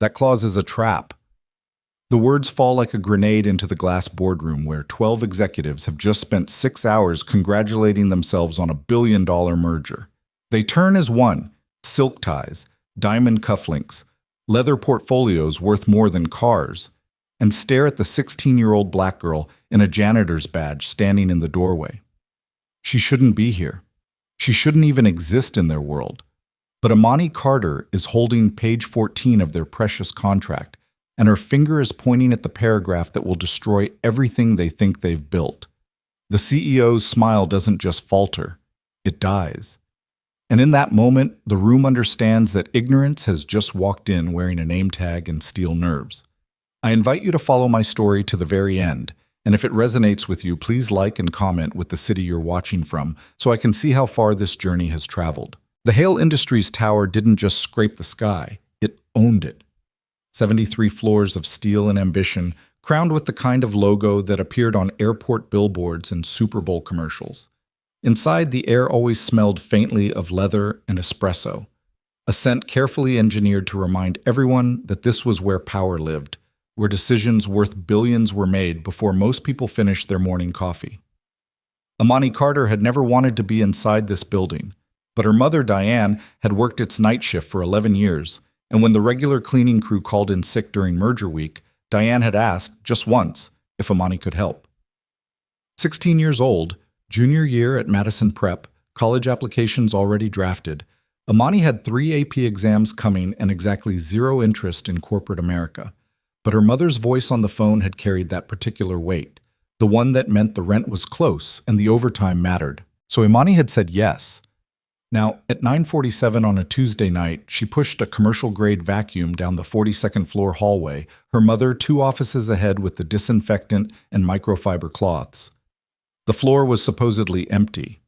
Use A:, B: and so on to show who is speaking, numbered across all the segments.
A: That clause is a trap. The words fall like a grenade into the glass boardroom where 12 executives have just spent 6 hours congratulating themselves on a billion-dollar merger. They turn as one: silk ties, diamond cufflinks, leather portfolios worth more than cars, and stare at the 16-year-old black girl in a janitor's badge standing in the doorway. She shouldn't be here. She shouldn't even exist in their world. But Amani Carter is holding page 14 of their precious contract, and her finger is pointing at the paragraph that will destroy everything they think they've built. The CEO's smile doesn't just falter, it dies. And in that moment, the room understands that ignorance has just walked in wearing a name tag and steel nerves. I invite you to follow my story to the very end, and if it resonates with you, please like and comment with the city you're watching from so I can see how far this journey has traveled. The Hale Industries Tower didn't just scrape the sky, it owned it. 73 floors of steel and ambition, crowned with the kind of logo that appeared on airport billboards and Super Bowl commercials. Inside, the air always smelled faintly of leather and espresso, a scent carefully engineered to remind everyone that this was where power lived, where decisions worth billions were made before most people finished their morning coffee. Amani Carter had never wanted to be inside this building, but her mother, Diane, had worked its night shift for 11 years, and when the regular cleaning crew called in sick during merger week, Diane had asked, just once, if Amani could help. 16 years old, junior year at Madison Prep, college applications already drafted, Amani had 3 AP exams coming and exactly 0 interest in corporate America. But her mother's voice on the phone had carried that particular weight, the one that meant the rent was close and the overtime mattered. So Imani had said yes. Now, at 9:47 on a Tuesday night, she pushed a commercial-grade vacuum down the 42nd floor hallway, her mother 2 offices ahead with the disinfectant and microfiber cloths. The floor was supposedly empty.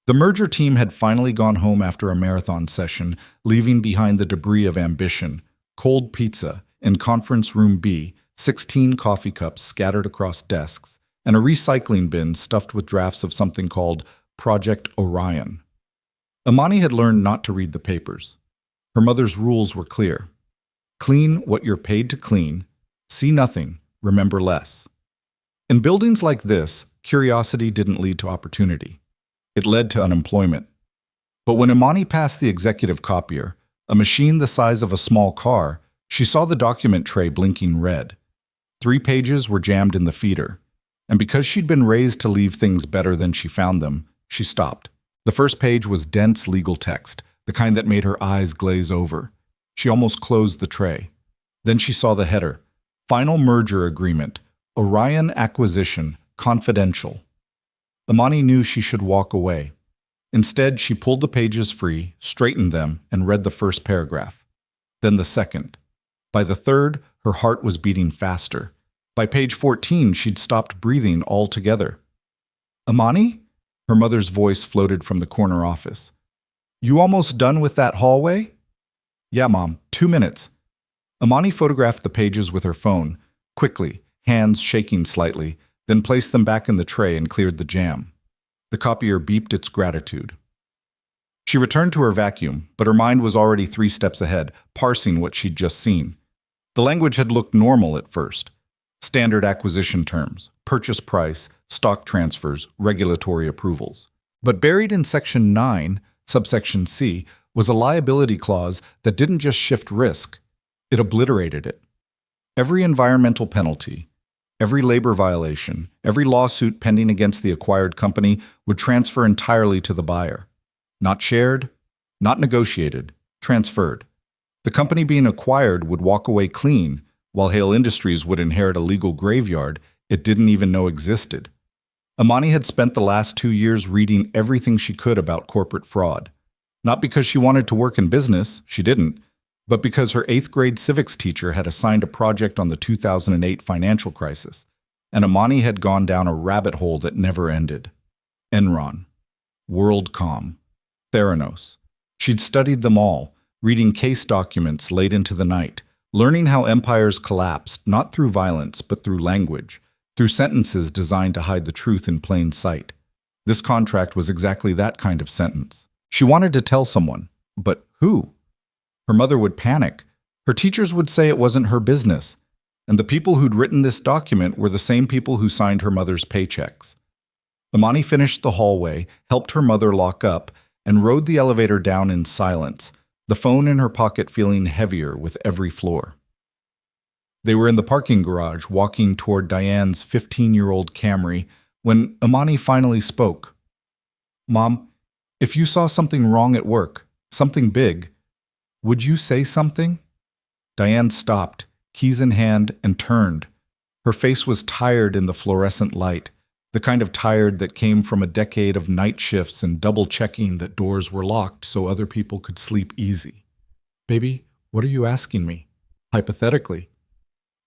A: The merger team had finally gone home after a marathon session, leaving behind the debris of ambition, cold pizza, in Conference Room B, 16 coffee cups scattered across desks, and a recycling bin stuffed with drafts of something called Project Orion. Amani had learned not to read the papers. Her mother's rules were clear. Clean what you're paid to clean, see nothing, remember less. In buildings like this, curiosity didn't lead to opportunity. It led to unemployment. But when Imani passed the executive copier, a machine the size of a small car, she saw the document tray blinking red. 3 pages were jammed in the feeder, and because she'd been raised to leave things better than she found them, she stopped. The first page was dense legal text, the kind that made her eyes glaze over. She almost closed the tray. Then she saw the header, Final Merger Agreement, Orion Acquisition, Confidential. Imani knew she should walk away. Instead, she pulled the pages free, straightened them, and read the first paragraph. Then the second. By the third, her heart was beating faster. By page 14, she'd stopped breathing altogether. Imani? Her mother's voice floated from the corner office. You almost done with that hallway? Yeah, Mom, 2 minutes. Imani photographed the pages with her phone, quickly, hands shaking slightly, then placed them back in the tray and cleared the jam. The copier beeped its gratitude. She returned to her vacuum, but her mind was already 3 steps ahead, parsing what she'd just seen. The language had looked normal at first. Standard acquisition terms, purchase price, stock transfers, regulatory approvals. But buried in Section 9, subsection C, was a liability clause that didn't just shift risk, it obliterated it. Every environmental penalty, every labor violation, every lawsuit pending against the acquired company would transfer entirely to the buyer. Not shared, not negotiated, transferred. The company being acquired would walk away clean, while Hale Industries would inherit a legal graveyard it didn't even know existed. Imani had spent the last 2 years reading everything she could about corporate fraud. Not because she wanted to work in business, she didn't, but because her 8th grade civics teacher had assigned a project on the 2008 financial crisis, and Imani had gone down a rabbit hole that never ended. Enron, WorldCom, Theranos. She'd studied them all, reading case documents late into the night, learning how empires collapsed not through violence but through language, through sentences designed to hide the truth in plain sight. This contract was exactly that kind of sentence. She wanted to tell someone, but who? Her mother would panic. Her teachers would say it wasn't her business, and the people who'd written this document were the same people who signed her mother's paychecks. Imani finished the hallway, helped her mother lock up, and rode the elevator down in silence, the phone in her pocket feeling heavier with every floor. They were in the parking garage, walking toward Diane's 15-year-old Camry, when Imani finally spoke. "Mom, if you saw something wrong at work, something big, would you say something?" Diane stopped, keys in hand, and turned. Her face was tired in the fluorescent light, the kind of tired that came from a decade of night shifts and double-checking that doors were locked so other people could sleep easy. "Baby, what are you asking me?" "Hypothetically.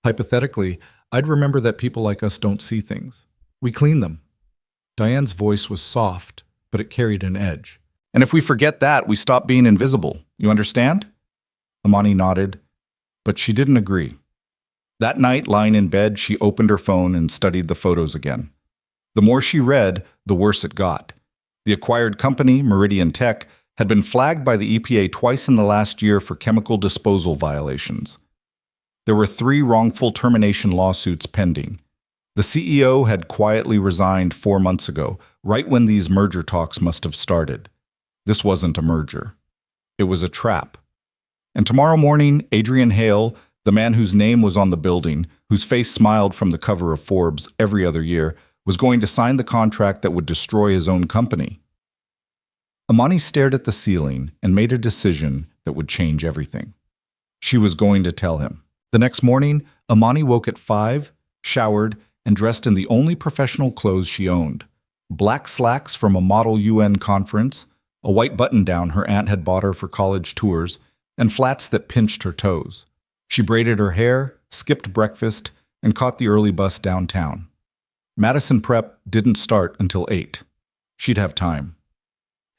A: Hypothetically, I'd remember that people like us don't see things. We clean them." Diane's voice was soft, but it carried an edge. "And if we forget that, we stop being invisible. You understand?" Imani nodded, but she didn't agree. That night, lying in bed, she opened her phone and studied the photos again. The more she read, the worse it got. The acquired company, Meridian Tech, had been flagged by the EPA twice in the last year for chemical disposal violations. There were 3 wrongful termination lawsuits pending. The CEO had quietly resigned 4 months ago, right when these merger talks must have started. This wasn't a merger. It was a trap. And tomorrow morning, Adrian Hale, the man whose name was on the building, whose face smiled from the cover of Forbes every other year, was going to sign the contract that would destroy his own company. Imani stared at the ceiling and made a decision that would change everything. She was going to tell him. The next morning, Imani woke at 5, showered, and dressed in the only professional clothes she owned. Black slacks from a model UN conference, a white button-down her aunt had bought her for college tours, and flats that pinched her toes. She braided her hair, skipped breakfast, and caught the early bus downtown. Madison Prep didn't start until 8. She'd have time.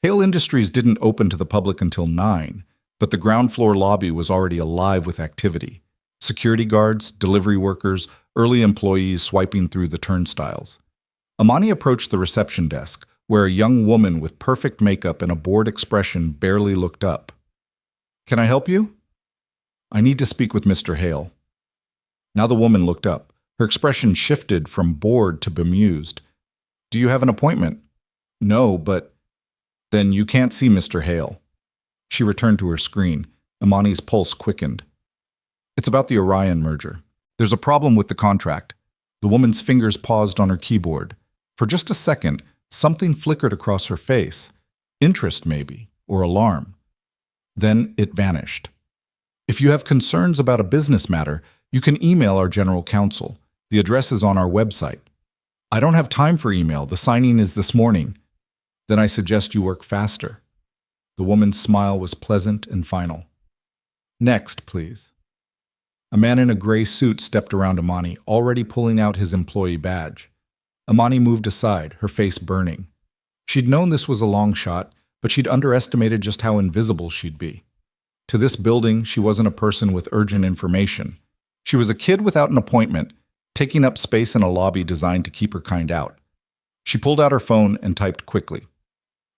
A: Hale Industries didn't open to the public until 9, but the ground floor lobby was already alive with activity. Security guards, delivery workers, early employees swiping through the turnstiles. Imani approached the reception desk, where a young woman with perfect makeup and a bored expression barely looked up. "Can I help you?" "I need to speak with Mr. Hale." Now the woman looked up. Her expression shifted from bored to bemused. "Do you have an appointment?" "No, but—" "Then you can't see Mr. Hale." She returned to her screen. Imani's pulse quickened. "It's about the Orion merger. There's a problem with the contract." The woman's fingers paused on her keyboard. For just a second, something flickered across her face. Interest, maybe, or alarm. Then it vanished. "If you have concerns about a business matter, you can email our general counsel. The address is on our website." "I don't have time for email. The signing is this morning." "Then I suggest you work faster." The woman's smile was pleasant and final. "Next, please." A man in a gray suit stepped around Imani, already pulling out his employee badge. Imani moved aside, her face burning. She'd known this was a long shot, but she'd underestimated just how invisible she'd be. To this building, she wasn't a person with urgent information. She was a kid without an appointment, taking up space in a lobby designed to keep her kind out. She pulled out her phone and typed quickly.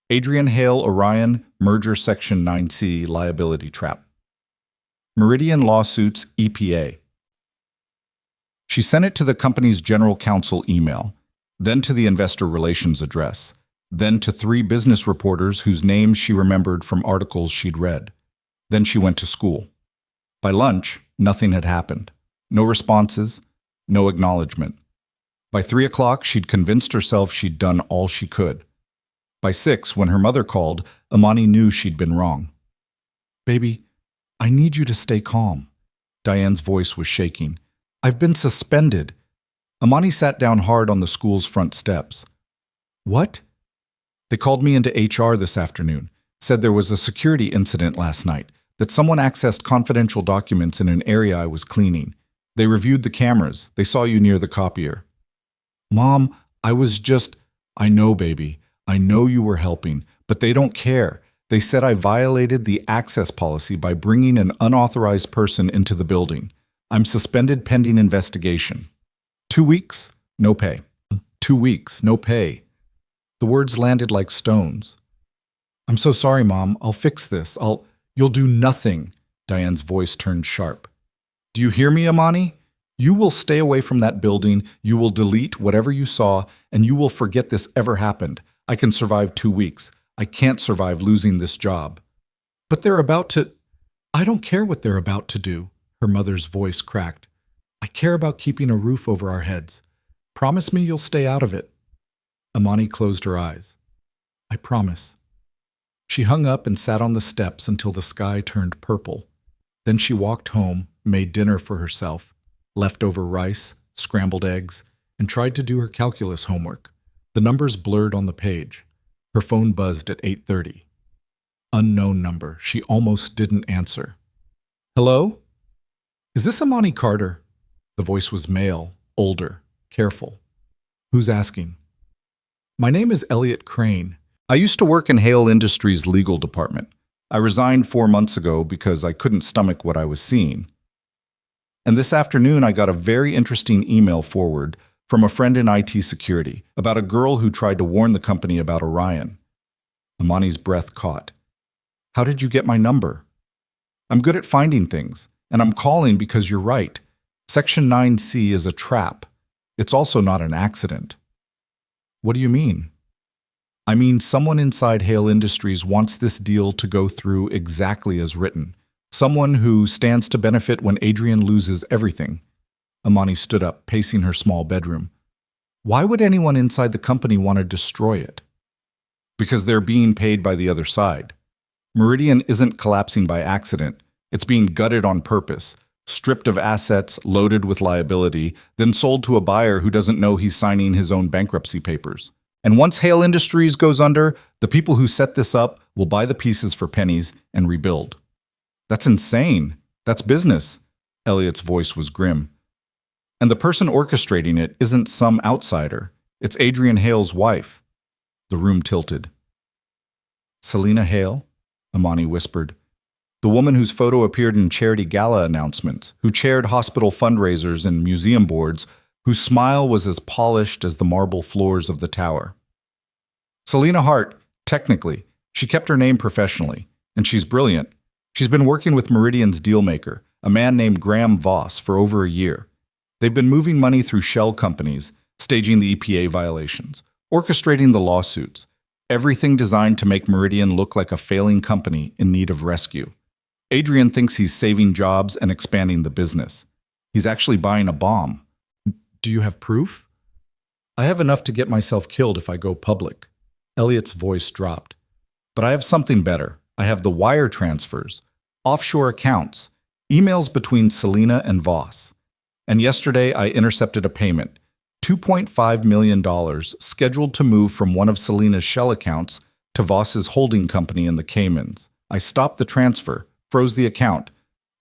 A: "Adrian Hale Orion, Merger Section 9C, Liability Trap. Meridian Lawsuits, EPA." She sent it to the company's general counsel email, then to the investor relations address, then to 3 business reporters whose names she remembered from articles she'd read. Then she went to school. By lunch, nothing had happened. No responses, no acknowledgement. By 3 o'clock, she'd convinced herself she'd done all she could. By 6, when her mother called, Imani knew she'd been wrong. "Baby, I need you to stay calm." Diane's voice was shaking. "I've been suspended." Imani sat down hard on the school's front steps. "What?" "They called me into HR this afternoon, said there was a security incident last night, that someone accessed confidential documents in an area I was cleaning. They reviewed the cameras. They saw you near the copier." "Mom, I was just—" "I know, baby. I know you were helping, but they don't care. They said I violated the access policy by bringing an unauthorized person into the building. I'm suspended pending investigation. 2 weeks, no pay. 2 weeks, no pay." The words landed like stones. "I'm so sorry, Mom. I'll fix this. You'll do nothing." Diane's voice turned sharp. Do you hear me, Amani? You will stay away from that building, you will delete whatever you saw, and you will forget this ever happened. I can survive 2 weeks. I can't survive losing this job. But they're about to... I don't care what they're about to do, her mother's voice cracked. I care about keeping a roof over our heads. Promise me you'll stay out of it. Amani closed her eyes. I promise. She hung up and sat on the steps until the sky turned purple. Then she walked home, made dinner for herself, leftover rice, scrambled eggs, and tried to do her calculus homework. The numbers blurred on the page. Her phone buzzed at 8:30. Unknown number. She almost didn't answer. Hello? Is this Amani Carter? The voice was male, older, careful. Who's asking? My name is Elliot Crane. I used to work in Hale Industries' legal department. I resigned 4 months ago because I couldn't stomach what I was seeing. And this afternoon I got a very interesting email forward from a friend in IT security about a girl who tried to warn the company about Orion. Amani's breath caught. How did you get my number? I'm good at finding things, and I'm calling because you're right. Section 9C is a trap. It's also not an accident. What do you mean? I mean, someone inside Hale Industries wants this deal to go through exactly as written. Someone who stands to benefit when Adrian loses everything. Amani stood up, pacing her small bedroom. Why would anyone inside the company want to destroy it? Because they're being paid by the other side. Meridian isn't collapsing by accident. It's being gutted on purpose, stripped of assets, loaded with liability, then sold to a buyer who doesn't know he's signing his own bankruptcy papers. And once Hale Industries goes under, the people who set this up will buy the pieces for pennies and rebuild. That's insane. That's business. Elliot's voice was grim. And the person orchestrating it isn't some outsider. It's Adrian Hale's wife. The room tilted. Selina Hale? Amani whispered. The woman whose photo appeared in charity gala announcements, who chaired hospital fundraisers and museum boards, whose smile was as polished as the marble floors of the tower. Selina Hart, technically, she kept her name professionally, and she's brilliant. She's been working with Meridian's dealmaker, a man named Graham Voss, for over a year. They've been moving money through shell companies, staging the EPA violations, orchestrating the lawsuits, everything designed to make Meridian look like a failing company in need of rescue. Adrian thinks he's saving jobs and expanding the business. He's actually buying a bomb. Do you have proof? I have enough to get myself killed if I go public. Elliot's voice dropped. But I have something better. I have the wire transfers, offshore accounts, emails between Selina and Voss. And yesterday I intercepted a payment, $2.5 million, scheduled to move from one of Selina's shell accounts to Voss's holding company in the Caymans. I stopped the transfer, froze the account.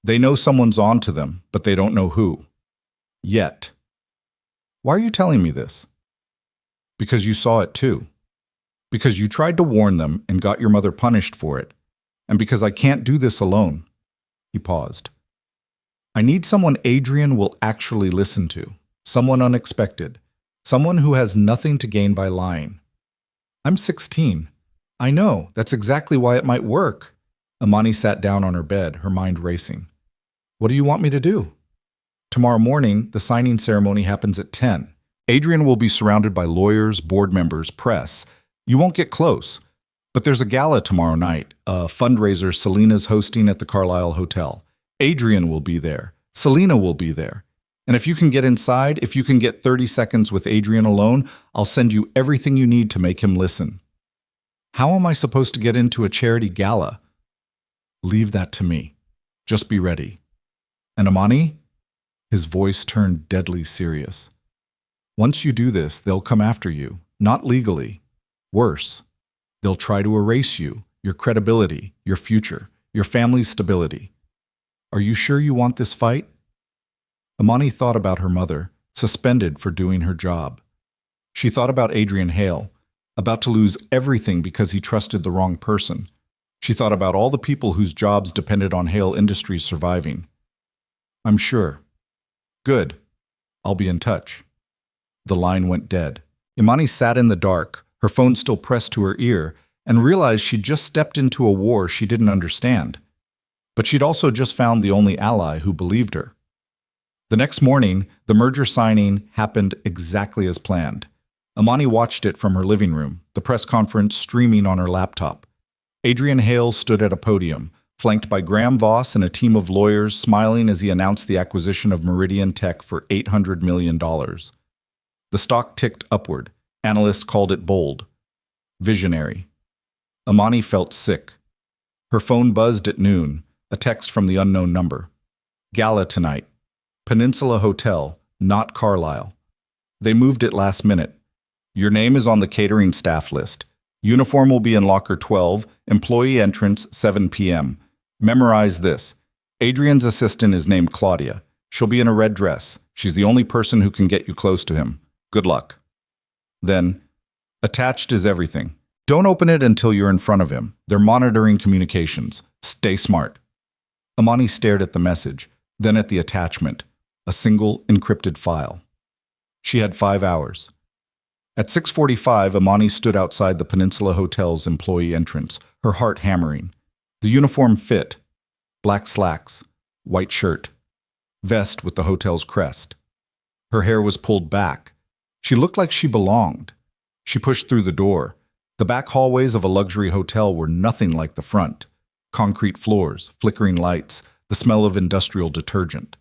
A: They know someone's on to them, but they don't know who. Yet. Why are you telling me this? Because you saw it too. Because you tried to warn them and got your mother punished for it. And because I can't do this alone. He paused. I need someone Adrian will actually listen to. Someone unexpected. Someone who has nothing to gain by lying. I'm 16. I know, that's exactly why it might work. Amani sat down on her bed, her mind racing. What do you want me to do? Tomorrow morning, the signing ceremony happens at 10. Adrian will be surrounded by lawyers, board members, press. You won't get close. But there's a gala tomorrow night, a fundraiser Selina's hosting at the Carlisle Hotel. Adrian will be there. Selina will be there. And if you can get inside, if you can get 30 seconds with Adrian alone, I'll send you everything you need to make him listen. How am I supposed to get into a charity gala? Leave that to me. Just be ready. And Amani? His voice turned deadly serious. Once you do this, they'll come after you, not legally. Worse, they'll try to erase you, your credibility, your future, your family's stability. Are you sure you want this fight? Amani thought about her mother, suspended for doing her job. She thought about Adrian Hale, about to lose everything because he trusted the wrong person. She thought about all the people whose jobs depended on Hale Industries surviving. I'm sure. Good. I'll be in touch. The line went dead. Imani sat in the dark, her phone still pressed to her ear, and realized she'd just stepped into a war she didn't understand. But she'd also just found the only ally who believed her. The next morning, the merger signing happened exactly as planned. Amani watched it from her living room, the press conference streaming on her laptop. Adrian Hale stood at a podium, flanked by Graham Voss and a team of lawyers smiling as he announced the acquisition of Meridian Tech for $800 million. The stock ticked upward. Analysts called it bold. Visionary. Amani felt sick. Her phone buzzed at noon, a text from the unknown number. Gala tonight. Peninsula Hotel, not Carlisle. They moved it last minute. Your name is on the catering staff list. Uniform will be in locker 12, employee entrance 7 p.m. Memorize this. Adrian's assistant is named Claudia. She'll be in a red dress. She's the only person who can get you close to him. Good luck. Then, attached is everything. Don't open it until you're in front of him. They're monitoring communications. Stay smart. Amani stared at the message, then at the attachment, a single encrypted file. She had 5 hours. At 6:45, Amani stood outside the Peninsula Hotel's employee entrance, her heart hammering. The uniform fit. Black slacks, white shirt, vest with the hotel's crest. Her hair was pulled back. She looked like she belonged. She pushed through the door. The back hallways of a luxury hotel were nothing like the front. Concrete floors, flickering lights, the smell of industrial detergent.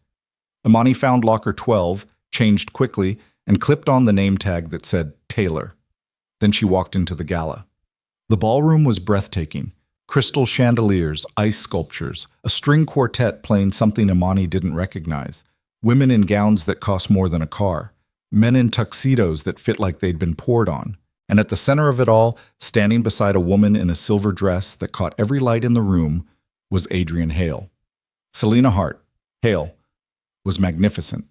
A: Amani found locker 12, changed quickly, and clipped on the name tag that said Taylor. Then she walked into the gala. The ballroom was breathtaking. Crystal chandeliers, ice sculptures, a string quartet playing something Amani didn't recognize, women in gowns that cost more than a car, men in tuxedos that fit like they'd been poured on, and at the center of it all, standing beside a woman in a silver dress that caught every light in the room, was Adrian Hale. Selena Hart, Hale, was magnificent.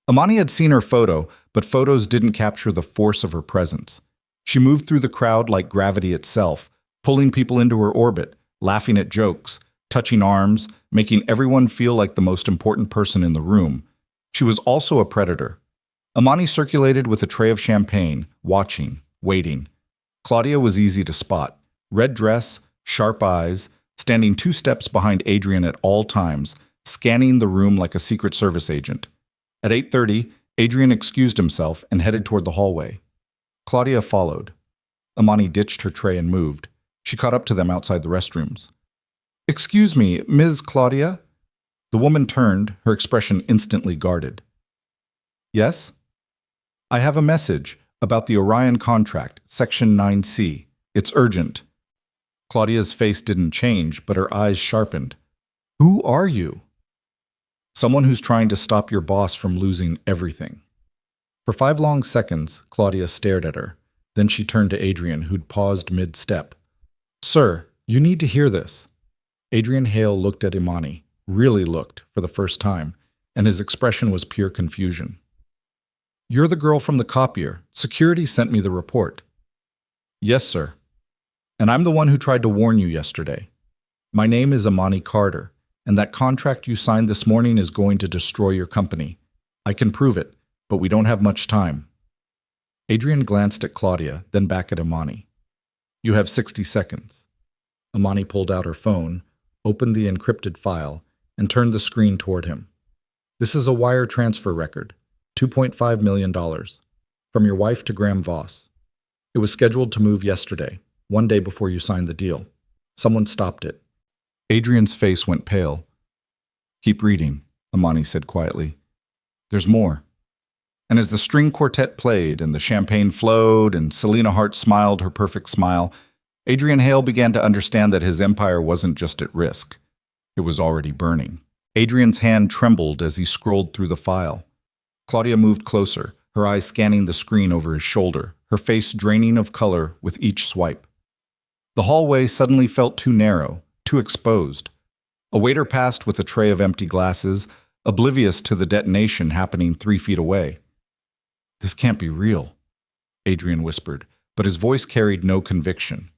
A: Amani had seen her photo, but photos didn't capture the force of her presence. She moved through the crowd like gravity itself, pulling people into her orbit, laughing at jokes, touching arms, making everyone feel like the most important person in the room. She was also a predator. Amani circulated with a tray of champagne, watching, waiting. Claudia was easy to spot. Red dress, sharp eyes, standing 2 steps behind Adrian at all times, scanning the room like a Secret Service agent. At 8:30, Adrian excused himself and headed toward the hallway. Claudia followed. Amani ditched her tray and moved. She caught up to them outside the restrooms. "Excuse me, Ms. Claudia?" The woman turned, her expression instantly guarded. "Yes? I have a message about the Orion contract, Section 9C. It's urgent." Claudia's face didn't change, but her eyes sharpened. "Who are you?" "Someone who's trying to stop your boss from losing everything." For 5 long seconds, Claudia stared at her. Then she turned to Adrian, who'd paused mid-step. "Sir, you need to hear this." Adrian Hale looked at Imani, really looked, for the first time, and his expression was pure confusion. "You're the girl from the copier. Security sent me the report." "Yes, sir. And I'm the one who tried to warn you yesterday. My name is Imani Carter, and that contract you signed this morning is going to destroy your company. I can prove it, but we don't have much time." Adrian glanced at Claudia, then back at Imani. "You have 60 seconds. Imani pulled out her phone, opened the encrypted file, and turned the screen toward him. "This is a wire transfer record, $2.5 million, from your wife to Graham Voss. It was scheduled to move yesterday, 1 day before you signed the deal. Someone stopped it." Adrian's face went pale. "Keep reading," Imani said quietly. "There's more." And as the string quartet played and the champagne flowed and Selena Hart smiled her perfect smile, Adrian Hale began to understand that his empire wasn't just at risk. It was already burning. Adrian's hand trembled as he scrolled through the file. Claudia moved closer, her eyes scanning the screen over his shoulder, her face draining of color with each swipe. The hallway suddenly felt too narrow, too exposed. A waiter passed with a tray of empty glasses, oblivious to the detonation happening 3 feet away. "This can't be real," Adrian whispered, but his voice carried no conviction.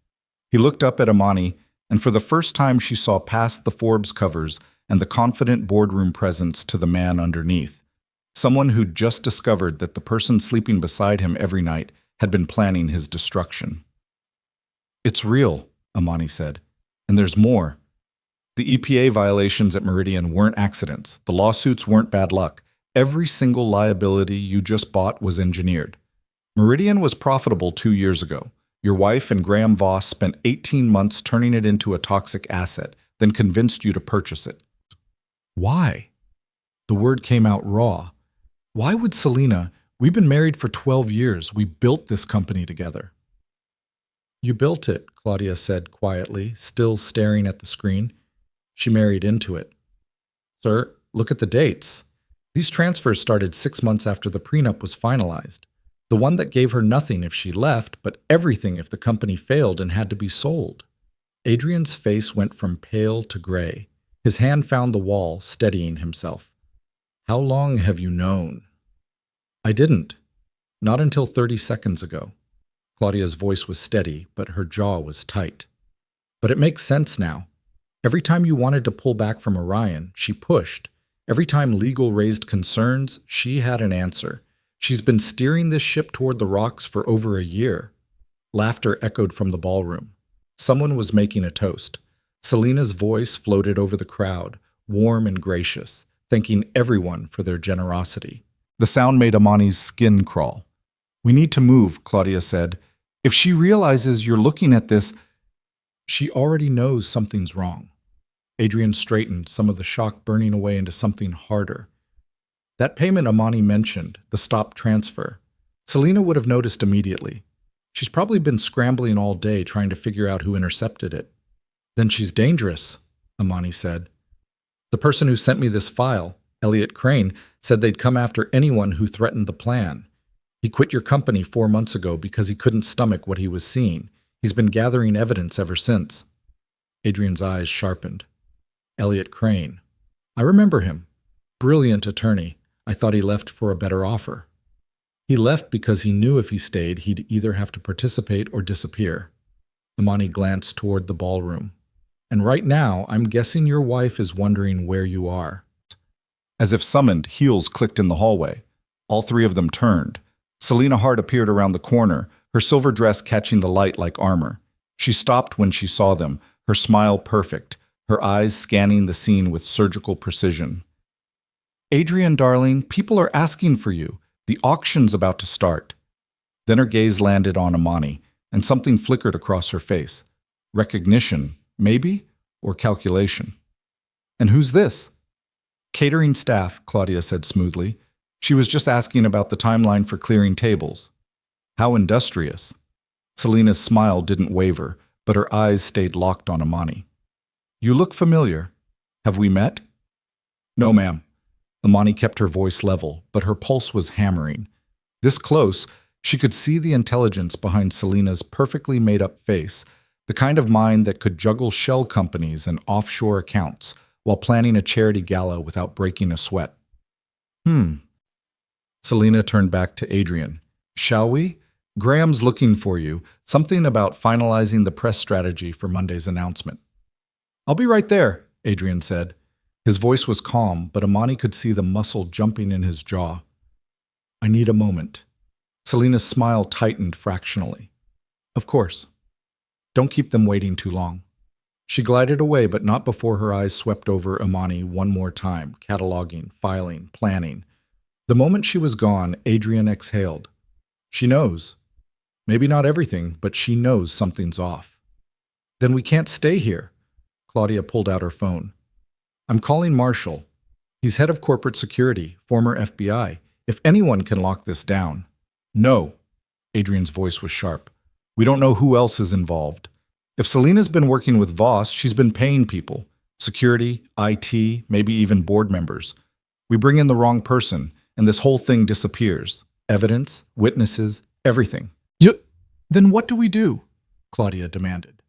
A: He looked up at Imani, and for the first time she saw past the Forbes covers and the confident boardroom presence to the man underneath. Someone who'd just discovered that the person sleeping beside him every night had been planning his destruction. "It's real," Imani said, "and there's more. The EPA violations at Meridian weren't accidents. The lawsuits weren't bad luck. Every single liability you just bought was engineered. Meridian was profitable 2 years ago. Your wife and Graham Voss spent 18 months turning it into a toxic asset, then convinced you to purchase it. Why? The word came out raw. Why would Selena? We've been married for 12 years. We built this company together. You built it, Claudia said quietly, still staring at the screen. She married into it. Sir, look at the dates. These transfers started 6 months after the prenup was finalized. The one that gave her nothing if she left, but everything if the company failed and had to be sold. Adrian's face went from pale to gray. His hand found the wall, steadying himself. How long have you known? I didn't. Not until 30 seconds ago. Claudia's voice was steady, but her jaw was tight. But it makes sense now. Every time you wanted to pull back from Orion, she pushed. Every time legal raised concerns, she had an answer. She's been steering this ship toward the rocks for over a year. Laughter echoed from the ballroom. Someone was making a toast. Selena's voice floated over the crowd, warm and gracious, thanking everyone for their generosity. The sound made Amani's skin crawl. We need to move, Claudia said. If she realizes you're looking at this, she already knows something's wrong. Adrian straightened, some of the shock burning away into something harder. That payment Amani mentioned, the stop transfer, Selena would have noticed immediately. She's probably been scrambling all day trying to figure out who intercepted it. Then she's dangerous, Amani said. The person who sent me this file, Elliot Crane, said they'd come after anyone who threatened the plan. He quit your company 4 months ago because he couldn't stomach what he was seeing. He's been gathering evidence ever since. Adrian's eyes sharpened. Elliot Crane. I remember him. Brilliant attorney. I thought he left for a better offer. He left because he knew if he stayed, he'd either have to participate or disappear. Amani glanced toward the ballroom. And right now, I'm guessing your wife is wondering where you are. As if summoned, heels clicked in the hallway. All three of them turned. Selena Hart appeared around the corner, her silver dress catching the light like armor. She stopped when she saw them, her smile perfect, her eyes scanning the scene with surgical precision. Adrian, darling, people are asking for you. The auction's about to start. Then her gaze landed on Amani, and something flickered across her face. Recognition, maybe, or calculation. And who's this? Catering staff, Claudia said smoothly. She was just asking about the timeline for clearing tables. How industrious. Selena's smile didn't waver, but her eyes stayed locked on Amani. You look familiar. Have we met? No, ma'am. Amani kept her voice level, but her pulse was hammering. This close, she could see the intelligence behind Selena's perfectly made-up face, the kind of mind that could juggle shell companies and offshore accounts while planning a charity gala without breaking a sweat. Selena turned back to Adrian. Shall we? Graham's looking for you. Something about finalizing the press strategy for Monday's announcement. I'll be right there, Adrian said. His voice was calm, but Amani could see the muscle jumping in his jaw. I need a moment. Selena's smile tightened fractionally. Of course. Don't keep them waiting too long. She glided away, but not before her eyes swept over Amani one more time, cataloging, filing, planning. The moment she was gone, Adrian exhaled. She knows. Maybe not everything, but she knows something's off. Then we can't stay here. Claudia pulled out her phone. I'm calling Marshall. He's head of corporate security, former FBI. If anyone can lock this down. No. Adrian's voice was sharp. We don't know who else is involved. If Selena's been working with Voss, she's been paying people. Security, IT, maybe even board members. We bring in the wrong person, and this whole thing disappears. Evidence, witnesses, everything. Then what do we do? Claudia demanded.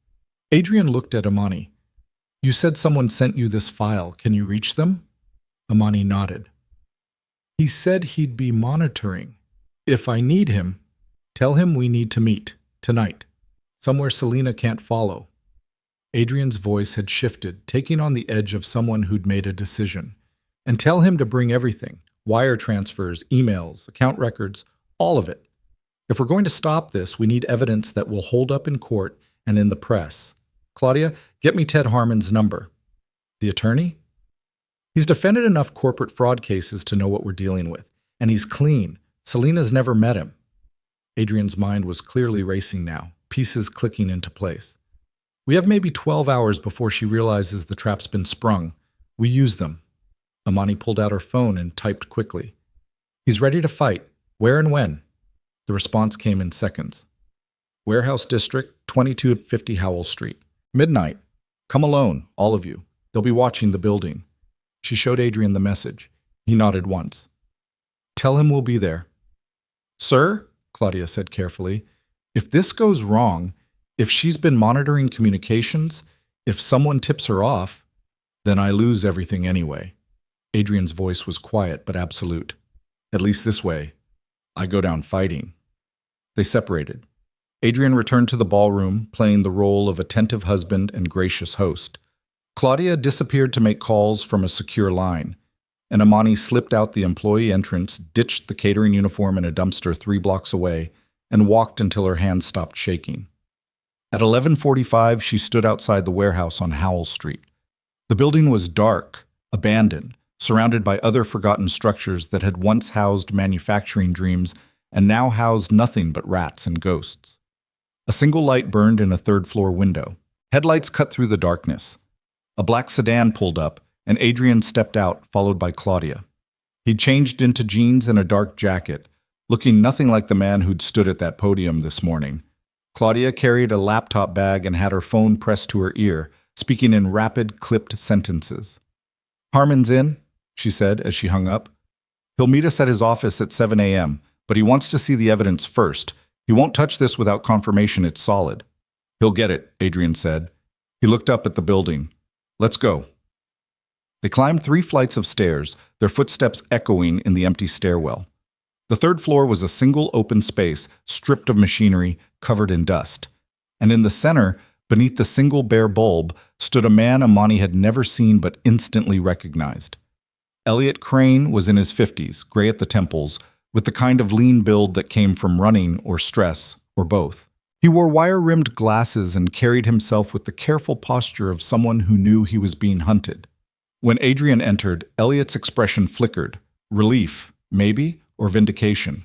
A: Adrian looked at Amani. You said someone sent you this file. Can you reach them? Amani nodded. He said he'd be monitoring. If I need him, tell him we need to meet, tonight, somewhere Selena can't follow. Adrian's voice had shifted, taking on the edge of someone who'd made a decision. And tell him to bring everything, wire transfers, emails, account records, all of it. If we're going to stop this, we need evidence that will hold up in court and in the press. Claudia, get me Ted Harmon's number. The attorney? He's defended enough corporate fraud cases to know what we're dealing with. And he's clean. Selena's never met him. Adrian's mind was clearly racing now, pieces clicking into place. We have maybe 12 hours before she realizes the trap's been sprung. We use them. Amani pulled out her phone and typed quickly. He's ready to fight. Where and when? The response came in seconds. Warehouse District, 2250 Howell Street. Midnight. Come alone, all of you. They'll be watching the building. She showed Adrian the message. He nodded once. Tell him we'll be there. Sir, Claudia said carefully, if this goes wrong, if she's been monitoring communications, if someone tips her off, then I lose everything anyway. Adrian's voice was quiet but absolute. At least this way, I go down fighting. They separated. Adrian returned to the ballroom, playing the role of attentive husband and gracious host. Claudia disappeared to make calls from a secure line, and Amani slipped out the employee entrance, ditched the catering uniform in a dumpster 3 blocks away, and walked until her hands stopped shaking. At 11:45, she stood outside the warehouse on Howell Street. The building was dark, abandoned, surrounded by other forgotten structures that had once housed manufacturing dreams and now housed nothing but rats and ghosts. A single light burned in a third-floor window. Headlights cut through the darkness. A black sedan pulled up, and Adrian stepped out, followed by Claudia. He'd changed into jeans and a dark jacket, looking nothing like the man who'd stood at that podium this morning. Claudia carried a laptop bag and had her phone pressed to her ear, speaking in rapid, clipped sentences. Harmon's in, she said as she hung up. He'll meet us at his office at 7 a.m., but he wants to see the evidence first. He won't touch this without confirmation it's solid. He'll get it, Adrian said. He looked up at the building. Let's go. They climbed 3 flights of stairs, their footsteps echoing in the empty stairwell. The third floor was a single open space, stripped of machinery, covered in dust. And in the center, beneath the single bare bulb, stood a man Amani had never seen but instantly recognized. Elliot Crane was in his 50s, gray at the temples, with the kind of lean build that came from running or stress, or both. He wore wire-rimmed glasses and carried himself with the careful posture of someone who knew he was being hunted. When Adrian entered, Elliot's expression flickered. Relief, maybe, or vindication.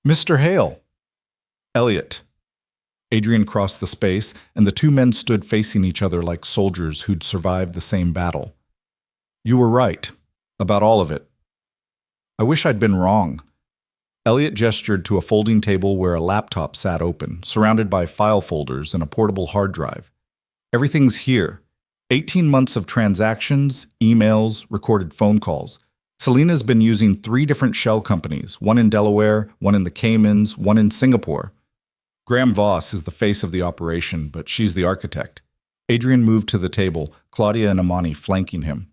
A: Mr. Hale. Elliot. Adrian crossed the space, and the 2 men stood facing each other like soldiers who'd survived the same battle. You were right. About all of it. I wish I'd been wrong. Elliot gestured to a folding table where a laptop sat open, surrounded by file folders and a portable hard drive. Everything's here. 18 months of transactions, emails, recorded phone calls. Selena's been using 3 different shell companies, one in Delaware, one in the Caymans, one in Singapore. Graham Voss is the face of the operation, but she's the architect. Adrian moved to the table, Claudia and Amani flanking him.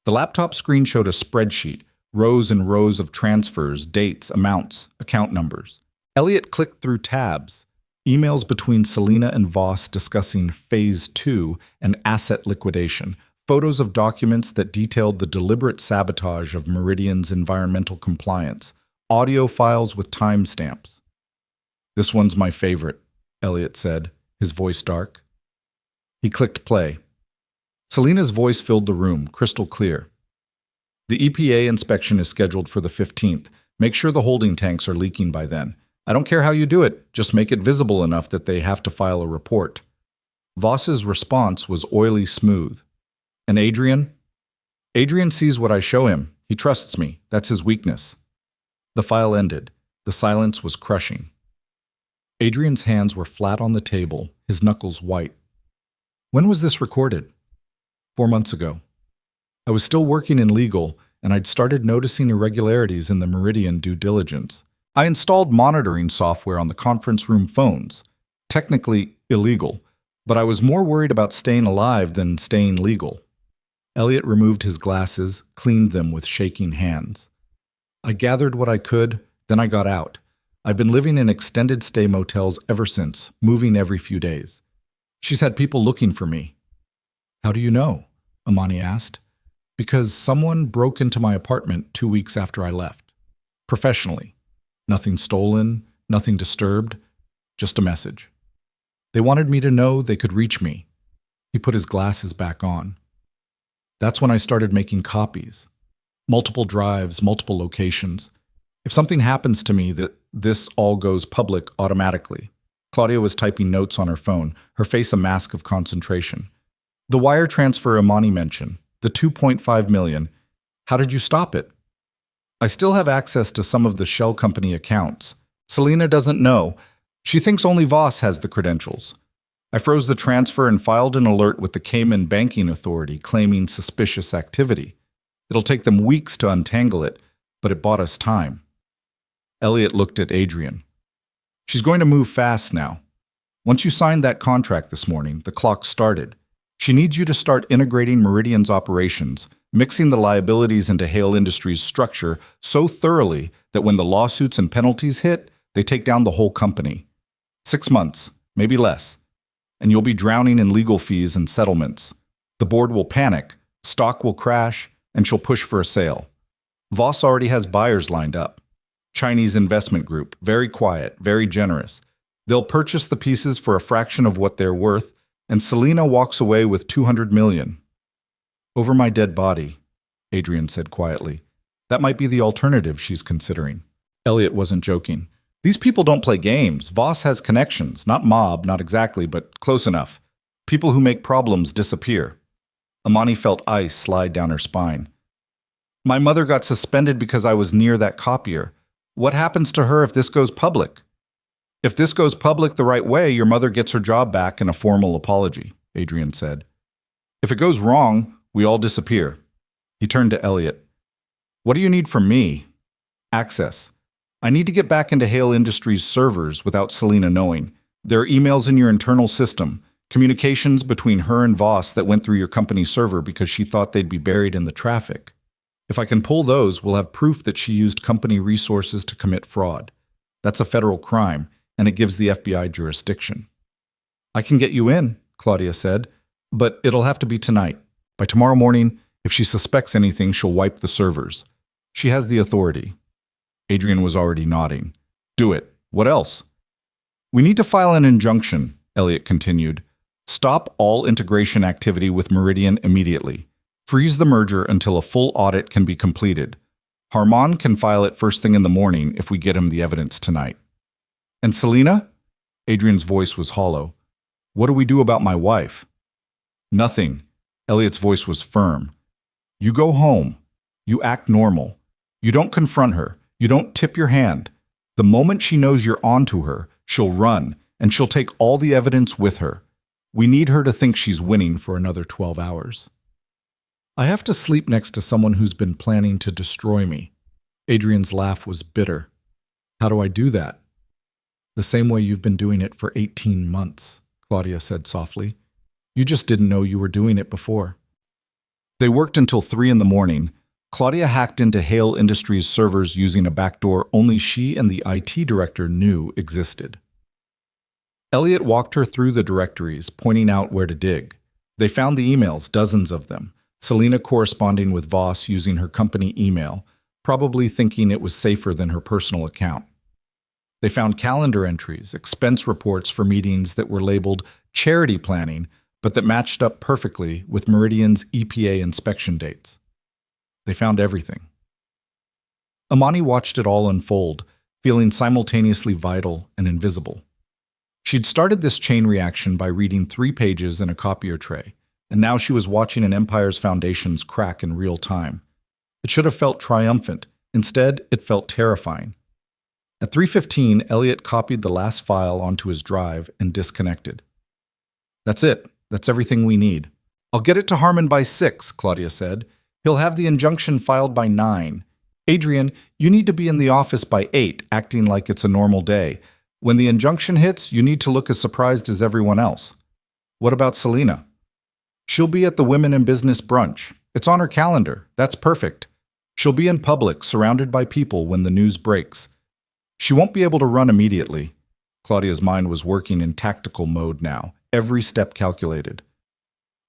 A: The laptop screen showed a spreadsheet, rows and rows of transfers, dates, amounts, account numbers. Elliot clicked through tabs, emails between Selena and Voss discussing Phase 2 and asset liquidation, photos of documents that detailed the deliberate sabotage of Meridian's environmental compliance, audio files with timestamps. This one's my favorite, Elliot said, his voice dark. He clicked play. Selena's voice filled the room, crystal clear. The EPA inspection is scheduled for the 15th. Make sure the holding tanks are leaking by then. I don't care how you do it, just make it visible enough that they have to file a report. Voss's response was oily smooth. And Adrian? Adrian sees what I show him. He trusts me. That's his weakness. The file ended. The silence was crushing. Adrian's hands were flat on the table, his knuckles white. When was this recorded? 4 months ago. I was still working in legal, and I'd started noticing irregularities in the Meridian due diligence. I installed monitoring software on the conference room phones. Technically illegal, but I was more worried about staying alive than staying legal. Elliot removed his glasses, cleaned them with shaking hands. I gathered what I could, then I got out. I've been living in extended stay motels ever since, moving every few days. She's had people looking for me. How do you know? Amani asked. Because someone broke into my apartment 2 weeks after I left. Professionally. Nothing stolen, nothing disturbed, just a message. They wanted me to know they could reach me. He put his glasses back on. That's when I started making copies. Multiple drives, multiple locations. If something happens to me, this all goes public automatically. Claudia was typing notes on her phone, her face a mask of concentration. The wire transfer Imani mentioned, the 2.5 million. How did you stop it? I still have access to some of the shell company accounts. Selena doesn't know. She thinks only Voss has the credentials. I froze the transfer and filed an alert with the Cayman Banking Authority claiming suspicious activity. It'll take them weeks to untangle it, but it bought us time. Elliot looked at Adrian. She's going to move fast now. Once you signed that contract this morning, the clock started. She needs you to start integrating Meridian's operations, mixing the liabilities into Hale Industries' structure so thoroughly that when the lawsuits and penalties hit, they take down the whole company. 6 months, maybe less, and you'll be drowning in legal fees and settlements. The board will panic, stock will crash, and she'll push for a sale. Voss already has buyers lined up. Chinese investment group, very quiet, very generous. They'll purchase the pieces for a fraction of what they're worth, and Selena walks away with 200 million. Over my dead body, Adrian said quietly. That might be the alternative she's considering. Elliot wasn't joking. These people don't play games. Voss has connections, not mob, not exactly, but close enough. People who make problems disappear. Imani felt ice slide down her spine. My mother got suspended because I was near that copier. What happens to her if this goes public? If this goes public the right way, your mother gets her job back and a formal apology, Adrian said. If it goes wrong, we all disappear. He turned to Elliot. What do you need from me? Access. I need to get back into Hale Industries' servers without Selena knowing. There are emails in your internal system, communications between her and Voss that went through your company's server because she thought they'd be buried in the traffic. If I can pull those, we'll have proof that she used company resources to commit fraud. That's a federal crime, and it gives the FBI jurisdiction. I can get you in, Claudia said, but it'll have to be tonight. By tomorrow morning, if she suspects anything, she'll wipe the servers. She has the authority. Adrian was already nodding. Do it. What else? We need to file an injunction, Elliot continued. Stop all integration activity with Meridian immediately. Freeze the merger until a full audit can be completed. Harman can file it first thing in the morning if we get him the evidence tonight. And Selena? Adrian's voice was hollow. What do we do about my wife? Nothing. Elliot's voice was firm. You go home. You act normal. You don't confront her. You don't tip your hand. The moment she knows you're onto her, she'll run, and she'll take all the evidence with her. We need her to think she's winning for another 12 hours. I have to sleep next to someone who's been planning to destroy me. Adrian's laugh was bitter. How do I do that? The same way you've been doing it for 18 months, Claudia said softly. You just didn't know you were doing it before. They worked until 3 in the morning. Claudia hacked into Hale Industries' servers using a backdoor only she and the IT director knew existed. Elliot walked her through the directories, pointing out where to dig. They found the emails, dozens of them. Selena corresponding with Voss using her company email, probably thinking it was safer than her personal account. They found calendar entries, expense reports for meetings that were labeled charity planning, but that matched up perfectly with Meridian's EPA inspection dates. They found everything. Imani watched it all unfold, feeling simultaneously vital and invisible. She'd started this chain reaction by reading 3 pages in a copier tray, and now she was watching an empire's foundations crack in real time. It should have felt triumphant. Instead, it felt terrifying. At 3:15, Elliot copied the last file onto his drive and disconnected. That's it. That's everything we need. I'll get it to Harman by 6, Claudia said. He'll have the injunction filed by 9. Adrian, you need to be in the office by 8, acting like it's a normal day. When the injunction hits, you need to look as surprised as everyone else. What about Selena? She'll be at the Women in Business brunch. It's on her calendar. That's perfect. She'll be in public, surrounded by people when the news breaks. She won't be able to run immediately. Claudia's mind was working in tactical mode now, every step calculated.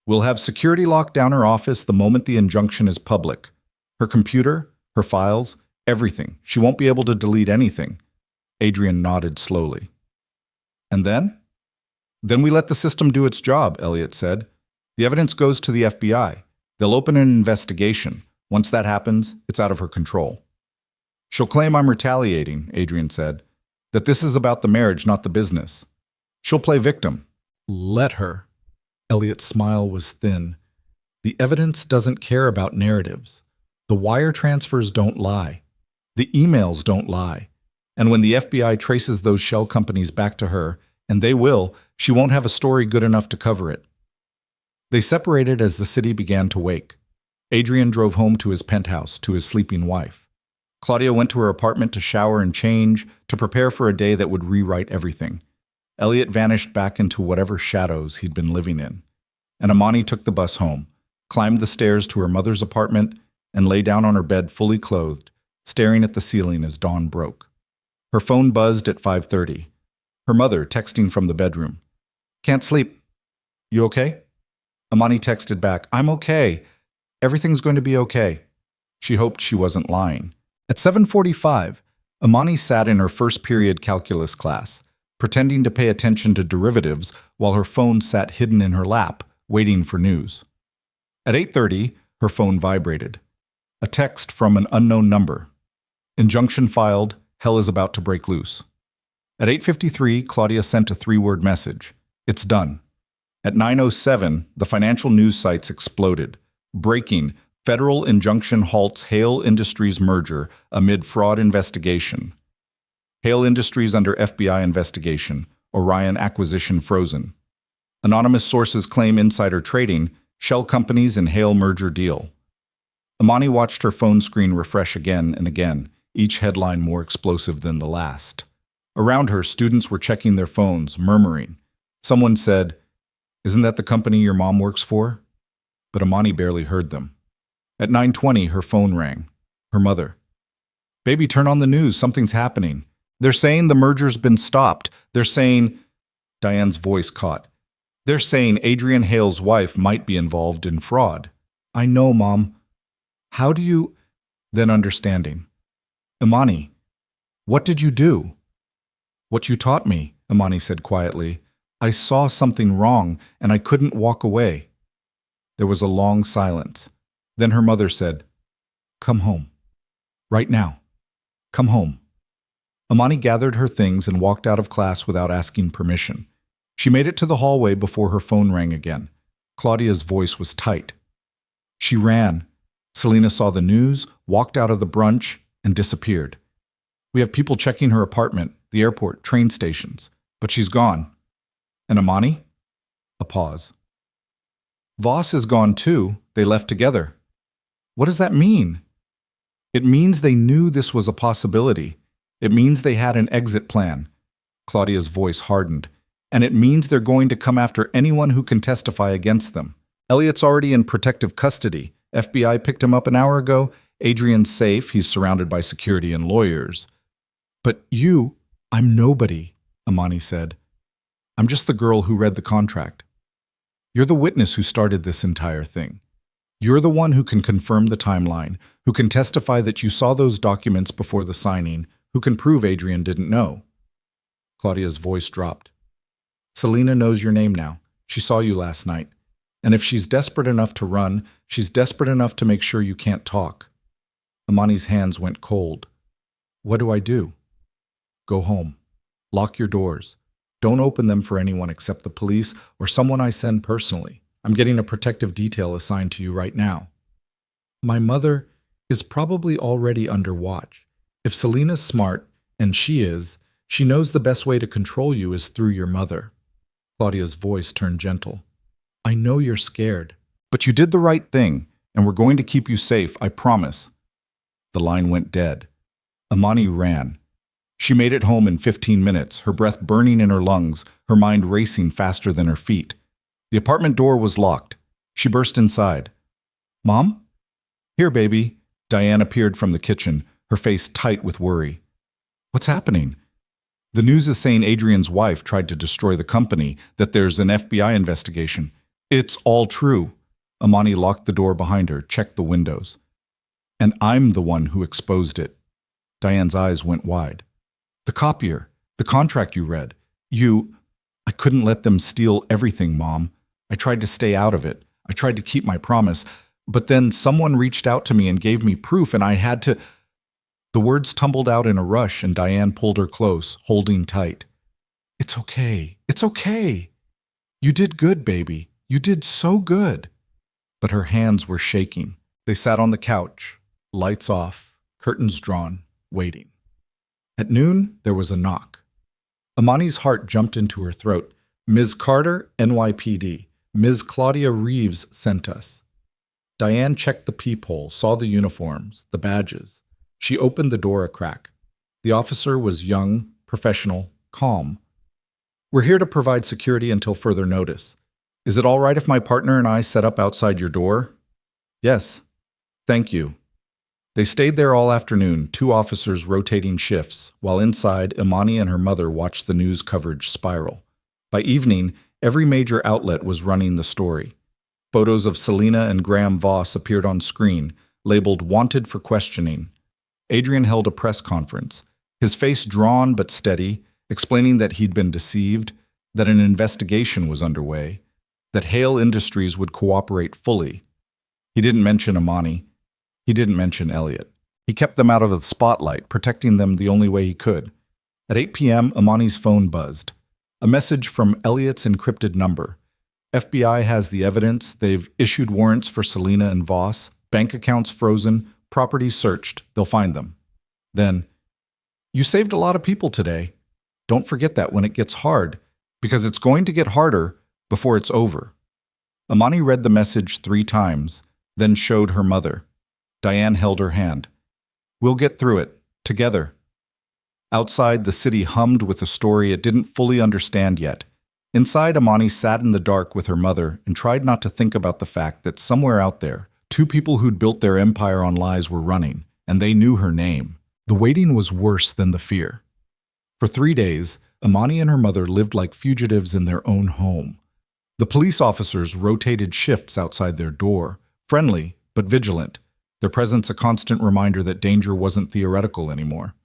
A: We'll have security lock down her office the moment the injunction is public. Her computer, her files, everything. She won't be able to delete anything. Adrian nodded slowly. And then? Then we let the system do its job, Elliot said. The evidence goes to the FBI. They'll open an investigation. Once that happens, it's out of her control. She'll claim I'm retaliating, Adrian said, that this is about the marriage, not the business. She'll play victim. Let her. Elliot's smile was thin. The evidence doesn't care about narratives. The wire transfers don't lie. The emails don't lie. And when the FBI traces those shell companies back to her, and they will, she won't have a story good enough to cover it. They separated as the city began to wake. Adrian drove home to his penthouse, to his sleeping wife. Claudia went to her apartment to shower and change, to prepare for a day that would rewrite everything. Elliot vanished back into whatever shadows he'd been living in. And Amani took the bus home, climbed the stairs to her mother's apartment, and lay down on her bed fully clothed, staring at the ceiling as dawn broke. Her phone buzzed at 5:30. Her mother texting from the bedroom. Can't sleep. You okay? Amani texted back, I'm okay. Everything's going to be okay. She hoped she wasn't lying. At 7:45, Amani sat in her first period calculus class, pretending to pay attention to derivatives while her phone sat hidden in her lap, waiting for news. At 8:30, her phone vibrated. A text from an unknown number. Injunction filed, hell is about to break loose. At 8:53, Claudia sent a 3-word message. It's done. At 9:07, the financial news sites exploded. Breaking, federal injunction halts Hale Industries merger amid fraud investigation. Hale Industries under FBI investigation. Orion acquisition frozen. Anonymous sources claim insider trading. Shell companies in Hale merger deal. Amani watched her phone screen refresh again and again, each headline more explosive than the last. Around her, students were checking their phones, murmuring. Someone said, Isn't that the company your mom works for? But Amani barely heard them. At 9:20, her phone rang. Her mother. Baby, turn on the news. Something's happening. They're saying the merger's been stopped. They're saying... Diane's voice caught. They're saying Adrian Hale's wife might be involved in fraud. I know, Mom. How do you... Then understanding. Amani, what did you do? What you taught me, Amani said quietly. I saw something wrong, and I couldn't walk away. There was a long silence. Then her mother said, Come home. Right now. Come home. Amani gathered her things and walked out of class without asking permission. She made it to the hallway before her phone rang again. Claudia's voice was tight. She ran. Selena saw the news, walked out of the brunch, and disappeared. We have people checking her apartment, the airport, train stations. But she's gone. And Amani? A pause. Voss is gone too. They left together. What does that mean? It means they knew this was a possibility. It means they had an exit plan. Claudia's voice hardened. And it means they're going to come after anyone who can testify against them. Elliot's already in protective custody. FBI picked him up an hour ago. Adrian's safe. He's surrounded by security and lawyers. But you, I'm nobody, Amani said. I'm just the girl who read the contract. You're the witness who started this entire thing. You're the one who can confirm the timeline, who can testify that you saw those documents before the signing, who can prove Adrian didn't know. Claudia's voice dropped. Selena knows your name now. She saw you last night. And if she's desperate enough to run, she's desperate enough to make sure you can't talk. Amani's hands went cold. What do I do? Go home. Lock your doors. Don't open them for anyone except the police or someone I send personally. I'm getting a protective detail assigned to you right now. My mother is probably already under watch. If Selena's smart, and she is, she knows the best way to control you is through your mother. Claudia's voice turned gentle. I know you're scared. But you did the right thing, and we're going to keep you safe, I promise. The line went dead. Amani ran. She made it home in 15 minutes, her breath burning in her lungs, her mind racing faster than her feet. The apartment door was locked. She burst inside. Mom? Here, baby. Diane appeared from the kitchen, her face tight with worry. What's happening? The news is saying Adrian's wife tried to destroy the company, that there's an FBI investigation. It's all true. Amani locked the door behind her, checked the windows. And I'm the one who exposed it. Diane's eyes went wide. The copier, the contract you read. I couldn't let them steal everything, Mom. I tried to stay out of it. I tried to keep my promise. But then someone reached out to me and gave me proof, and I had to. The words tumbled out in a rush, and Diane pulled her close, holding tight. It's okay. It's okay. You did good, baby. You did so good. But her hands were shaking. They sat on the couch, lights off, curtains drawn, waiting. At noon, there was a knock. Amani's heart jumped into her throat. Ms. Carter, NYPD. Ms. Claudia Reeves sent us. Diane checked the peephole, saw the uniforms, the badges. She opened the door a crack. The officer was young, professional, calm. We're here to provide security until further notice. Is it all right if my partner and I set up outside your door? Yes. Thank you. They stayed there all afternoon, 2 officers rotating shifts, while inside, Amani and her mother watched the news coverage spiral. By evening, every major outlet was running the story. Photos of Selena and Graham Voss appeared on screen, labeled "Wanted for Questioning." Adrian held a press conference, his face drawn but steady, explaining that he'd been deceived, that an investigation was underway, that Hale Industries would cooperate fully. He didn't mention Amani. He didn't mention Elliot. He kept them out of the spotlight, protecting them the only way he could. At 8 p.m., Amani's phone buzzed. A message from Elliot's encrypted number. FBI has the evidence. They've issued warrants for Selena and Voss. Bank accounts frozen. Properties searched. They'll find them. Then, you saved a lot of people today. Don't forget that when it gets hard, because it's going to get harder before it's over. Amani read the message 3 times, then showed her mother. Diane held her hand. We'll get through it, together. Outside, the city hummed with a story it didn't fully understand yet. Inside, Amani sat in the dark with her mother and tried not to think about the fact that somewhere out there, 2 people who'd built their empire on lies were running, and they knew her name. The waiting was worse than the fear. For 3 days, Amani and her mother lived like fugitives in their own home. The police officers rotated shifts outside their door, friendly but vigilant, their presence a constant reminder that danger wasn't theoretical anymore.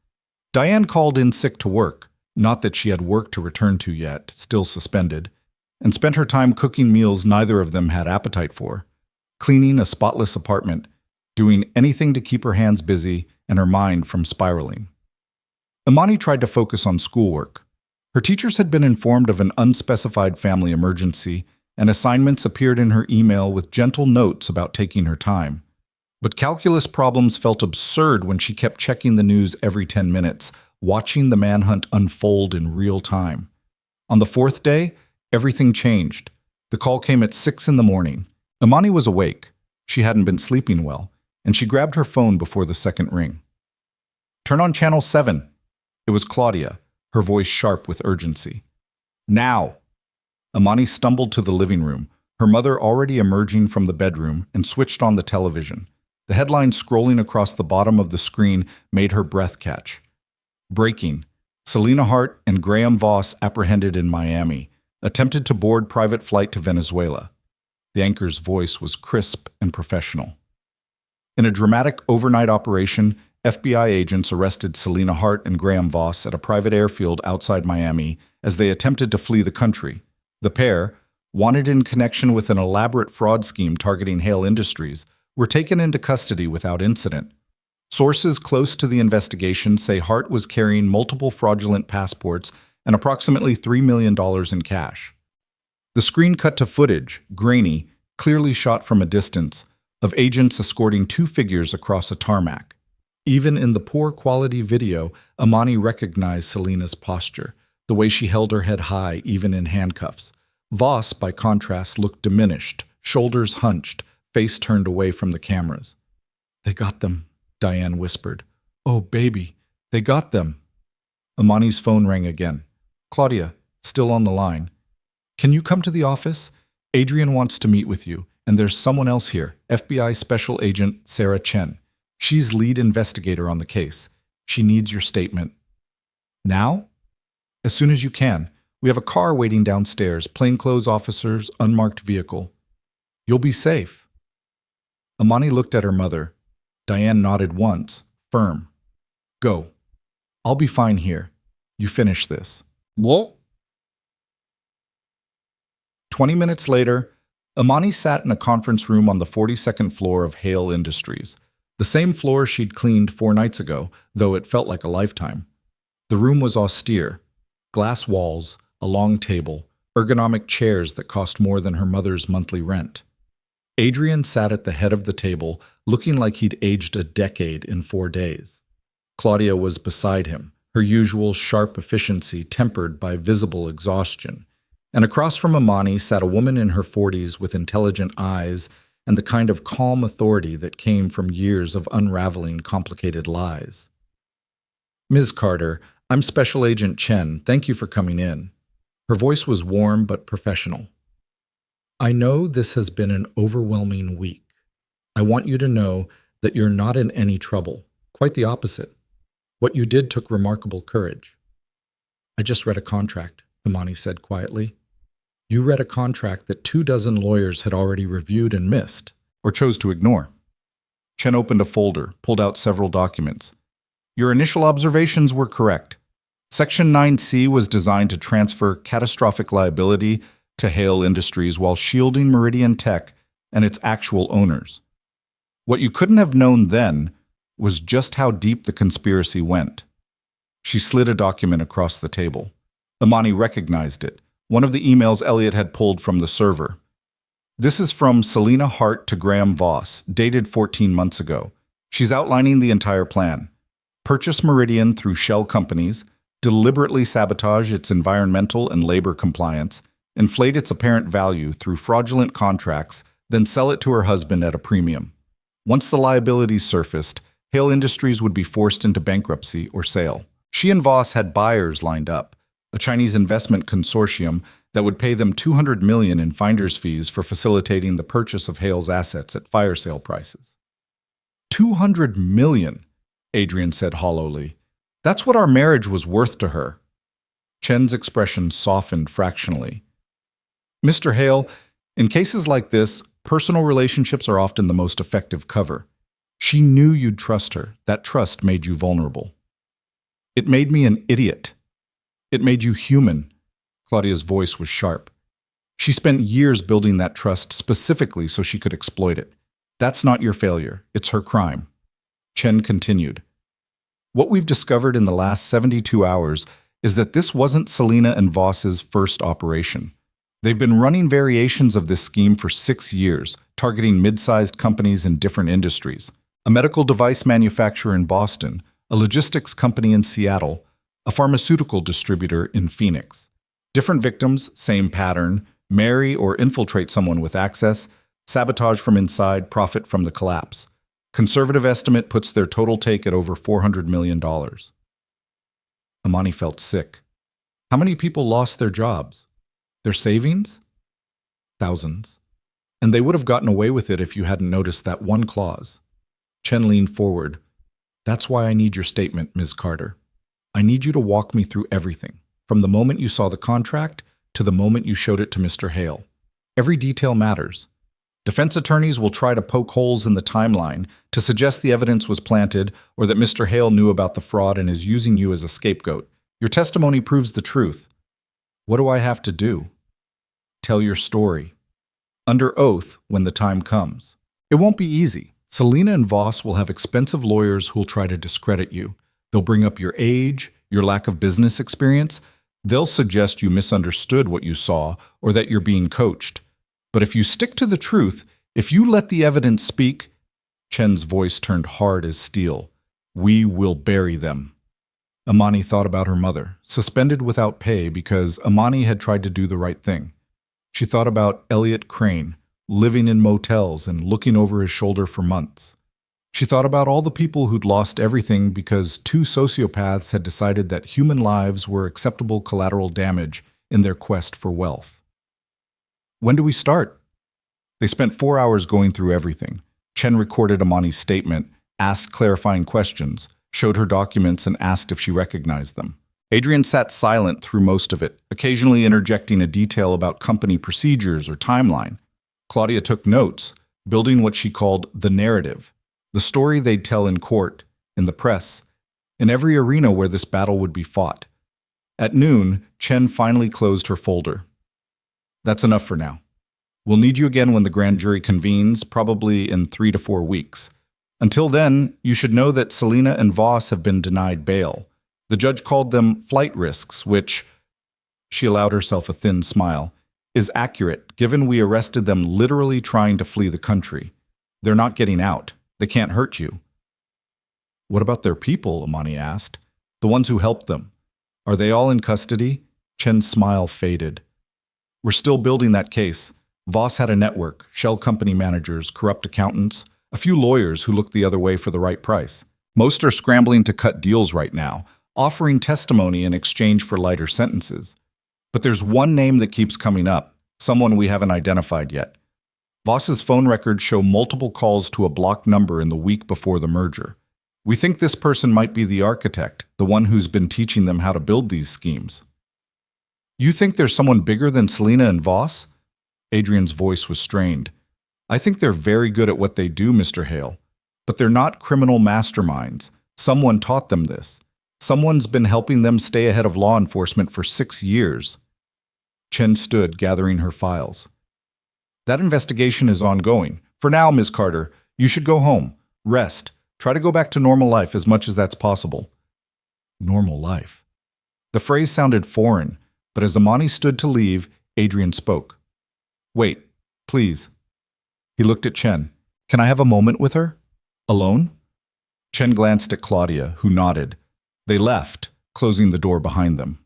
A: Diane called in sick to work, not that she had work to return to yet, still suspended, and spent her time cooking meals neither of them had appetite for, cleaning a spotless apartment, doing anything to keep her hands busy and her mind from spiraling. Amani tried to focus on schoolwork. Her teachers had been informed of an unspecified family emergency, and assignments appeared in her email with gentle notes about taking her time. But calculus problems felt absurd when she kept checking the news every 10 minutes, watching the manhunt unfold in real time. On the 4th day, everything changed. The call came at 6 in the morning. Amani was awake. She hadn't been sleeping well, and she grabbed her phone before the second ring. Turn on channel 7. It was Claudia, her voice sharp with urgency. Now! Amani stumbled to the living room, her mother already emerging from the bedroom, and switched on the television. The headline scrolling across the bottom of the screen made her breath catch. Breaking. Selena Hart and Graham Voss apprehended in Miami, attempted to board private flight to Venezuela. The anchor's voice was crisp and professional. In a dramatic overnight operation, FBI agents arrested Selena Hart and Graham Voss at a private airfield outside Miami as they attempted to flee the country. The pair, wanted in connection with an elaborate fraud scheme targeting Hale Industries, were taken into custody without incident. Sources close to the investigation say Hart was carrying multiple fraudulent passports and approximately $3 million in cash. The screen cut to footage, grainy, clearly shot from a distance, of agents escorting 2 figures across a tarmac. Even in the poor quality video, Amani recognized Selena's posture, the way she held her head high even in handcuffs. Voss, by contrast, looked diminished, shoulders hunched, face turned away from the cameras. They got them, Diane whispered. Oh, baby, they got them. Amani's phone rang again. Claudia, still on the line. Can you come to the office? Adrian wants to meet with you, and there's someone else here, FBI Special Agent Sarah Chen. She's lead investigator on the case. She needs your statement. Now? As soon as you can. We have a car waiting downstairs, plainclothes officers, unmarked vehicle. You'll be safe. Amani looked at her mother. Diane nodded once, firm. Go. I'll be fine here. You finish this. What? 20 minutes later, Amani sat in a conference room on the 42nd floor of Hale Industries, the same floor she'd cleaned 4 nights ago, though it felt like a lifetime. The room was austere. Glass walls, a long table, ergonomic chairs that cost more than her mother's monthly rent. Adrian sat at the head of the table, looking like he'd aged a decade in 4 days. Claudia was beside him, her usual sharp efficiency tempered by visible exhaustion. And across from Amani sat a woman in her 40s with intelligent eyes and the kind of calm authority that came from years of unraveling complicated lies. "Ms. Carter, I'm Special Agent Chen. Thank you for coming in." Her voice was warm but professional. "I know this has been an overwhelming week. I want you to know that you're not in any trouble. Quite the opposite. What you did took remarkable courage." "I just read a contract," Amani said quietly. "You read a contract that 24 lawyers had already reviewed and missed, or chose to ignore." Chen opened a folder, pulled out several documents. "Your initial observations were correct. Section 9C was designed to transfer catastrophic liability to Hale Industries while shielding Meridian Tech and its actual owners. What you couldn't have known then was just how deep the conspiracy went." She slid a document across the table. Amani recognized it, one of the emails Elliot had pulled from the server. "This is from Selena Hart to Graham Voss, dated 14 months ago. She's outlining the entire plan. Purchase Meridian through shell companies, deliberately sabotage its environmental and labor compliance, inflate its apparent value through fraudulent contracts, then sell it to her husband at a premium. Once the liabilities surfaced, Hale Industries would be forced into bankruptcy or sale. She and Voss had buyers lined up, a Chinese investment consortium that would pay them $200 million in finder's fees for facilitating the purchase of Hale's assets at fire sale prices." $200 million, Adrian said hollowly. "That's what our marriage was worth to her." Chen's expression softened fractionally. "Mr. Hale, in cases like this, personal relationships are often the most effective cover. She knew you'd trust her. That trust made you vulnerable." "It made me an idiot. It made you human." Claudia's voice was sharp. "She spent years building that trust specifically so she could exploit it. That's not your failure. It's her crime." Chen continued. "What we've discovered in the last 72 hours is that this wasn't Selena and Voss's first operation. They've been running variations of this scheme for 6 years, targeting mid-sized companies in different industries. A medical device manufacturer in Boston, a logistics company in Seattle, a pharmaceutical distributor in Phoenix. Different victims, same pattern: marry or infiltrate someone with access, sabotage from inside, profit from the collapse. Conservative estimate puts their total take at over $400 million. Amani felt sick. How many people lost their jobs? Their savings? Thousands. And they would have gotten away with it if you hadn't noticed that one clause. Chen leaned forward. "That's why I need your statement, Ms. Carter. I need you to walk me through everything, from the moment you saw the contract to the moment you showed it to Mr. Hale. Every detail matters. Defense attorneys will try to poke holes in the timeline to suggest the evidence was planted or that Mr. Hale knew about the fraud and is using you as a scapegoat. Your testimony proves the truth. What do I have to do? Tell your story. Under oath when the time comes. It won't be easy. Selena and Voss will have expensive lawyers who'll try to discredit you. They'll bring up your age, your lack of business experience. They'll suggest you misunderstood what you saw or that you're being coached. But if you stick to the truth, if you let the evidence speak," Chen's voice turned hard as steel, "we will bury them." Amani thought about her mother, suspended without pay because Amani had tried to do the right thing. She thought about Elliot Crane, living in motels and looking over his shoulder for months. She thought about all the people who'd lost everything because 2 sociopaths had decided that human lives were acceptable collateral damage in their quest for wealth. When do we start? They spent 4 hours going through everything. Chen recorded Amani's statement, asked clarifying questions, showed her documents, and asked if she recognized them. Adrian sat silent through most of it, occasionally interjecting a detail about company procedures or timeline. Claudia took notes, building what she called the narrative, the story they'd tell in court, in the press, in every arena where this battle would be fought. At noon, Chen finally closed her folder. "That's enough for now. We'll need you again when the grand jury convenes, probably in 3 to 4 weeks. Until then, you should know that Selena and Voss have been denied bail. The judge called them flight risks, which, she allowed herself a thin smile, is accurate given we arrested them literally trying to flee the country. They're not getting out. They can't hurt you. What about their people? Amani asked. The ones who helped them. Are they all in custody? Chen's smile faded. We're still building that case. Voss had a network, shell company managers, corrupt accountants, a few lawyers who looked the other way for the right price. Most are scrambling to cut deals right now, offering testimony in exchange for lighter sentences. But there's one name that keeps coming up, someone we haven't identified yet. Voss's phone records show multiple calls to a blocked number in the week before the merger. We think this person might be the architect, the one who's been teaching them how to build these schemes. You think there's someone bigger than Selena and Voss? Adrian's voice was strained. I think they're very good at what they do, Mr. Hale. But they're not criminal masterminds. Someone taught them this. Someone's been helping them stay ahead of law enforcement for 6 years. Chen stood, gathering her files. That investigation is ongoing. For now, Ms. Carter, you should go home. Rest. Try to go back to normal life as much as that's possible. Normal life. The phrase sounded foreign, but as Amani stood to leave, Adrian spoke. Wait, please. He looked at Chen. Can I have a moment with her? Alone? Chen glanced at Claudia, who nodded. They left, closing the door behind them.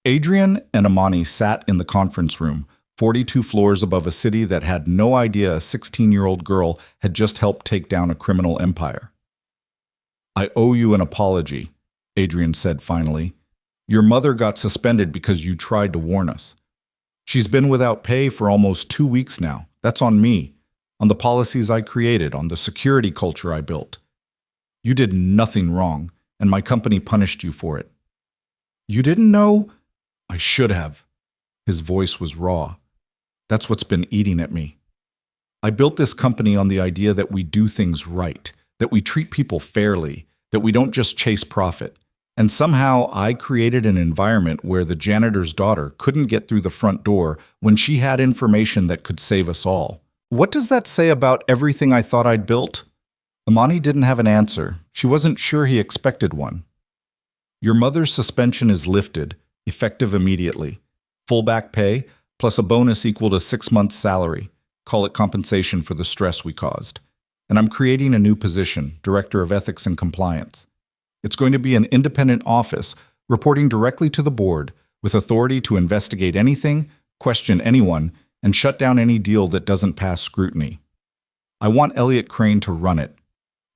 A: Adrian and Amani sat in the conference room, 42 floors above a city that had no idea a 16-year-old girl had just helped take down a criminal empire. I owe you an apology, Adrian said finally. Your mother got suspended because you tried to warn us. She's been without pay for almost 2 weeks now. That's on me, on the policies I created, on the security culture I built. You did nothing wrong, and my company punished you for it. You didn't know? I should have. His voice was raw. That's what's been eating at me. I built this company on the idea that we do things right, that we treat people fairly, that we don't just chase profit. And somehow I created an environment where the janitor's daughter couldn't get through the front door when she had information that could save us all. What does that say about everything I thought I'd built? Amani didn't have an answer. She wasn't sure he expected one. Your mother's suspension is lifted, effective immediately. Full back pay, plus a bonus equal to 6 months' salary. Call it compensation for the stress we caused. And I'm creating a new position, Director of Ethics and Compliance. It's going to be an independent office, reporting directly to the board, with authority to investigate anything, question anyone, and shut down any deal that doesn't pass scrutiny. I want Elliot Crane to run it.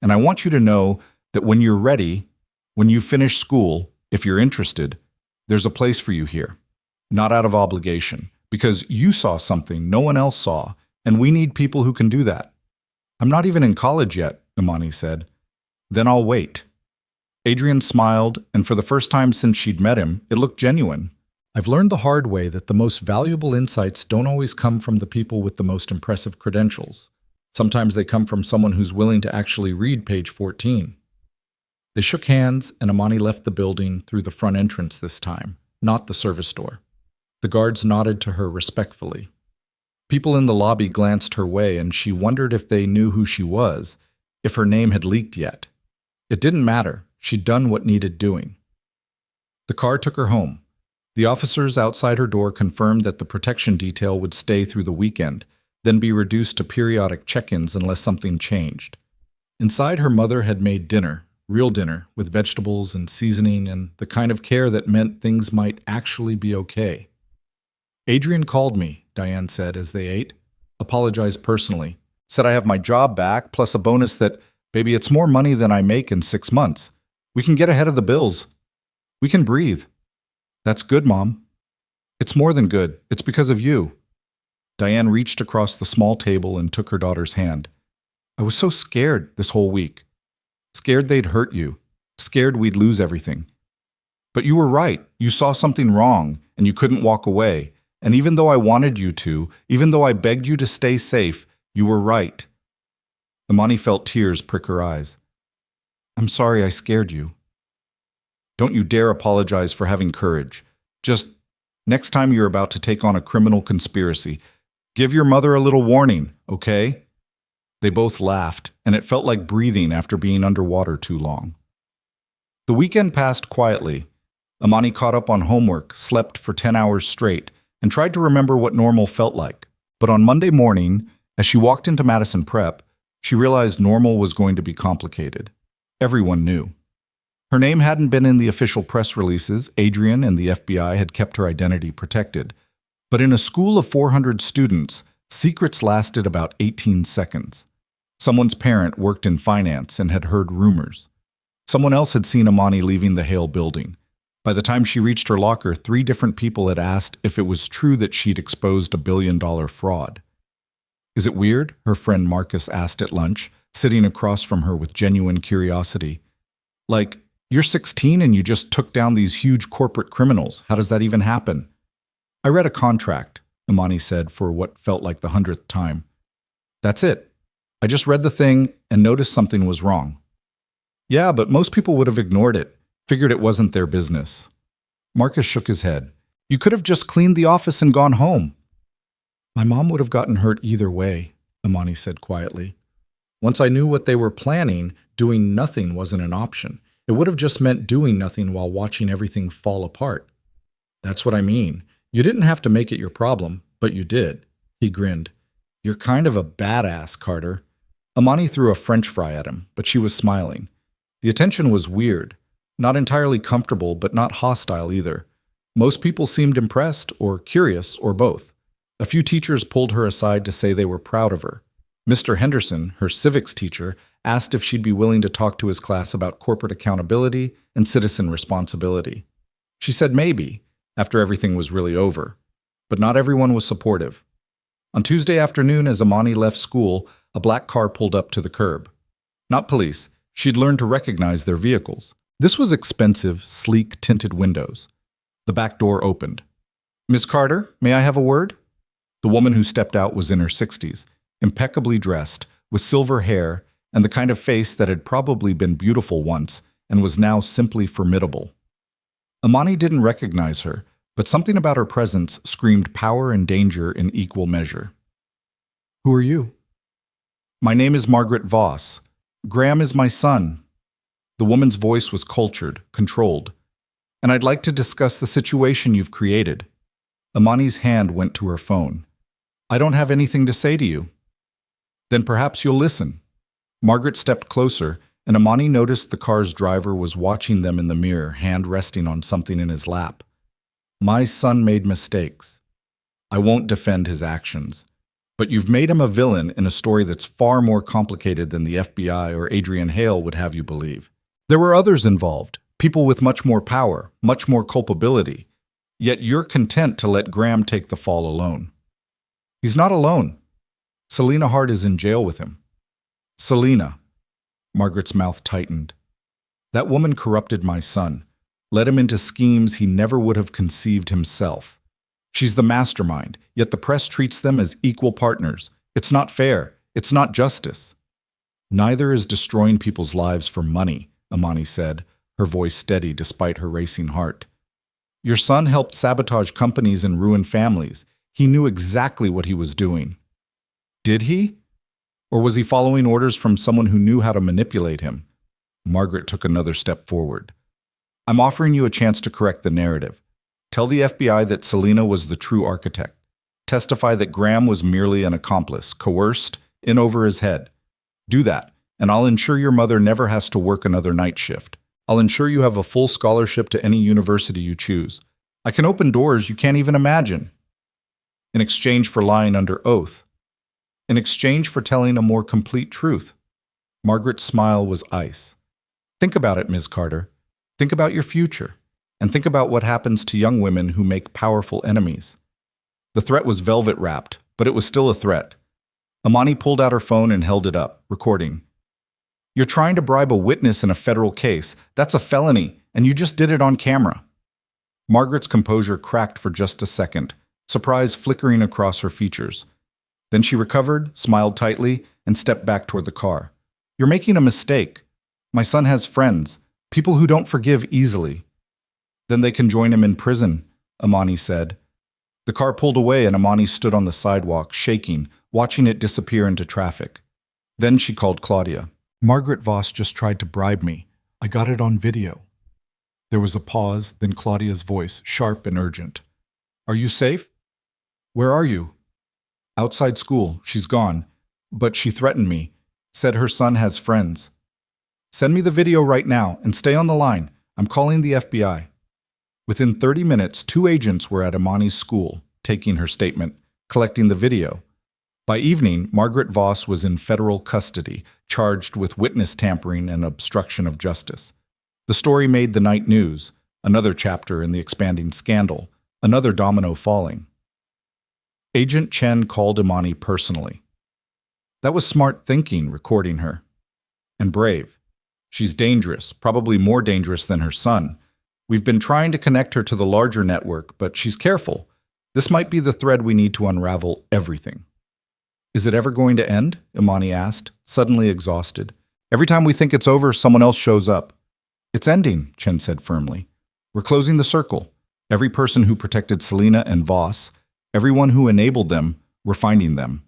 A: And I want you to know that when you're ready, when you finish school, if you're interested, there's a place for you here. Not out of obligation, because you saw something no one else saw, and we need people who can do that. I'm not even in college yet, Imani said. Then I'll wait. Adrian smiled, and for the first time since she'd met him, it looked genuine. I've learned the hard way that the most valuable insights don't always come from the people with the most impressive credentials. Sometimes they come from someone who's willing to actually read page 14. They shook hands, and Imani left the building through the front entrance this time, not the service door. The guards nodded to her respectfully. People in the lobby glanced her way, and she wondered if they knew who she was, if her name had leaked yet. It didn't matter. She'd done what needed doing. The car took her home. The officers outside her door confirmed that the protection detail would stay through the weekend, then be reduced to periodic check-ins unless something changed. Inside, her mother had made dinner, real dinner, with vegetables and seasoning and the kind of care that meant things might actually be okay. Adrian called me, Diane said as they ate. Apologized personally. Said I have my job back, plus a bonus that, baby, it's more money than I make in 6 months. We can get ahead of the bills. We can breathe. That's good, Mom. It's more than good. It's because of you. Diane reached across the small table and took her daughter's hand. I was so scared this whole week. Scared they'd hurt you. Scared we'd lose everything. But you were right. You saw something wrong, and you couldn't walk away. And even though I wanted you to, even though I begged you to stay safe, you were right. Imani felt tears prick her eyes. I'm sorry I scared you. Don't you dare apologize for having courage. Just, next time you're about to take on a criminal conspiracy, Give your mother a little warning, okay? They both laughed, and it felt like breathing after being underwater too long. The weekend passed quietly. Amani caught up on homework, slept for 10 hours straight, and tried to remember what normal felt like. But on Monday morning, as she walked into Madison Prep, she realized normal was going to be complicated. Everyone knew. Her name hadn't been in the official press releases. Adrian and the FBI had kept her identity protected. But in a school of 400 students, secrets lasted about 18 seconds. Someone's parent worked in finance and had heard rumors. Someone else had seen Amani leaving the Hale building. By the time she reached her locker, 3 different people had asked if it was true that she'd exposed a billion-dollar fraud. Is it weird? Her friend Marcus asked at lunch, sitting across from her with genuine curiosity. Like, you're 16 and you just took down these huge corporate criminals. How does that even happen? I read a contract, Amani said for what felt like the 100th time. That's it. I just read the thing and noticed something was wrong. Yeah, but most people would have ignored it, figured it wasn't their business. Marcus shook his head. You could have just cleaned the office and gone home. My mom would have gotten hurt either way, Amani said quietly. Once I knew what they were planning, doing nothing wasn't an option. It would have just meant doing nothing while watching everything fall apart. That's what I mean. You didn't have to make it your problem, but you did. He grinned. You're kind of a badass, Carter. Amani threw a French fry at him, but she was smiling. The attention was weird. Not entirely comfortable, but not hostile either. Most people seemed impressed or curious or both. A few teachers pulled her aside to say they were proud of her. Mr. Henderson, her civics teacher, asked if she'd be willing to talk to his class about corporate accountability and citizen responsibility. She said maybe, after everything was really over. But not everyone was supportive. On Tuesday afternoon, as Amani left school, a black car pulled up to the curb. Not police. She'd learned to recognize their vehicles. This was expensive, sleek, tinted windows. The back door opened. Miss Carter, may I have a word? The woman who stepped out was in her 60s, impeccably dressed, with silver hair and the kind of face that had probably been beautiful once and was now simply formidable. Amani didn't recognize her, but something about her presence screamed power and danger in equal measure. Who are you? My name is Margaret Voss. Graham is my son. The woman's voice was cultured, controlled. And I'd like to discuss the situation you've created. Amani's hand went to her phone. I don't have anything to say to you. Then perhaps you'll listen. Margaret stepped closer, and Amani noticed the car's driver was watching them in the mirror, hand resting on something in his lap. My son made mistakes. I won't defend his actions. But you've made him a villain in a story that's far more complicated than the FBI or Adrian Hale would have you believe. There were others involved, people with much more power, much more culpability. Yet you're content to let Graham take the fall alone. He's not alone. Selena Hart is in jail with him. Selena. Margaret's mouth tightened. That woman corrupted my son, led him into schemes he never would have conceived himself. She's the mastermind, yet the press treats them as equal partners. It's not fair. It's not justice. Neither is destroying people's lives for money, Amani said, her voice steady despite her racing heart. Your son helped sabotage companies and ruin families. He knew exactly what he was doing. Did he? Or was he following orders from someone who knew how to manipulate him? Margaret took another step forward. I'm offering you a chance to correct the narrative. Tell the FBI that Selena was the true architect. Testify that Graham was merely an accomplice, coerced, in over his head. Do that, and I'll ensure your mother never has to work another night shift. I'll ensure you have a full scholarship to any university you choose. I can open doors you can't even imagine. In exchange for lying under oath. In exchange for telling a more complete truth. Margaret's smile was ice. Think about it, Ms. Carter. Think about your future. And think about what happens to young women who make powerful enemies. The threat was velvet-wrapped, but it was still a threat. Amani pulled out her phone and held it up, recording. You're trying to bribe a witness in a federal case. That's a felony, and you just did it on camera. Margaret's composure cracked for just a second, surprise flickering across her features. Then she recovered, smiled tightly, and stepped back toward the car. You're making a mistake. My son has friends, people who don't forgive easily. Then they can join him in prison, Amani said. The car pulled away and Amani stood on the sidewalk, shaking, watching it disappear into traffic. Then she called Claudia. Margaret Voss just tried to bribe me. I got it on video. There was a pause, then Claudia's voice, sharp and urgent. Are you safe? Where are you? Outside school. She's gone. But she threatened me. Said her son has friends. Send me the video right now and stay on the line. I'm calling the FBI. Within 30 minutes, 2 agents were at Amani's school, taking her statement, collecting the video. By evening, Margaret Voss was in federal custody, charged with witness tampering and obstruction of justice. The story made the night news, another chapter in the expanding scandal, another domino falling. Agent Chen called Amani personally. That was smart thinking, recording her. And brave. She's dangerous, probably more dangerous than her son. We've been trying to connect her to the larger network, but she's careful. This might be the thread we need to unravel everything. Is it ever going to end? Imani asked, suddenly exhausted. Every time we think it's over, someone else shows up. It's ending, Chen said firmly. We're closing the circle. Every person who protected Selena and Voss, everyone who enabled them, we're finding them.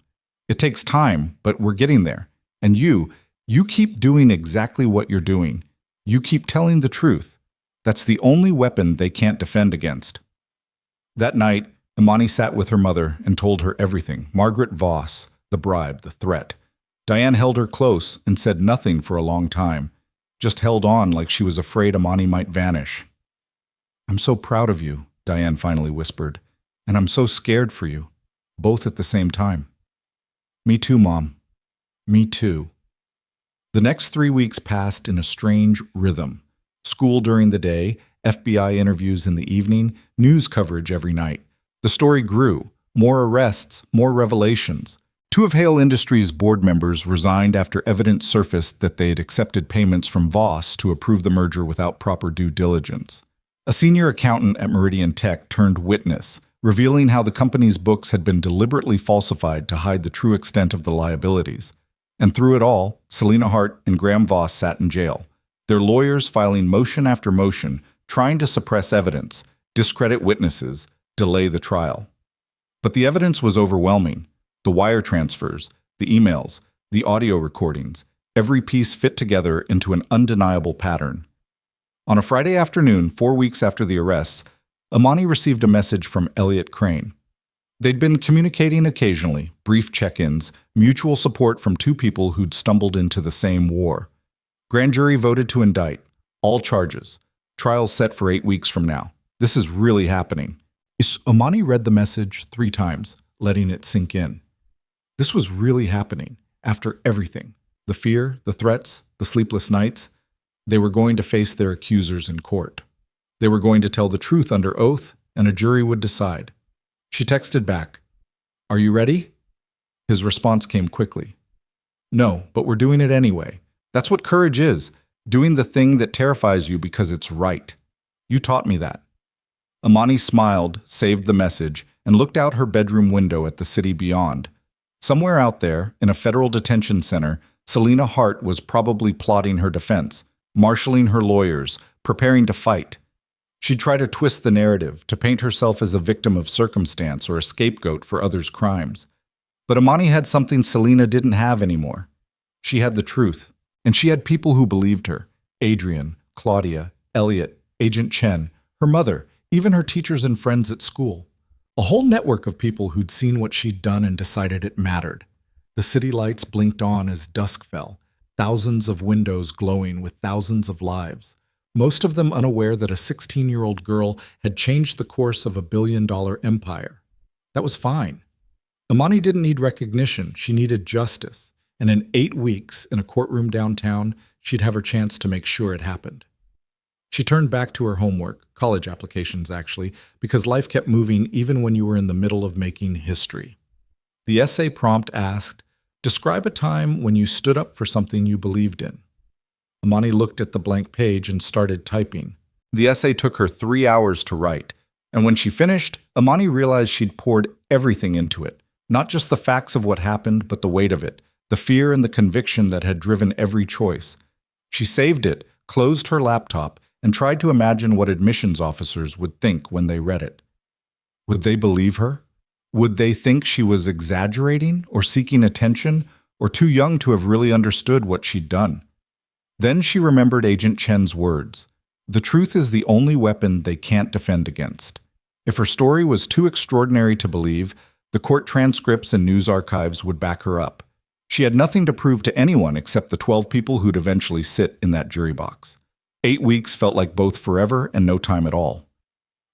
A: It takes time, but we're getting there. And you keep doing exactly what you're doing. You keep telling the truth. That's the only weapon they can't defend against. That night, Imani sat with her mother and told her everything. Margaret Voss, the bribe, the threat. Diane held her close and said nothing for a long time, just held on like she was afraid Imani might vanish. I'm so proud of you, Diane finally whispered, and I'm so scared for you, both at the same time. Me too, Mom. Me too. The next 3 weeks passed in a strange rhythm. School during the day, FBI interviews in the evening, news coverage every night. The story grew. More arrests, more revelations. 2 of Hale Industries' board members resigned after evidence surfaced that they had accepted payments from Voss to approve the merger without proper due diligence. A senior accountant at Meridian Tech turned witness, revealing how the company's books had been deliberately falsified to hide the true extent of the liabilities. And through it all, Selena Hart and Graham Voss sat in jail, their lawyers filing motion after motion, trying to suppress evidence, discredit witnesses, delay the trial. But the evidence was overwhelming. The wire transfers, the emails, the audio recordings, every piece fit together into an undeniable pattern. On a Friday afternoon, 4 weeks after the arrests, Imani received a message from Elliot Crane. They'd been communicating occasionally, brief check-ins, mutual support from 2 people who'd stumbled into the same war. Grand jury voted to indict. All charges. Trial set for 8 weeks from now. This is really happening. Imani read the message 3 times, letting it sink in. This was really happening. After everything. The fear, the threats, the sleepless nights. They were going to face their accusers in court. They were going to tell the truth under oath, and a jury would decide. She texted back, "Are you ready?" His response came quickly. "No, but we're doing it anyway. That's what courage is, doing the thing that terrifies you because it's right. You taught me that." Imani smiled, saved the message, and looked out her bedroom window at the city beyond. Somewhere out there, in a federal detention center, Selena Hart was probably plotting her defense, marshaling her lawyers, preparing to fight. She'd try to twist the narrative, to paint herself as a victim of circumstance or a scapegoat for others' crimes. But Imani had something Selena didn't have anymore. She had the truth, and she had people who believed her. Adrian, Claudia, Elliot, Agent Chen, her mother, even her teachers and friends at school. A whole network of people who'd seen what she'd done and decided it mattered. The city lights blinked on as dusk fell, thousands of windows glowing with thousands of lives, most of them unaware that a 16-year-old girl had changed the course of a billion-dollar empire. That was fine. Imani didn't need recognition, she needed justice, and in 8 weeks, in a courtroom downtown, she'd have her chance to make sure it happened. She turned back to her homework, college applications actually, because life kept moving even when you were in the middle of making history. The essay prompt asked, "Describe a time when you stood up for something you believed in." Imani looked at the blank page and started typing. The essay took her 3 hours to write, and when she finished, Imani realized she'd poured everything into it, not just the facts of what happened, but the weight of it, the fear and the conviction that had driven every choice. She saved it, closed her laptop, and tried to imagine what admissions officers would think when they read it. Would they believe her? Would they think she was exaggerating or seeking attention or too young to have really understood what she'd done? Then she remembered Agent Chen's words. The truth is the only weapon they can't defend against. If her story was too extraordinary to believe, the court transcripts and news archives would back her up. She had nothing to prove to anyone except the 12 people who'd eventually sit in that jury box. 8 weeks felt like both forever and no time at all.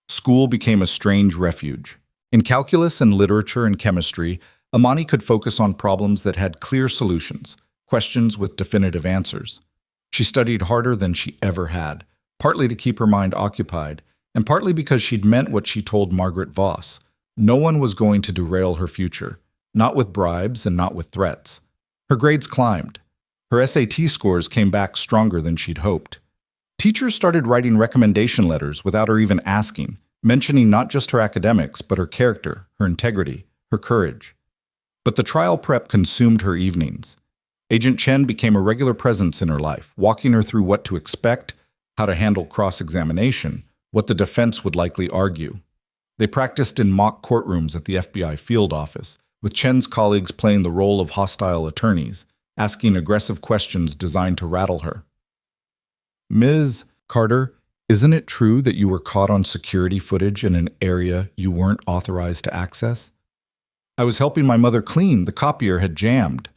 A: School became a strange refuge. In calculus and literature and chemistry, Amani could focus on problems that had clear solutions, questions with definitive answers. She studied harder than she ever had, partly to keep her mind occupied, and partly because she'd meant what she told Margaret Voss. No one was going to derail her future, not with bribes and not with threats. Her grades climbed. Her SAT scores came back stronger than she'd hoped. Teachers started writing recommendation letters without her even asking, mentioning not just her academics, but her character, her integrity, her courage. But the trial prep consumed her evenings. Agent Chen became a regular presence in her life, walking her through what to expect, how to handle cross-examination, what the defense would likely argue. They practiced in mock courtrooms at the FBI field office, with Chen's colleagues playing the role of hostile attorneys, asking aggressive questions designed to rattle her. Ms. Carter, isn't it true that you were caught on security footage in an area you weren't authorized to access? I was helping my mother clean. The copier had jammed.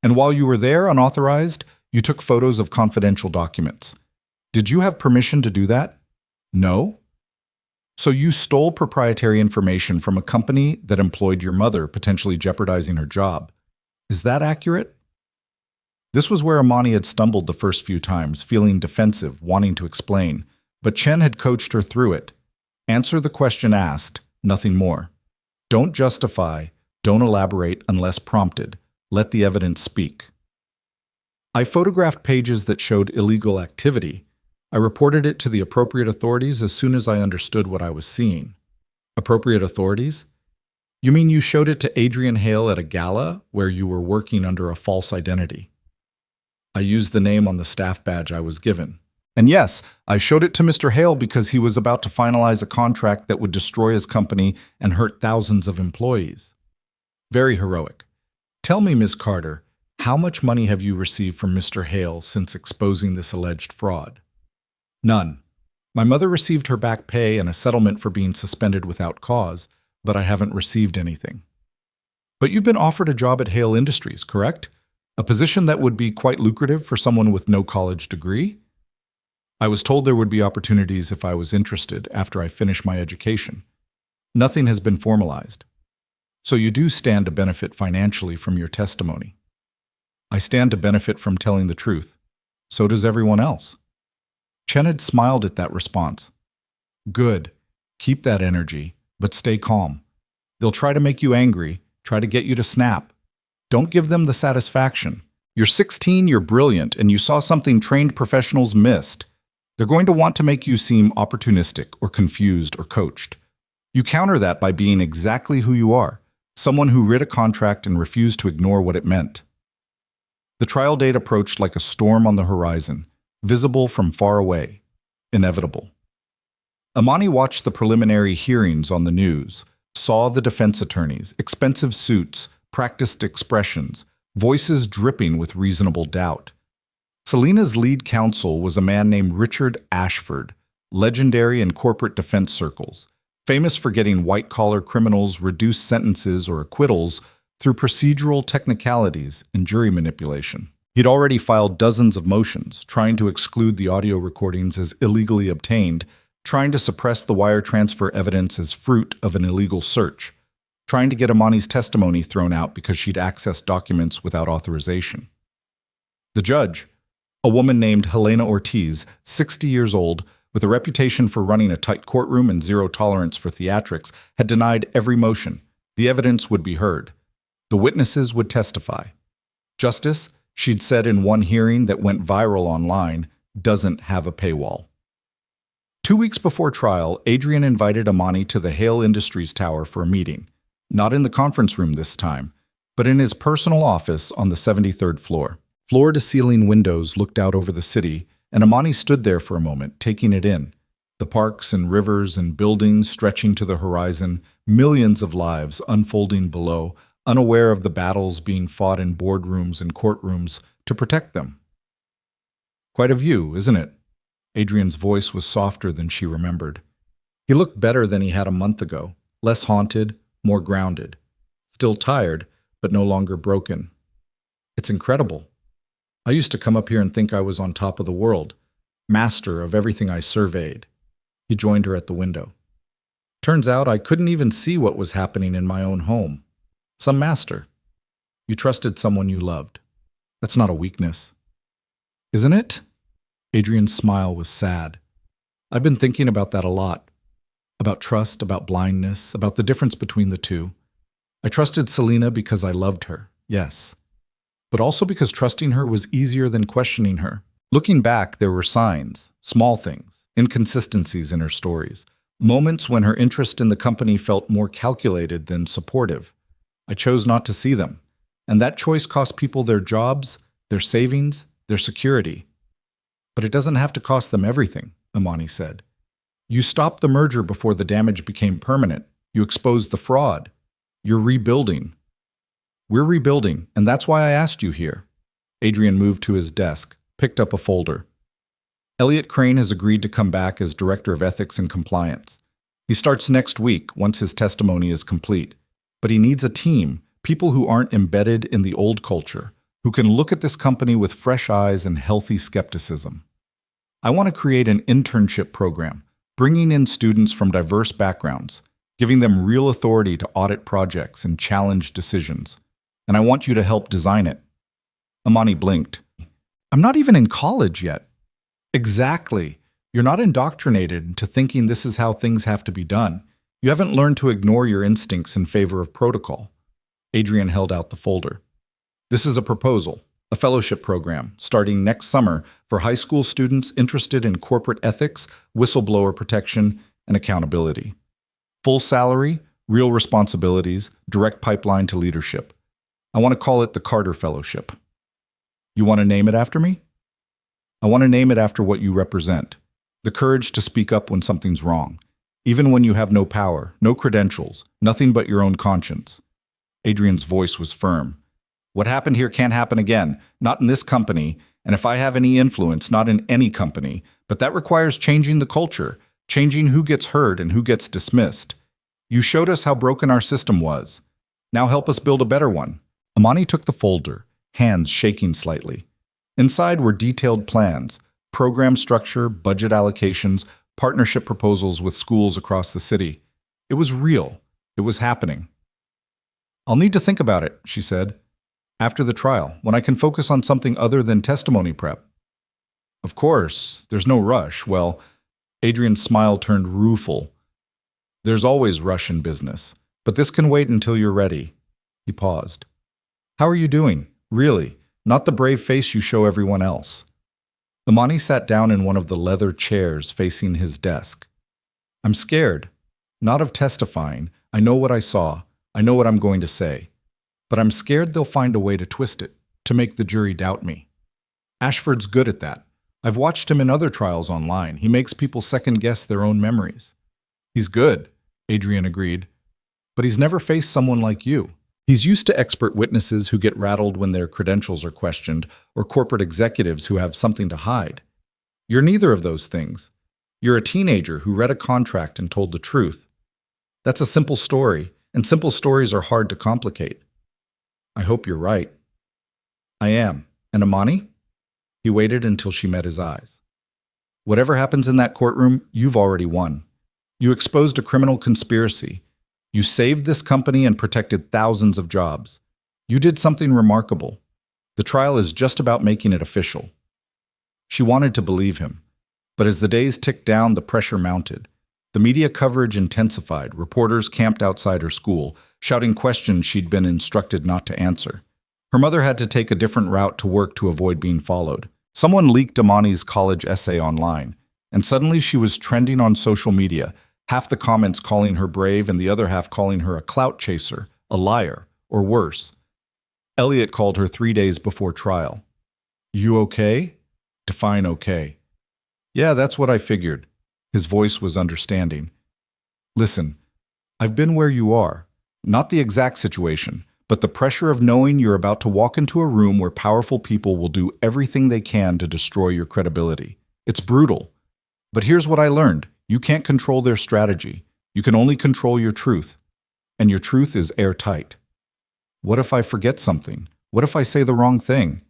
A: And while you were there unauthorized, you took photos of confidential documents. Did you have permission to do that? No? So you stole proprietary information from a company that employed your mother, potentially jeopardizing her job. Is that accurate? This was where Amani had stumbled the first few times, feeling defensive, wanting to explain. But Chen had coached her through it. Answer the question asked, nothing more. Don't justify, don't elaborate unless prompted. Let the evidence speak. I photographed pages that showed illegal activity. I reported it to the appropriate authorities as soon as I understood what I was seeing. Appropriate authorities? You mean you showed it to Adrian Hale at a gala where you were working under a false identity? I used the name on the staff badge I was given. And yes, I showed it to Mr. Hale because he was about to finalize a contract that would destroy his company and hurt thousands of employees. Very heroic. Tell me, Ms. Carter, how much money have you received from Mr. Hale since exposing this alleged fraud? None. My mother received her back pay and a settlement for being suspended without cause, but I haven't received anything. But you've been offered a job at Hale Industries, correct? A position that would be quite lucrative for someone with no college degree? I was told there would be opportunities if I was interested after I finish my education. Nothing has been formalized. So you do stand to benefit financially from your testimony. I stand to benefit from telling the truth. So does everyone else. Chen had smiled at that response. Good. Keep that energy, but stay calm. They'll try to make you angry, try to get you to snap. Don't give them the satisfaction. You're 16, you're brilliant, and you saw something trained professionals missed. They're going to want to make you seem opportunistic or confused or coached. You counter that by being exactly who you are, someone who read a contract and refused to ignore what it meant. The trial date approached like a storm on the horizon, visible from far away, inevitable. Amani watched the preliminary hearings on the news, saw the defense attorneys, expensive suits, practiced expressions, voices dripping with reasonable doubt. Selena's lead counsel was a man named Richard Ashford, legendary in corporate defense circles, famous for getting white-collar criminals reduced sentences or acquittals through procedural technicalities and jury manipulation. He'd already filed dozens of motions, trying to exclude the audio recordings as illegally obtained, trying to suppress the wire transfer evidence as fruit of an illegal search, trying to get Amani's testimony thrown out because she'd accessed documents without authorization. The judge, a woman named Helena Ortiz, 60 years old, with a reputation for running a tight courtroom and zero tolerance for theatrics, had denied every motion. The evidence would be heard. The witnesses would testify. Justice, she'd said in one hearing that went viral online, doesn't have a paywall. 2 weeks before trial, Adrian invited Amani to the Hale Industries Tower for a meeting. Not in the conference room this time, but in his personal office on the 73rd floor. Floor-to-ceiling windows looked out over the city, and Amani stood there for a moment, taking it in. The parks and rivers and buildings stretching to the horizon, millions of lives unfolding below, unaware of the battles being fought in boardrooms and courtrooms to protect them. Quite a view, isn't it? Adrian's voice was softer than she remembered. He looked better than he had a month ago, less haunted, more grounded. Still tired, but no longer broken. It's incredible. I used to come up here and think I was on top of the world, master of everything I surveyed. He joined her at the window. Turns out I couldn't even see what was happening in my own home. Some master. You trusted someone you loved. That's not a weakness. Isn't it? Adrian's smile was sad. I've been thinking about that a lot. About trust, about blindness, about the difference between the two. I trusted Selena because I loved her, yes. But also because trusting her was easier than questioning her. Looking back, there were signs, small things, inconsistencies in her stories, moments when her interest in the company felt more calculated than supportive. I chose not to see them, and that choice cost people their jobs, their savings, their security. But it doesn't have to cost them everything, Imani said. You stopped the merger before the damage became permanent. You exposed the fraud. You're rebuilding. We're rebuilding, and that's why I asked you here. Adrian moved to his desk, picked up a folder. Elliot Crane has agreed to come back as Director of Ethics and Compliance. He starts next week once his testimony is complete. But he needs a team, people who aren't embedded in the old culture, who can look at this company with fresh eyes and healthy skepticism. I want to create an internship program, bringing in students from diverse backgrounds, giving them real authority to audit projects and challenge decisions. And I want you to help design it. Imani blinked. I'm not even in college yet. Exactly. You're not indoctrinated into thinking this is how things have to be done. You haven't learned to ignore your instincts in favor of protocol. Adrian held out the folder. This is a proposal, a fellowship program, starting next summer for high school students interested in corporate ethics, whistleblower protection, and accountability. Full salary, real responsibilities, direct pipeline to leadership. I want to call it the Carter Fellowship. You want to name it after me? I want to name it after what you represent. The courage to speak up when something's wrong, even when you have no power, no credentials, nothing but your own conscience. Adrian's voice was firm. What happened here can't happen again, not in this company, and if I have any influence, not in any company. But that requires changing the culture, changing who gets heard and who gets dismissed. You showed us how broken our system was. Now help us build a better one. Imani took the folder, hands shaking slightly. Inside were detailed plans, program structure, budget allocations, partnership proposals with schools across the city. It was real. It was happening. I'll need to think about it, she said. After the trial, when I can focus on something other than testimony prep. Of course, there's no rush. Well, Adrian's smile turned rueful. There's always rush in business, but this can wait until you're ready. He paused. How are you doing? Really, not the brave face you show everyone else. Imani sat down in one of the leather chairs facing his desk. I'm scared. Not of testifying. I know what I saw. I know what I'm going to say. But I'm scared they'll find a way to twist it, to make the jury doubt me. Ashford's good at that. I've watched him in other trials online. He makes people second-guess their own memories. He's good, Adrian agreed. But he's never faced someone like you. He's used to expert witnesses who get rattled when their credentials are questioned, or corporate executives who have something to hide. You're neither of those things. You're a teenager who read a contract and told the truth. That's a simple story, and simple stories are hard to complicate. I hope you're right. I am. And Imani? He waited until she met his eyes. Whatever happens in that courtroom, you've already won. You exposed a criminal conspiracy. You saved this company and protected thousands of jobs. You did something remarkable. The trial is just about making it official. She wanted to believe him. But as the days ticked down, the pressure mounted. The media coverage intensified. Reporters camped outside her school, shouting questions she'd been instructed not to answer. Her mother had to take a different route to work to avoid being followed. Someone leaked Imani's college essay online, and suddenly she was trending on social media, half the comments calling her brave and the other half calling her a clout chaser, a liar, or worse. Elliot called her 3 days before trial. You okay? Define okay. Yeah, that's what I figured. His voice was understanding. Listen, I've been where you are. Not the exact situation, but the pressure of knowing you're about to walk into a room where powerful people will do everything they can to destroy your credibility. It's brutal. But here's what I learned. You can't control their strategy. You can only control your truth. And your truth is airtight. What if I forget something? What if I say the wrong thing?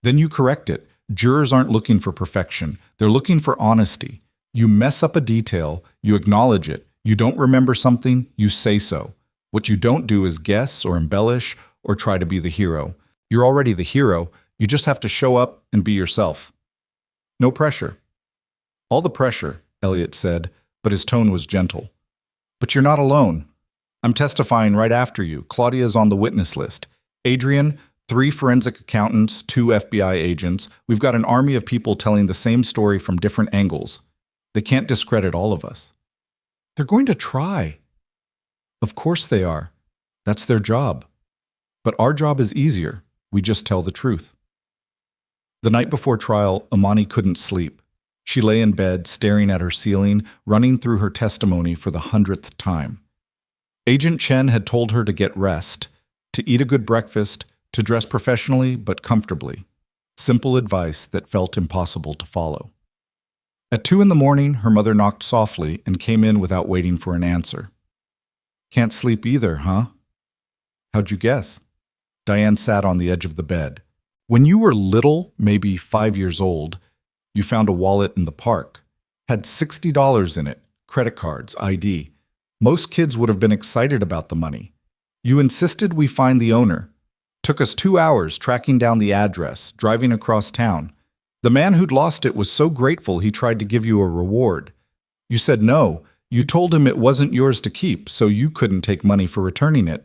A: Then you correct it. Jurors aren't looking for perfection. They're looking for honesty. You mess up a detail, you acknowledge it. You don't remember something, you say so. What you don't do is guess or embellish or try to be the hero. You're already the hero. You just have to show up and be yourself. No pressure. All the pressure, Elliot said, but his tone was gentle. But you're not alone. I'm testifying right after you. Claudia's on the witness list. Adrian, 3 forensic accountants, 2 FBI agents. We've got an army of people telling the same story from different angles. They can't discredit all of us. They're going to try. Of course they are. That's their job. But our job is easier. We just tell the truth. The night before trial, Imani couldn't sleep. She lay in bed, staring at her ceiling, running through her testimony for the 100th time. Agent Chen had told her to get rest, to eat a good breakfast, to dress professionally but comfortably. Simple advice that felt impossible to follow. At 2 in the morning, her mother knocked softly and came in without waiting for an answer. Can't sleep either, huh? How'd you guess? Diane sat on the edge of the bed. When you were little, maybe 5 years old, you found a wallet in the park. Had $60 in it, credit cards, ID. Most kids would have been excited about the money. You insisted we find the owner. Took us 2 hours tracking down the address, driving across town. The man who'd lost it was so grateful he tried to give you a reward. You said no. You told him it wasn't yours to keep, so you couldn't take money for returning it.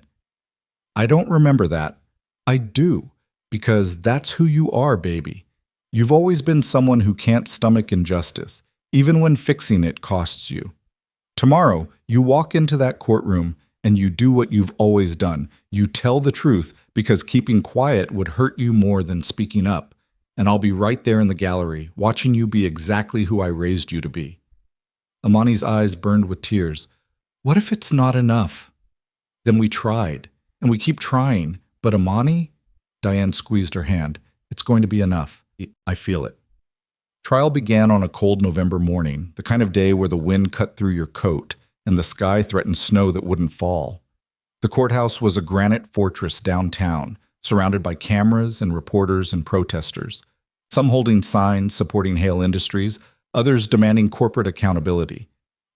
A: I don't remember that. I do, because that's who you are, baby. You've always been someone who can't stomach injustice, even when fixing it costs you. Tomorrow, you walk into that courtroom and you do what you've always done. You tell the truth because keeping quiet would hurt you more than speaking up. And I'll be right there in the gallery, watching you be exactly who I raised you to be. Imani's eyes burned with tears. What if it's not enough? Then we tried, and we keep trying. But Imani? Diane squeezed her hand. It's going to be enough. I feel it. Trial began on a cold November morning, the kind of day where the wind cut through your coat and the sky threatened snow that wouldn't fall. The courthouse was a granite fortress downtown, surrounded by cameras and reporters and protesters, some holding signs supporting Hale Industries, others demanding corporate accountability.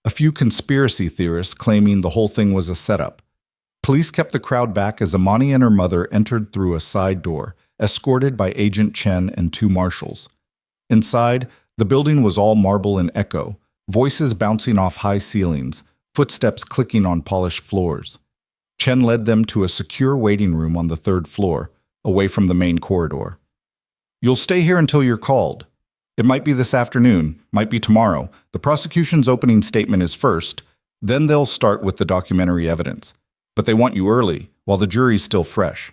A: A few conspiracy theorists claiming the whole thing was a setup. Police kept the crowd back as Imani and her mother entered through a side door, escorted by Agent Chen and 2 marshals. Inside, the building was all marble and echo, voices bouncing off high ceilings, footsteps clicking on polished floors. Chen led them to a secure waiting room on the 3rd floor, away from the main corridor. You'll stay here until you're called. It might be this afternoon, might be tomorrow. The prosecution's opening statement is first, then they'll start with the documentary evidence. But they want you early, while the jury's still fresh.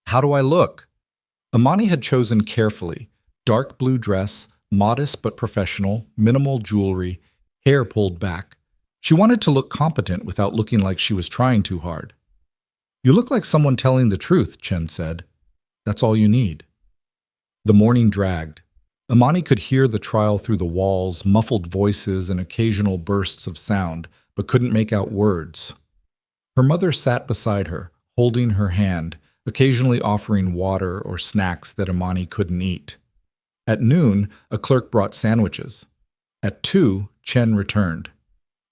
A: How do I look? Imani had chosen carefully. Dark blue dress, modest but professional, minimal jewelry, hair pulled back. She wanted to look competent without looking like she was trying too hard. You look like someone telling the truth, Chen said. That's all you need. The morning dragged. Imani could hear the trial through the walls, muffled voices and occasional bursts of sound, but couldn't make out words. Her mother sat beside her, holding her hand, occasionally offering water or snacks that Imani couldn't eat. At noon, a clerk brought sandwiches. At 2, Chen returned.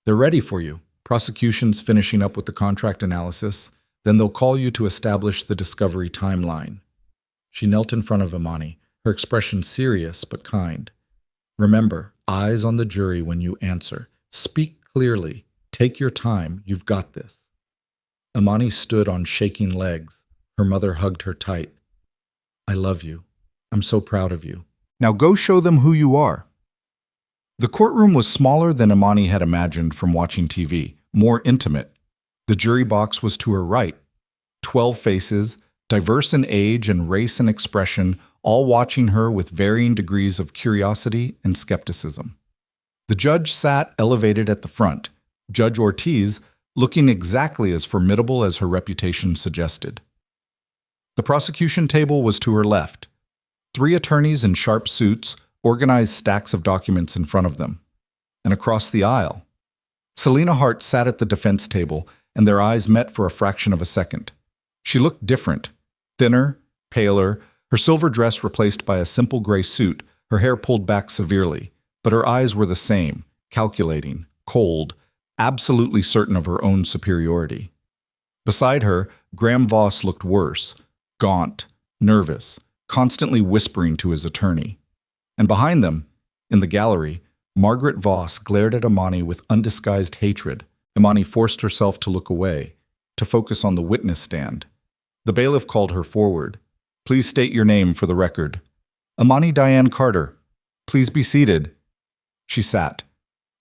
A: They're ready for you. Prosecution's finishing up with the contract analysis. Then they'll call you to establish the discovery timeline. She knelt in front of Imani, her expression serious but kind. Remember, eyes on the jury when you answer. Speak clearly. Take your time. You've got this. Imani stood on shaking legs. Her mother hugged her tight. I love you. I'm so proud of you. Now go show them who you are. The courtroom was smaller than Imani had imagined from watching TV, more intimate. The jury box was to her right. 12 faces, diverse in age and race and expression, all watching her with varying degrees of curiosity and skepticism. The judge sat elevated at the front, Judge Ortiz looking exactly as formidable as her reputation suggested. The prosecution table was to her left. 3 attorneys in sharp suits organized stacks of documents in front of them. And across the aisle, Selena Hart sat at the defense table, and their eyes met for a fraction of a second. She looked different, thinner, paler, her silver dress replaced by a simple gray suit, her hair pulled back severely, but her eyes were the same, calculating, cold, absolutely certain of her own superiority. Beside her, Graham Voss looked worse, gaunt, nervous, constantly whispering to his attorney. And behind them, in the gallery, Margaret Voss glared at Imani with undisguised hatred. Imani forced herself to look away, to focus on the witness stand. The bailiff called her forward. "Please state your name for the record." "Imani Diane Carter." "Please be seated." She sat.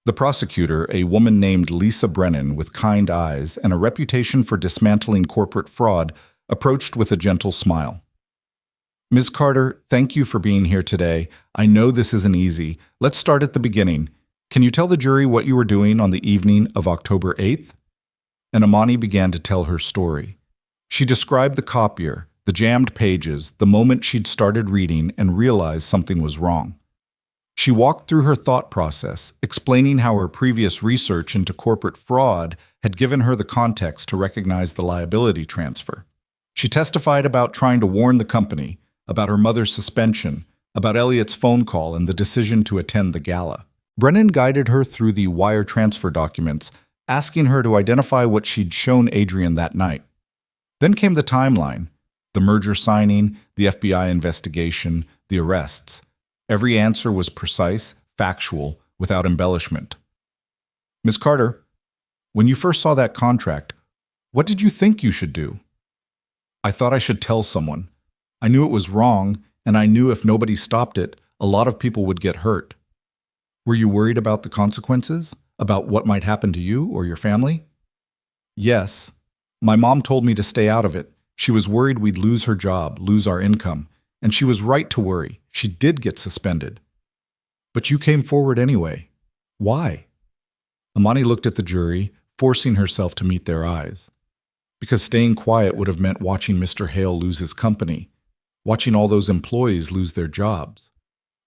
A: The prosecutor, a woman named Lisa Brennan with kind eyes and a reputation for dismantling corporate fraud, approached with a gentle smile. "Ms. Carter, thank you for being here today. I know this isn't easy. Let's start at the beginning. Can you tell the jury what you were doing on the evening of October 8th? And Imani began to tell her story. She described the copier, the jammed pages, the moment she'd started reading and realized something was wrong. She walked through her thought process, explaining how her previous research into corporate fraud had given her the context to recognize the liability transfer. She testified about trying to warn the company, about her mother's suspension, about Elliot's phone call and the decision to attend the gala. Brennan guided her through the wire transfer documents, asking her to identify what she'd shown Adrian that night. Then came the timeline, the merger signing, the FBI investigation, the arrests. Every answer was precise, factual, without embellishment. "Ms. Carter, when you first saw that contract, what did you think you should do?" "I thought I should tell someone. I knew it was wrong, and I knew if nobody stopped it, a lot of people would get hurt." "Were you worried about the consequences? About what might happen to you or your family?" "Yes. My mom told me to stay out of it. She was worried we'd lose her job, lose our income. And she was right to worry. She did get suspended." "But you came forward anyway. Why?" Imani looked at the jury, forcing herself to meet their eyes. Because staying quiet would have meant watching Mr. Hale lose his company, watching all those employees lose their jobs,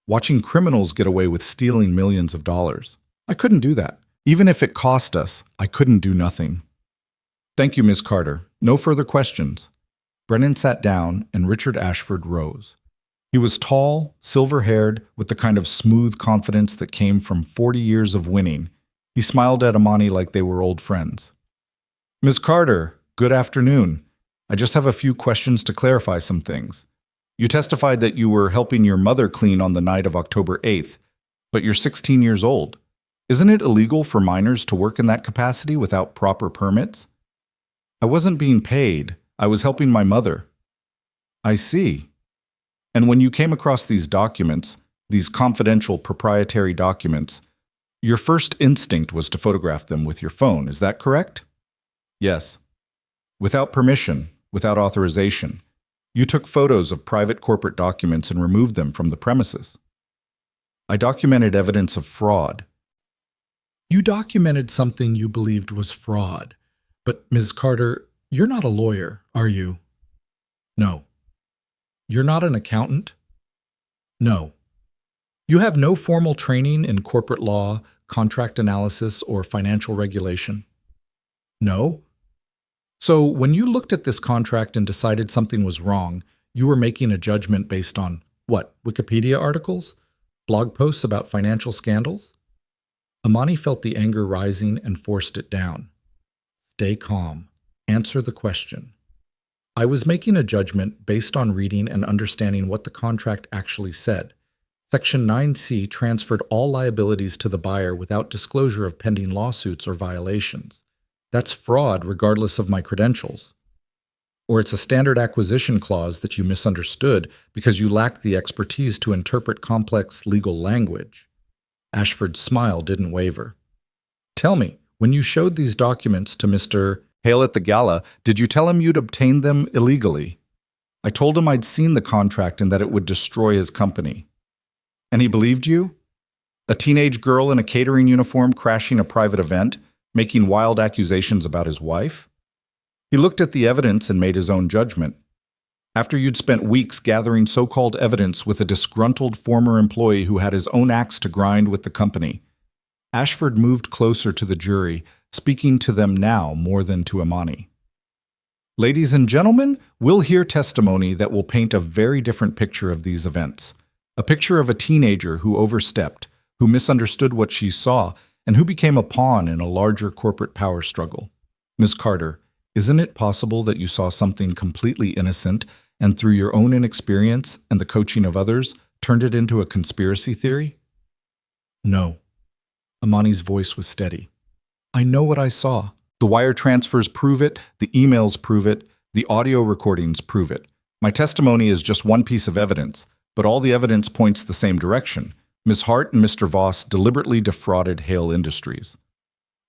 A: watching criminals get away with stealing millions of dollars. I couldn't do that. Even if it cost us, I couldn't do nothing. "Thank you, Ms. Carter. No further questions." Brennan sat down, and Richard Ashford rose. He was tall, silver-haired, with the kind of smooth confidence that came from 40 years of winning. He smiled at Imani like they were old friends. "Ms. Carter, good afternoon. I just have a few questions to clarify some things. You testified that you were helping your mother clean on the night of October 8th, but you're 16 years old. Isn't it illegal for minors to work in that capacity without proper permits?" "I wasn't being paid. I was helping my mother." "I see. And when you came across these documents, these confidential proprietary documents, your first instinct was to photograph them with your phone, is that correct?" "Yes. Without permission, without authorization. You took photos of private corporate documents and removed them from the premises." "I documented evidence of fraud." "You documented something you believed was fraud. But, Ms. Carter, you're not a lawyer, are you?" "No." "You're not an accountant?" "No." "You have no formal training in corporate law, contract analysis, or financial regulation?" "No." "So when you looked at this contract and decided something was wrong, you were making a judgment based on, what, Wikipedia articles? Blog posts about financial scandals?" Imani felt the anger rising and forced it down. "Stay calm. Answer the question." "I was making a judgment based on reading and understanding what the contract actually said. Section 9C transferred all liabilities to the buyer without disclosure of pending lawsuits or violations. That's fraud regardless of my credentials. Or it's a standard acquisition clause that you misunderstood because you lacked the expertise to interpret complex legal language." Ashford's smile didn't waver. "Tell me, when you showed these documents to Mr. Hale at the gala, did you tell him you'd obtained them illegally?" "I told him I'd seen the contract and that it would destroy his company." "And he believed you?" A teenage girl in a catering uniform crashing a private event, making wild accusations about his wife? He looked at the evidence and made his own judgment. After you'd spent weeks gathering so-called evidence with a disgruntled former employee who had his own axe to grind with the company, Ashford moved closer to the jury, speaking to them now more than to Imani. Ladies and gentlemen, we'll hear testimony that will paint a very different picture of these events. A picture of a teenager who overstepped, who misunderstood what she saw, and who became a pawn in a larger corporate power struggle. Ms. Carter, isn't it possible that you saw something completely innocent and through your own inexperience and the coaching of others, turned it into a conspiracy theory? No. Imani's voice was steady. I know what I saw. The wire transfers prove it, the emails prove it, the audio recordings prove it. My testimony is just one piece of evidence, but all the evidence points the same direction. Ms. Hart and Mr. Voss deliberately defrauded Hale Industries.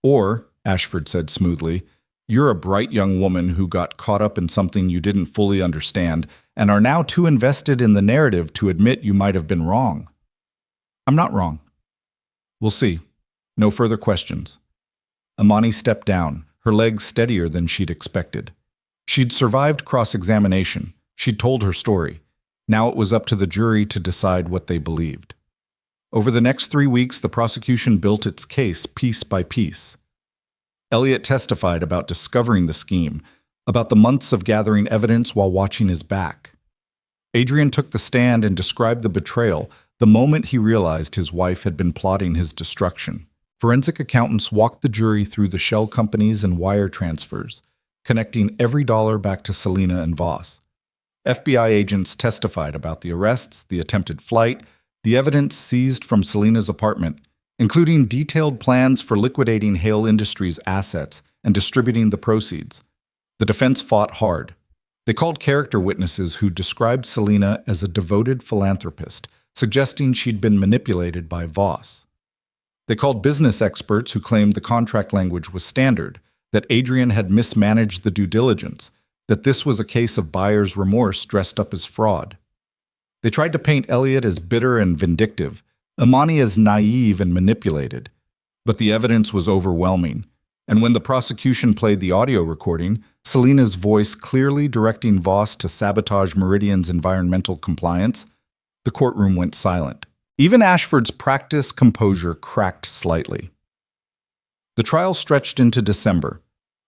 A: Or, Ashford said smoothly, you're a bright young woman who got caught up in something you didn't fully understand and are now too invested in the narrative to admit you might have been wrong. I'm not wrong. We'll see. No further questions. Imani stepped down, her legs steadier than she'd expected. She'd survived cross-examination. She'd told her story. Now it was up to the jury to decide what they believed. Over the next 3 weeks, the prosecution built its case piece by piece. Elliot testified about discovering the scheme, about the months of gathering evidence while watching his back. Adrian took the stand and described the betrayal the moment he realized his wife had been plotting his destruction. Forensic accountants walked the jury through the shell companies and wire transfers, connecting every dollar back to Selena and Voss. FBI agents testified about the arrests, the attempted flight, the evidence seized from Selena's apartment, including detailed plans for liquidating Hale Industries' assets and distributing the proceeds. The defense fought hard. They called character witnesses who described Selena as a devoted philanthropist, suggesting she'd been manipulated by Voss. They called business experts who claimed the contract language was standard, that Adrian had mismanaged the due diligence, that this was a case of buyer's remorse dressed up as fraud. They tried to paint Elliot as bitter and vindictive, Imani as naive and manipulated. But the evidence was overwhelming, and when the prosecution played the audio recording, Selena's voice clearly directing Voss to sabotage Meridian's environmental compliance, the courtroom went silent. Even Ashford's practiced composure cracked slightly. The trial stretched into December.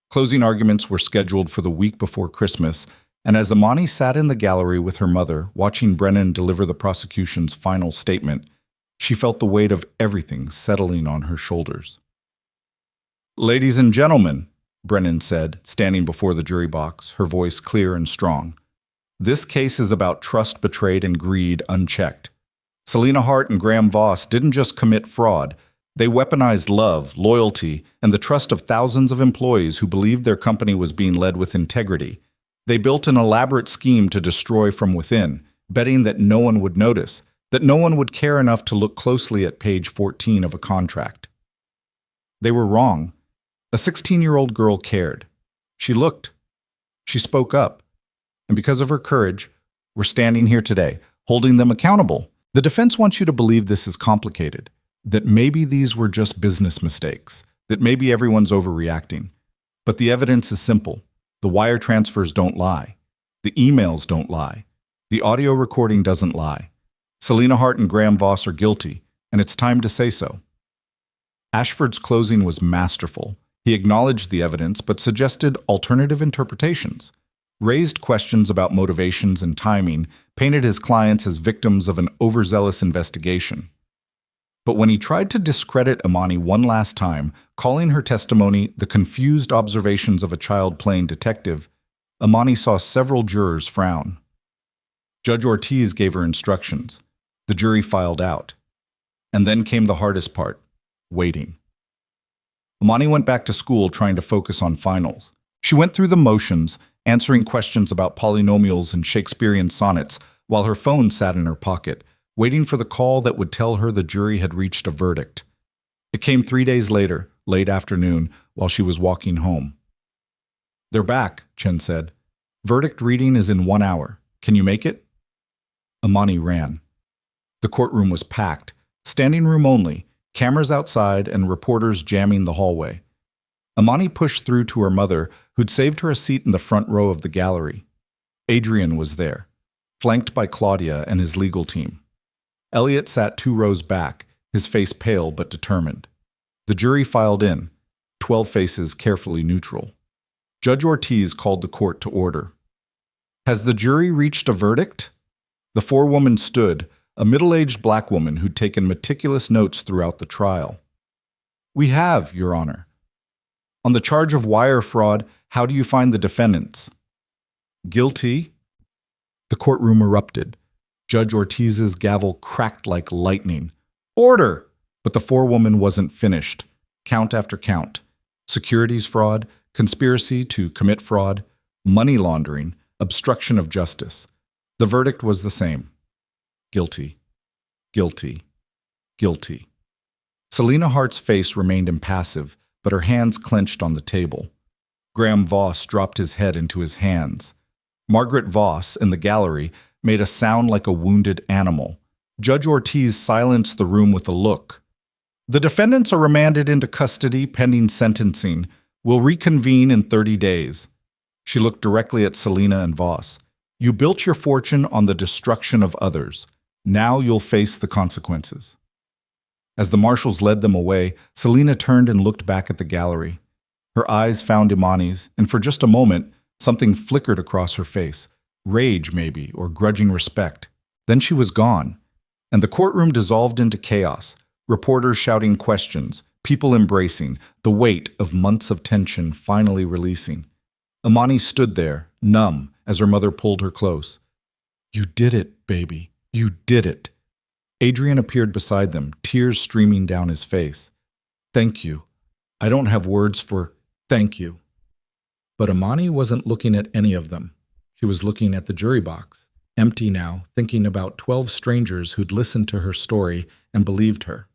A: Closing arguments were scheduled for the week before Christmas, and as Imani sat in the gallery with her mother, watching Brennan deliver the prosecution's final statement, she felt the weight of everything settling on her shoulders. Ladies and gentlemen, Brennan said, standing before the jury box, her voice clear and strong, this case is about trust betrayed and greed unchecked. Selena Hart and Graham Voss didn't just commit fraud, they weaponized love, loyalty, and the trust of thousands of employees who believed their company was being led with integrity. They built an elaborate scheme to destroy from within, betting that no one would notice, that no one would care enough to look closely at page 14 of a contract. They were wrong. A 16-year-old girl cared. She looked. She spoke up. And because of her courage, we're standing here today, holding them accountable. The defense wants you to believe this is complicated, that maybe these were just business mistakes, that maybe everyone's overreacting. But the evidence is simple. The wire transfers don't lie. The emails don't lie. The audio recording doesn't lie. Selena Hart and Graham Voss are guilty, and it's time to say so. Ashford's closing was masterful. He acknowledged the evidence but suggested alternative interpretations, raised questions about motivations and timing, painted his clients as victims of an overzealous investigation. But when he tried to discredit Imani one last time, calling her testimony the confused observations of a child playing detective, Imani saw several jurors frown. Judge Ortiz gave her instructions. The jury filed out. And then came the hardest part, waiting. Imani went back to school trying to focus on finals. She went through the motions, answering questions about polynomials and Shakespearean sonnets, while her phone sat in her pocket, waiting for the call that would tell her the jury had reached a verdict. It came 3 days later, late afternoon, while she was walking home. They're back, Chen said. Verdict reading is in 1 hour. Can you make it? Imani ran. The courtroom was packed. Standing room only, cameras outside and reporters jamming the hallway. Amani pushed through to her mother, who'd saved her a seat in the front row of the gallery. Adrian was there, flanked by Claudia and his legal team. Elliot sat 2 rows back, his face pale but determined. The jury filed in, 12 faces carefully neutral. Judge Ortiz called the court to order. Has the jury reached a verdict? The forewoman stood, a middle-aged black woman who'd taken meticulous notes throughout the trial. We have, Your Honor. On the charge of wire fraud, how do you find the defendants? Guilty? The courtroom erupted. Judge Ortiz's gavel cracked like lightning. Order! But the forewoman wasn't finished. Count after count. Securities fraud, conspiracy to commit fraud, money laundering, obstruction of justice. The verdict was the same. Guilty. Guilty. Guilty. Selena Hart's face remained impassive, but her hands clenched on the table. Graham Voss dropped his head into his hands. Margaret Voss, in the gallery, made a sound like a wounded animal. Judge Ortiz silenced the room with a look. The defendants are remanded into custody pending sentencing. We'll reconvene in 30 days. She looked directly at Selena and Voss. You built your fortune on the destruction of others. Now you'll face the consequences. As the marshals led them away, Selena turned and looked back at the gallery. Her eyes found Imani's, and for just a moment, something flickered across her face. Rage, maybe, or grudging respect. Then she was gone, and the courtroom dissolved into chaos. Reporters shouting questions, people embracing, the weight of months of tension finally releasing. Imani stood there, numb, as her mother pulled her close. You did it, baby. You did it. Adrian appeared beside them, tears streaming down his face. Thank you. I don't have words for thank you. But Imani wasn't looking at any of them. She was looking at the jury box, empty now, thinking about 12 strangers who'd listened to her story and believed her.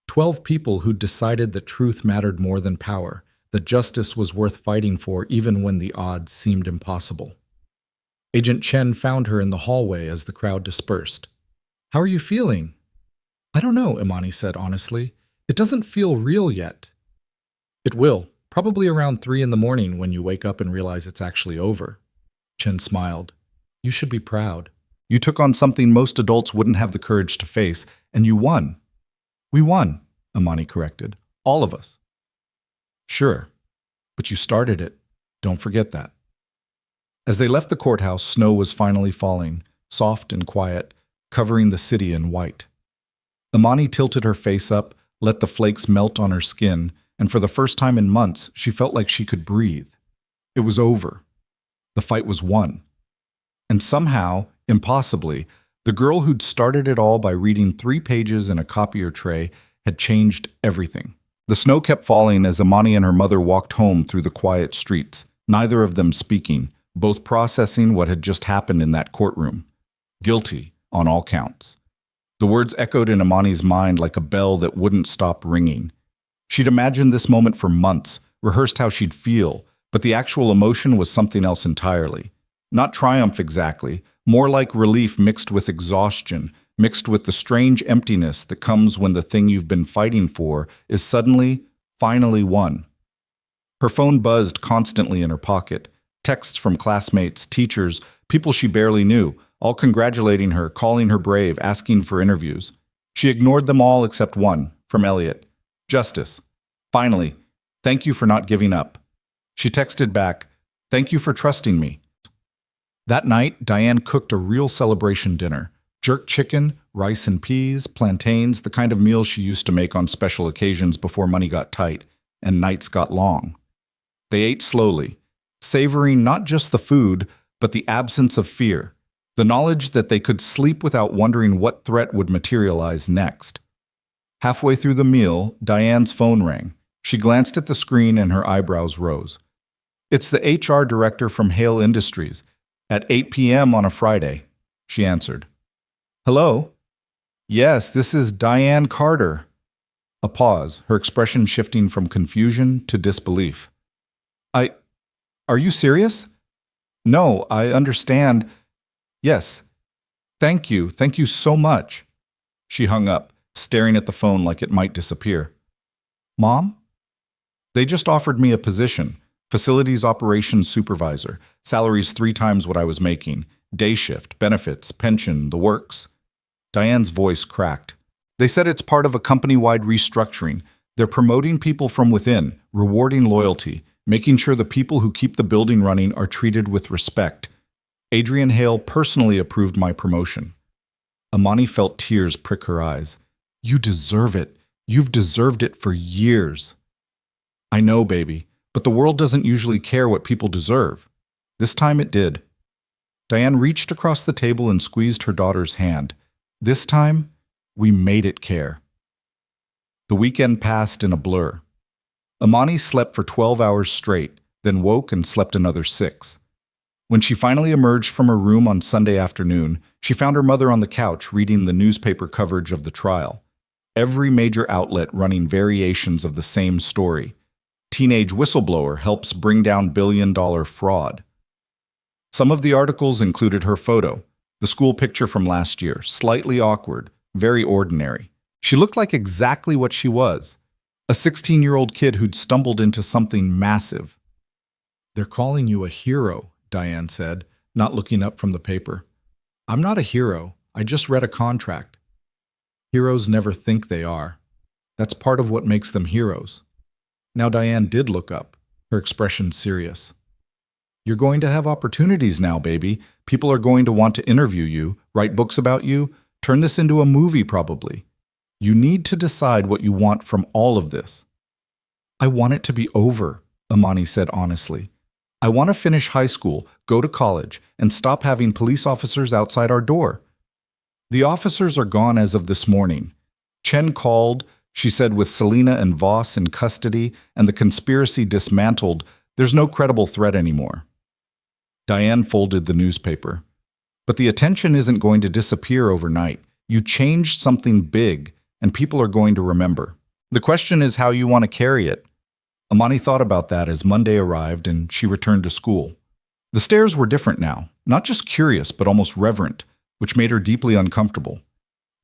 A: 12 people who'd decided that truth mattered more than power, that justice was worth fighting for even when the odds seemed impossible. Agent Chen found her in the hallway as the crowd dispersed. How are you feeling? I don't know, Imani said honestly. It doesn't feel real yet. It will, probably around 3 in the morning when you wake up and realize it's actually over. Chen smiled. You should be proud. You took on something most adults wouldn't have the courage to face, and you won. We won, Imani corrected. All of us. Sure, but you started it. Don't forget that. As they left the courthouse, snow was finally falling, soft and quiet, covering the city in white. Imani tilted her face up, let the flakes melt on her skin, and for the first time in months, she felt like she could breathe. It was over. The fight was won. And somehow, impossibly, the girl who'd started it all by reading 3 pages in a copier tray had changed everything. The snow kept falling as Imani and her mother walked home through the quiet streets, neither of them speaking, both processing what had just happened in that courtroom. Guilty on all counts. The words echoed in Imani's mind like a bell that wouldn't stop ringing. She'd imagined this moment for months, rehearsed how she'd feel, but the actual emotion was something else entirely. Not triumph exactly, more like relief mixed with exhaustion, mixed with the strange emptiness that comes when the thing you've been fighting for is suddenly, finally won. Her phone buzzed constantly in her pocket. Texts from classmates, teachers, people she barely knew, all congratulating her, calling her brave, asking for interviews. She ignored them all except one, from Elliot. Justice. Finally, thank you for not giving up. She texted back, thank you for trusting me. That night, Diane cooked a real celebration dinner. Jerk chicken, rice and peas, plantains, the kind of meals she used to make on special occasions before money got tight and nights got long. They ate slowly, savoring not just the food, but the absence of fear, the knowledge that they could sleep without wondering what threat would materialize next. Halfway through the meal, Diane's phone rang. She glanced at the screen and her eyebrows rose. It's the HR director from Hale Industries, at 8 p.m. on a Friday, she answered. Hello? Yes, this is Diane Carter. A pause, her expression shifting from confusion to disbelief. Are you serious? No, I understand. Yes. Thank you so much. She hung up, staring at the phone like it might disappear. Mom? They just offered me a position, facilities operations supervisor, salaries 3 times what I was making, day shift, benefits, pension, the works. Diane's voice cracked. They said it's part of a company-wide restructuring. They're promoting people from within, rewarding loyalty, making sure the people who keep the building running are treated with respect. Adrian Hale personally approved my promotion. Amani felt tears prick her eyes. You deserve it. You've deserved it for years. I know, baby, but the world doesn't usually care what people deserve. This time it did. Diane reached across the table and squeezed her daughter's hand. This time, we made it care. The weekend passed in a blur. Amani slept for 12 hours straight, then woke and slept another 6. When she finally emerged from her room on Sunday afternoon, she found her mother on the couch reading the newspaper coverage of the trial. Every major outlet running variations of the same story. Teenage whistleblower helps bring down billion-dollar fraud. Some of the articles included her photo, the school picture from last year, slightly awkward, very ordinary. She looked like exactly what she was, a 16-year-old kid who'd stumbled into something massive. They're calling you a hero, Diane said, not looking up from the paper. I'm not a hero. I just read a contract. Heroes never think they are. That's part of what makes them heroes. Now Diane did look up, her expression serious. You're going to have opportunities now, baby. People are going to want to interview you, write books about you, turn this into a movie probably. You need to decide what you want from all of this. I want it to be over, Amani said honestly. I want to finish high school, go to college, and stop having police officers outside our door. The officers are gone as of this morning. Chen called, she said with Selena and Voss in custody and the conspiracy dismantled, there's no credible threat anymore. Diane folded the newspaper. But the attention isn't going to disappear overnight. You changed something big, and people are going to remember. The question is how you want to carry it. Amani thought about that as Monday arrived and she returned to school. The stares were different now, not just curious but almost reverent, which made her deeply uncomfortable.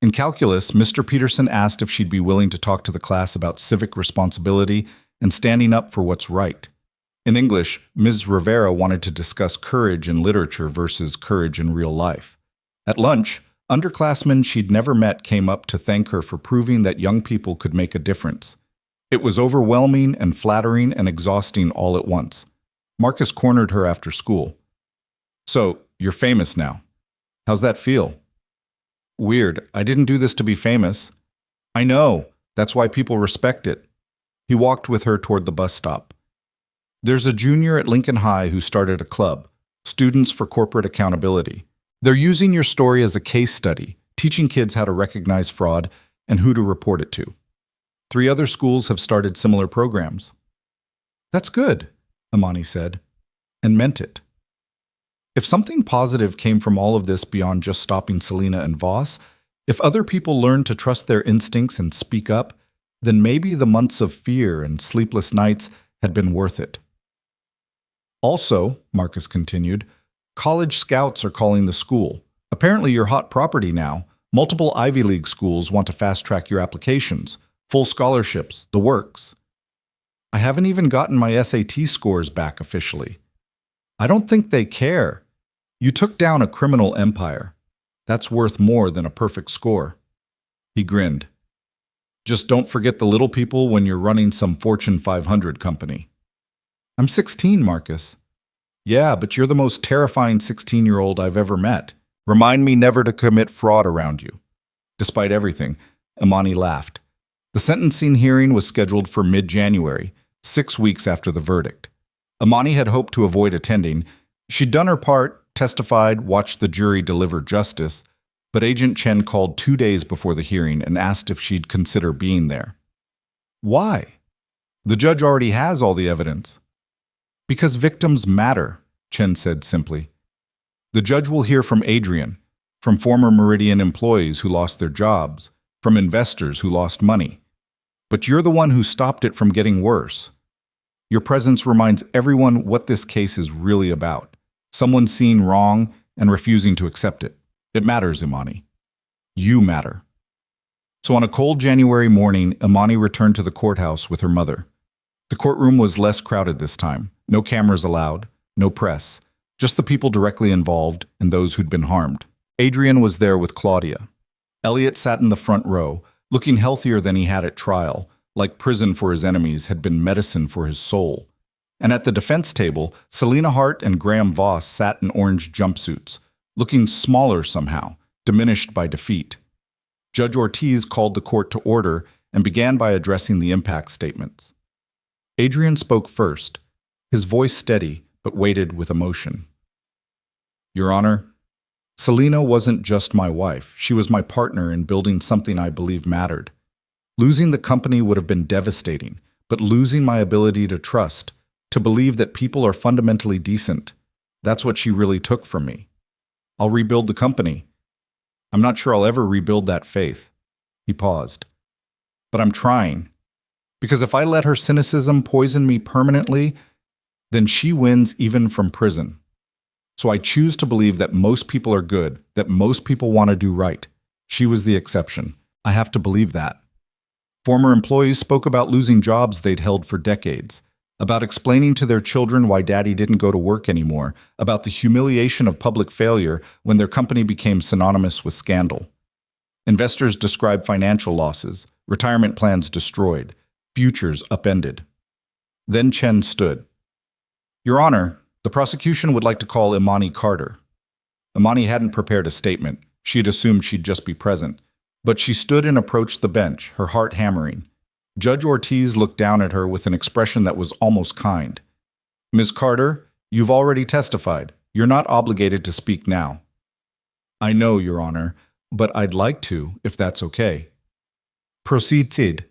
A: In calculus, Mr. Peterson asked if she'd be willing to talk to the class about civic responsibility and standing up for what's right. In English, Ms. Rivera wanted to discuss courage in literature versus courage in real life. At lunch, underclassmen she'd never met came up to thank her for proving that young people could make a difference. It was overwhelming and flattering and exhausting all at once. Marcus cornered her after school. So, you're famous now. How's that feel? Weird. I didn't do this to be famous. I know. That's why people respect it. He walked with her toward the bus stop. There's a junior at Lincoln High who started a club, Students for Corporate Accountability. They're using your story as a case study, teaching kids how to recognize fraud and who to report it to. 3 other schools have started similar programs. That's good, Amani said, and meant it. If something positive came from all of this beyond just stopping Selena and Voss, if other people learned to trust their instincts and speak up, then maybe the months of fear and sleepless nights had been worth it. Also, Marcus continued, college scouts are calling the school. Apparently you're hot property now. Multiple Ivy League schools want to fast-track your applications. Full scholarships, the works. I haven't even gotten my SAT scores back officially. I don't think they care. You took down a criminal empire. That's worth more than a perfect score. He grinned. Just don't forget the little people when you're running some Fortune 500 company. I'm 16, Marcus. Yeah, but you're the most terrifying 16-year-old I've ever met. Remind me never to commit fraud around you. Despite everything, Amani laughed. The sentencing hearing was scheduled for mid-January, 6 weeks after the verdict. Amani had hoped to avoid attending. She'd done her part, testified, watched the jury deliver justice, but Agent Chen called 2 days before the hearing and asked if she'd consider being there. Why? The judge already has all the evidence. Because victims matter, Chen said simply. The judge will hear from Adrian, from former Meridian employees who lost their jobs, from investors who lost money. But you're the one who stopped it from getting worse. Your presence reminds everyone what this case is really about. Someone seeing wrong and refusing to accept it. It matters, Imani. You matter. So on a cold January morning, Imani returned to the courthouse with her mother. The courtroom was less crowded this time. No cameras allowed, no press, just the people directly involved and those who'd been harmed. Adrian was there with Claudia. Elliot sat in the front row, looking healthier than he had at trial, like prison for his enemies had been medicine for his soul. And at the defense table, Selena Hart and Graham Voss sat in orange jumpsuits, looking smaller somehow, diminished by defeat. Judge Ortiz called the court to order and began by addressing the impact statements. Adrian spoke first, his voice steady but weighted with emotion. Your Honor, Selena wasn't just my wife. She was my partner in building something I believe mattered. Losing the company would have been devastating, but losing my ability to trust, to believe that people are fundamentally decent, that's what she really took from me. I'll rebuild the company. I'm not sure I'll ever rebuild that faith. He paused. But I'm trying. Because if I let her cynicism poison me permanently, then she wins even from prison. So I choose to believe that most people are good, that most people want to do right. She was the exception. I have to believe that. Former employees spoke about losing jobs they'd held for decades, about explaining to their children why daddy didn't go to work anymore, about the humiliation of public failure when their company became synonymous with scandal. Investors described financial losses, retirement plans destroyed, futures upended. Then Chen stood. Your Honor, the prosecution would like to call Imani Carter. Imani hadn't prepared a statement. She had assumed she'd just be present. But she stood and approached the bench, her heart hammering. Judge Ortiz looked down at her with an expression that was almost kind. Ms. Carter, you've already testified. You're not obligated to speak now. I know, Your Honor, but I'd like to, if that's okay. Proceed.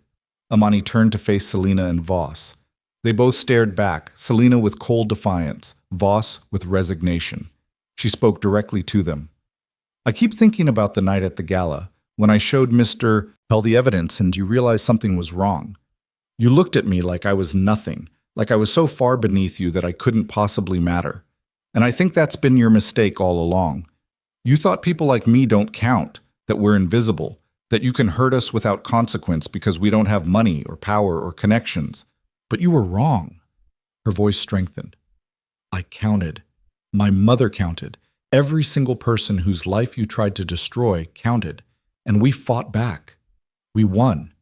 A: Imani turned to face Selena and Voss. They both stared back, Selena with cold defiance, Voss with resignation. She spoke directly to them. I keep thinking about the night at the gala, when I showed Mr. Hell the evidence and you realized something was wrong. You looked at me like I was nothing, like I was so far beneath you that I couldn't possibly matter. And I think that's been your mistake all along. You thought people like me don't count, that we're invisible, that you can hurt us without consequence because we don't have money or power or connections. But you were wrong. Her voice strengthened. I counted. My mother counted. Every single person whose life you tried to destroy counted. And we fought back. We won.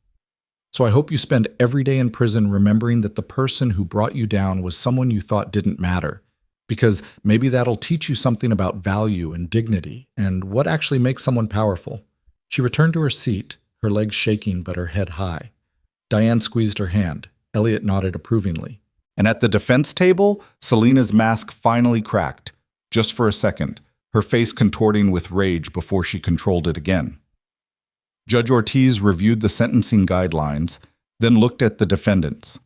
A: So I hope you spend every day in prison remembering that the person who brought you down was someone you thought didn't matter. Because maybe that'll teach you something about value and dignity and what actually makes someone powerful. She returned to her seat, her legs shaking but her head high. Diane squeezed her hand. Elliot nodded approvingly. And at the defense table, Selena's mask finally cracked, just for a second, her face contorting with rage before she controlled it again. Judge Ortiz reviewed the sentencing guidelines, then looked at the defendants.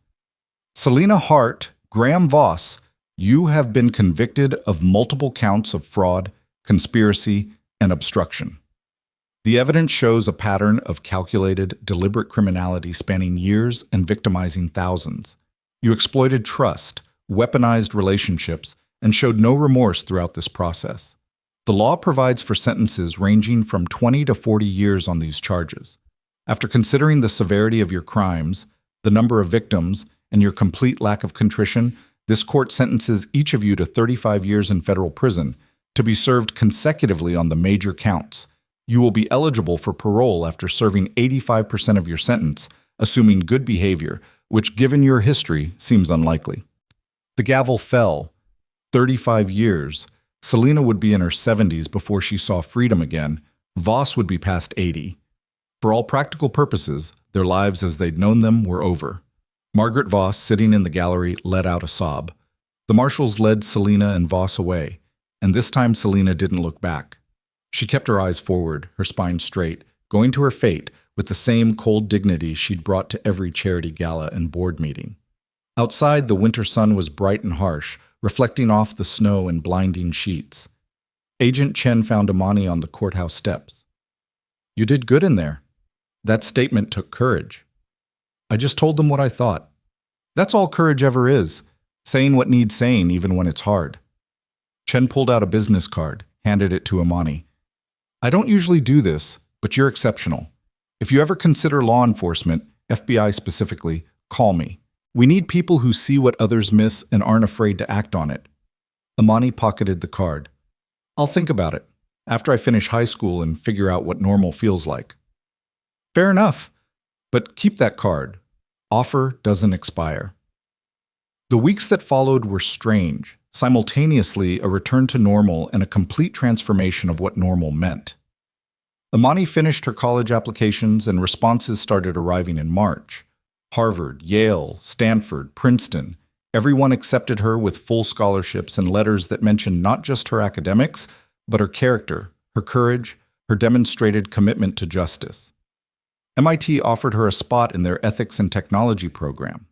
A: Selena Hart, Graham Voss, you have been convicted of multiple counts of fraud, conspiracy, and obstruction. The evidence shows a pattern of calculated, deliberate criminality spanning years and victimizing thousands. You exploited trust, weaponized relationships, and showed no remorse throughout this process. The law provides for sentences ranging from 20 to 40 years on these charges. After considering the severity of your crimes, the number of victims, and your complete lack of contrition, this court sentences each of you to 35 years in federal prison to be served consecutively on the major counts. You will be eligible for parole after serving 85% of your sentence, assuming good behavior, which, given your history, seems unlikely. The gavel fell. 35 years. Selena would be in her 70s before she saw freedom again. Voss would be past 80. For all practical purposes, their lives as they'd known them were over. Margaret Voss, sitting in the gallery, let out a sob. The marshals led Selena and Voss away, and this time Selena didn't look back. She kept her eyes forward, her spine straight, going to her fate with the same cold dignity she'd brought to every charity gala and board meeting. Outside, the winter sun was bright and harsh, reflecting off the snow in blinding sheets. Agent Chen found Imani on the courthouse steps. You did good in there. That statement took courage. I just told them what I thought. That's all courage ever is, saying what needs saying even when it's hard. Chen pulled out a business card, handed it to Imani. I don't usually do this, but you're exceptional. If you ever consider law enforcement, FBI specifically, call me. We need people who see what others miss and aren't afraid to act on it." Amani pocketed the card. "I'll think about it after I finish high school and figure out what normal feels like." "Fair enough, but keep that card. Offer doesn't expire." The weeks that followed were strange, simultaneously a return to normal and a complete transformation of what normal meant. Amani finished her college applications and responses started arriving in March. Harvard, Yale, Stanford, Princeton, everyone accepted her with full scholarships and letters that mentioned not just her academics, but her character, her courage, her demonstrated commitment to justice. MIT offered her a spot in their ethics and technology program.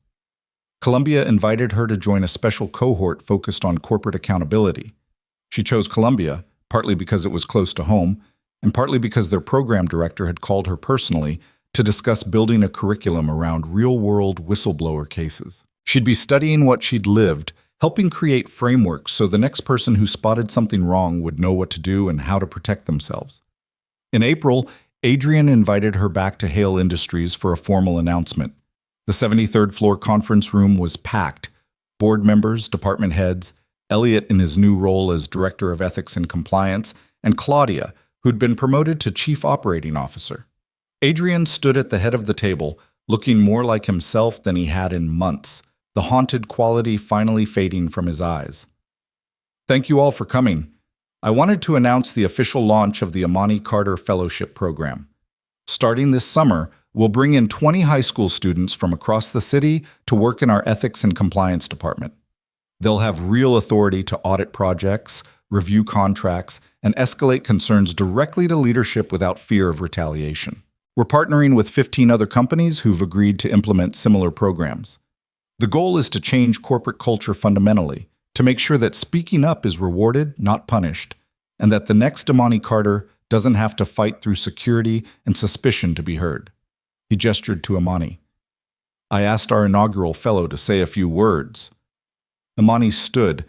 A: Columbia invited her to join a special cohort focused on corporate accountability. She chose Columbia, partly because it was close to home, and partly because their program director had called her personally to discuss building a curriculum around real-world whistleblower cases. She'd be studying what she'd lived, helping create frameworks so the next person who spotted something wrong would know what to do and how to protect themselves. In April, Adrian invited her back to Hale Industries for a formal announcement. The 73rd floor conference room was packed. Board members, department heads, Elliot in his new role as Director of Ethics and Compliance, and Claudia, who'd been promoted to Chief Operating Officer. Adrian stood at the head of the table, looking more like himself than he had in months, the haunted quality finally fading from his eyes. "Thank you all for coming. I wanted to announce the official launch of the Amani Carter Fellowship Program. Starting this summer, we'll bring in 20 high school students from across the city to work in our Ethics and Compliance Department. They'll have real authority to audit projects, review contracts, and escalate concerns directly to leadership without fear of retaliation. We're partnering with 15 other companies who've agreed to implement similar programs. The goal is to change corporate culture fundamentally, to make sure that speaking up is rewarded, not punished, and that the next Amani Carter doesn't have to fight through security and suspicion to be heard." He gestured to Amani. "I asked our inaugural fellow to say a few words." Amani stood,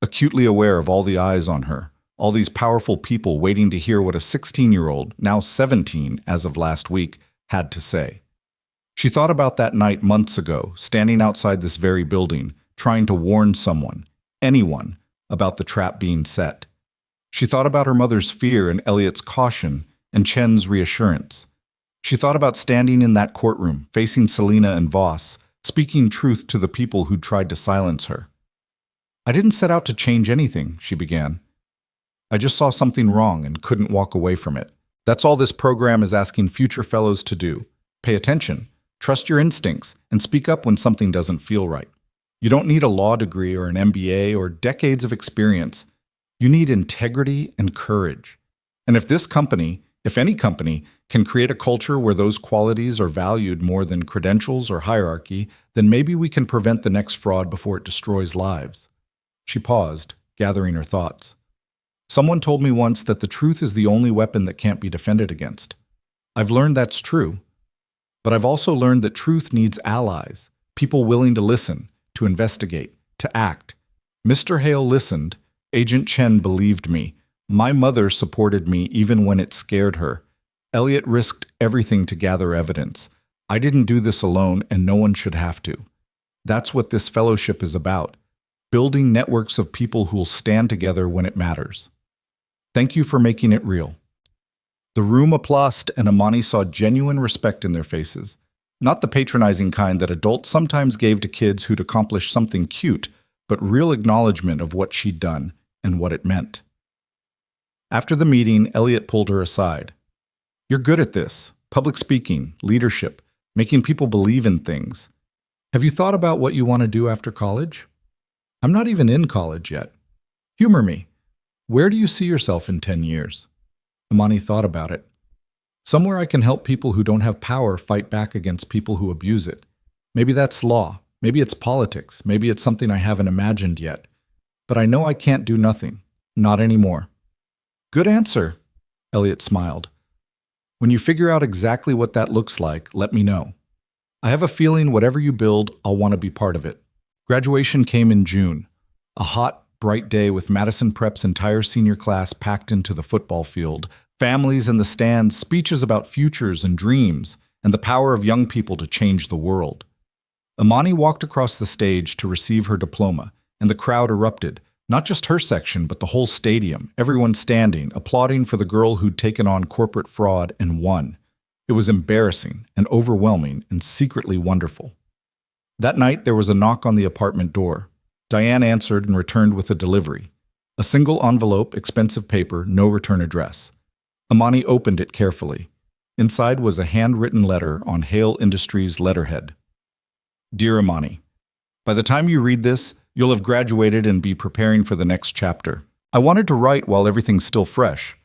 A: acutely aware of all the eyes on her, all these powerful people waiting to hear what a 16-year-old, now 17 as of last week, had to say. She thought about that night months ago, standing outside this very building, trying to warn someone, anyone, about the trap being set. She thought about her mother's fear and Elliot's caution and Chen's reassurance. She thought about standing in that courtroom, facing Selena and Voss, speaking truth to the people who'd tried to silence her. "I didn't set out to change anything," she began. "I just saw something wrong and couldn't walk away from it. That's all this program is asking future fellows to do. Pay attention, trust your instincts, and speak up when something doesn't feel right. You don't need a law degree or an MBA or decades of experience. You need integrity and courage. And if this company, if any company, can create a culture where those qualities are valued more than credentials or hierarchy, then maybe we can prevent the next fraud before it destroys lives." She paused, gathering her thoughts. "Someone told me once that the truth is the only weapon that can't be defended against. I've learned that's true. But I've also learned that truth needs allies, people willing to listen, to investigate, to act. Mr. Hale listened. Agent Chen believed me. My mother supported me even when it scared her. Elliot risked everything to gather evidence. I didn't do this alone, and no one should have to. That's what this fellowship is about, building networks of people who'll stand together when it matters. Thank you for making it real." The room applauded, and Amani saw genuine respect in their faces, not the patronizing kind that adults sometimes gave to kids who'd accomplished something cute, but real acknowledgement of what she'd done and what it meant. After the meeting, Elliot pulled her aside. "You're good at this, public speaking, leadership, making people believe in things. Have you thought about what you want to do after college?" "I'm not even in college yet." "Humor me. Where do you see yourself in 10 years? Amani thought about it. "Somewhere I can help people who don't have power fight back against people who abuse it. Maybe that's law. Maybe it's politics. Maybe it's something I haven't imagined yet. But I know I can't do nothing. Not anymore." "Good answer," Elliot smiled. "When you figure out exactly what that looks like, let me know. I have a feeling whatever you build, I'll want to be part of it." Graduation came in June, a hot, bright day with Madison Prep's entire senior class packed into the football field, Families in the stands, speeches about futures and dreams, and the power of young people to change the world. Imani walked across the stage to receive her diploma, and the crowd erupted. Not just her section, but the whole stadium, everyone standing, applauding for the girl who'd taken on corporate fraud and won. It was embarrassing and overwhelming and secretly wonderful. That night, there was a knock on the apartment door. Diane answered and returned with a delivery. A single envelope, expensive paper, no return address. Imani opened it carefully. Inside was a handwritten letter on Hale Industries' letterhead. Dear Imani, by the time you read this, you'll have graduated and be preparing for the next chapter. I wanted to write while everything's still fresh,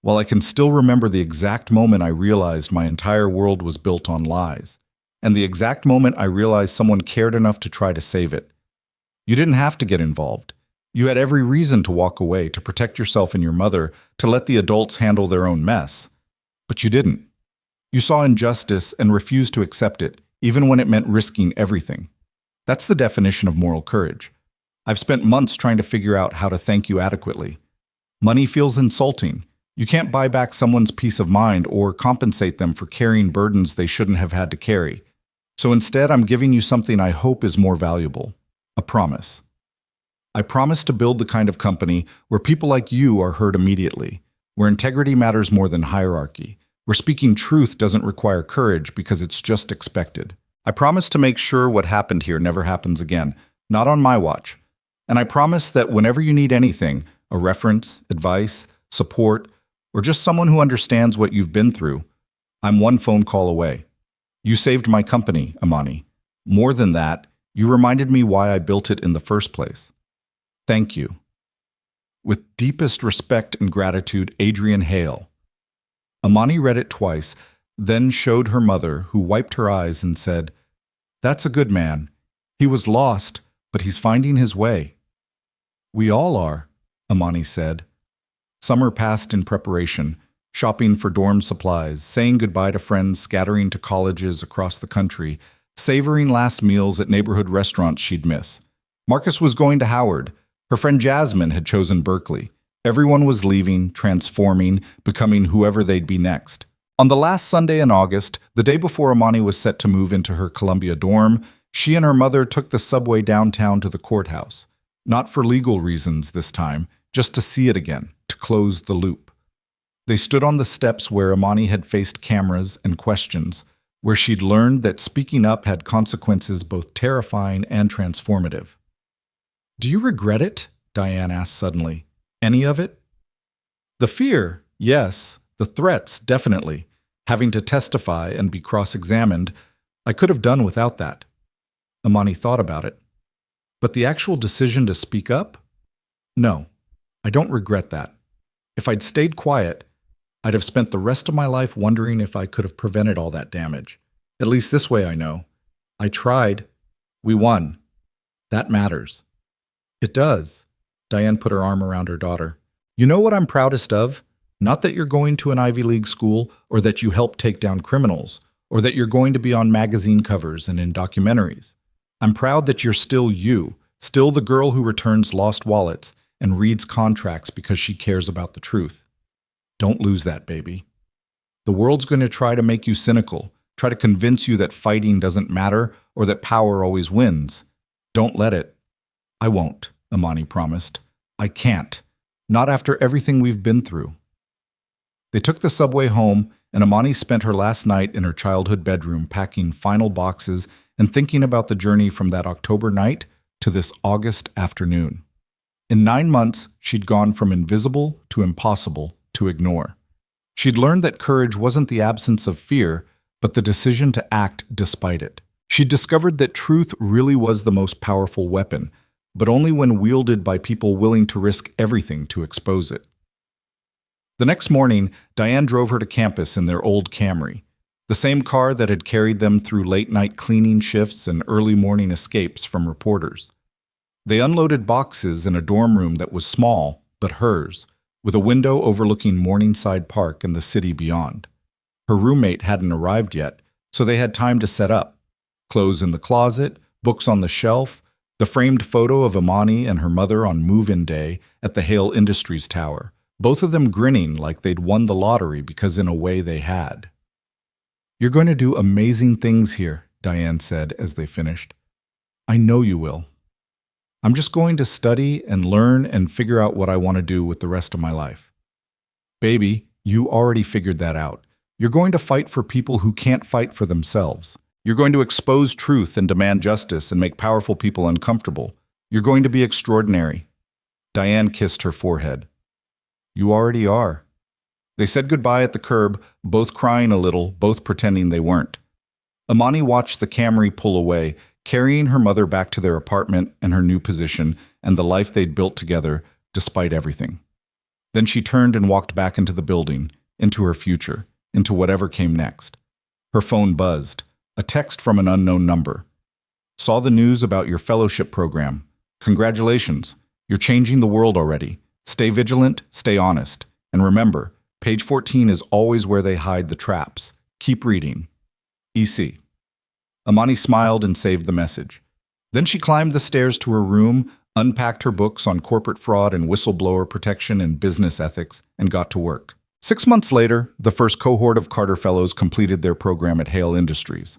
A: while I can still remember the exact moment I realized my entire world was built on lies, and the exact moment I realized someone cared enough to try to save it. You didn't have to get involved. You had every reason to walk away, to protect yourself and your mother, to let the adults handle their own mess. But you didn't. You saw injustice and refused to accept it, even when it meant risking everything. That's the definition of moral courage. I've spent months trying to figure out how to thank you adequately. Money feels insulting. You can't buy back someone's peace of mind or compensate them for carrying burdens they shouldn't have had to carry. So instead, I'm giving you something I hope is more valuable. A promise. I promise to build the kind of company where people like you are heard immediately, where integrity matters more than hierarchy, where speaking truth doesn't require courage because it's just expected. I promise to make sure what happened here never happens again, not on my watch. And I promise that whenever you need anything, a reference, advice, support, or just someone who understands what you've been through, I'm one phone call away. You saved my company, Imani. More than that, you reminded me why I built it in the first place. Thank you. With deepest respect and gratitude, Adrian Hale. Imani read it twice, then showed her mother, who wiped her eyes and said, That's a good man. He was lost, but he's finding his way. We all are, Imani said. Summer passed in preparation, shopping for dorm supplies, saying goodbye to friends scattering to colleges across the country, savoring last meals at neighborhood restaurants she'd miss. Marcus was going to Howard. Her friend Jasmine had chosen Berkeley. Everyone was leaving, transforming, becoming whoever they'd be next. On the last Sunday in August, the day before Imani was set to move into her Columbia dorm, she and her mother took the subway downtown to the courthouse. Not for legal reasons this time, just to see it again, to close the loop. They stood on the steps where Imani had faced cameras and questions, where she'd learned that speaking up had consequences both terrifying and transformative. Do you regret it? Diane asked suddenly. Any of it? The fear, yes. The threats, definitely. Having to testify and be cross-examined, I could have done without that. Imani thought about it. But the actual decision to speak up? No, I don't regret that. If I'd stayed quiet, I'd have spent the rest of my life wondering if I could have prevented all that damage. At least this way I know. I tried. We won. That matters. It does. Diane put her arm around her daughter. You know what I'm proudest of? Not that you're going to an Ivy League school, or that you helped take down criminals, or that you're going to be on magazine covers and in documentaries. I'm proud that you're still you, still the girl who returns lost wallets and reads contracts because she cares about the truth. Don't lose that, baby. The world's going to try to make you cynical, try to convince you that fighting doesn't matter or that power always wins. Don't let it. I won't, Imani promised. I can't. Not after everything we've been through. They took the subway home, and Imani spent her last night in her childhood bedroom packing final boxes and thinking about the journey from that October night to this August afternoon. In 9 months, she'd gone from invisible to impossible to ignore. She'd learned that courage wasn't the absence of fear, but the decision to act despite it. She'd discovered that truth really was the most powerful weapon, but only when wielded by people willing to risk everything to expose it. The next morning, Diane drove her to campus in their old Camry, the same car that had carried them through late-night cleaning shifts and early morning escapes from reporters. They unloaded boxes in a dorm room that was small, but hers, with a window overlooking Morningside Park and the city beyond. Her roommate hadn't arrived yet, so they had time to set up. Clothes in the closet, books on the shelf, the framed photo of Imani and her mother on move-in day at the Hale Industries Tower, both of them grinning like they'd won the lottery because in a way they had. "You're going to do amazing things here," Diane said as they finished. "I know you will. I'm just going to study and learn and figure out what I want to do with the rest of my life." "Baby, you already figured that out. You're going to fight for people who can't fight for themselves. You're going to expose truth and demand justice and make powerful people uncomfortable. You're going to be extraordinary." Diane kissed her forehead. "You already are." They said goodbye at the curb, both crying a little, both pretending they weren't. Amani watched the Camry pull away, carrying her mother back to their apartment and her new position and the life they'd built together, despite everything. Then she turned and walked back into the building, into her future, into whatever came next. Her phone buzzed, a text from an unknown number. "Saw the news about your fellowship program. Congratulations, you're changing the world already. Stay vigilant, stay honest. And remember, page 14 is always where they hide the traps. Keep reading. EC." Amani smiled and saved the message. Then she climbed the stairs to her room, unpacked her books on corporate fraud and whistleblower protection and business ethics, and got to work. 6 months later, the first cohort of Carter Fellows completed their program at Hale Industries.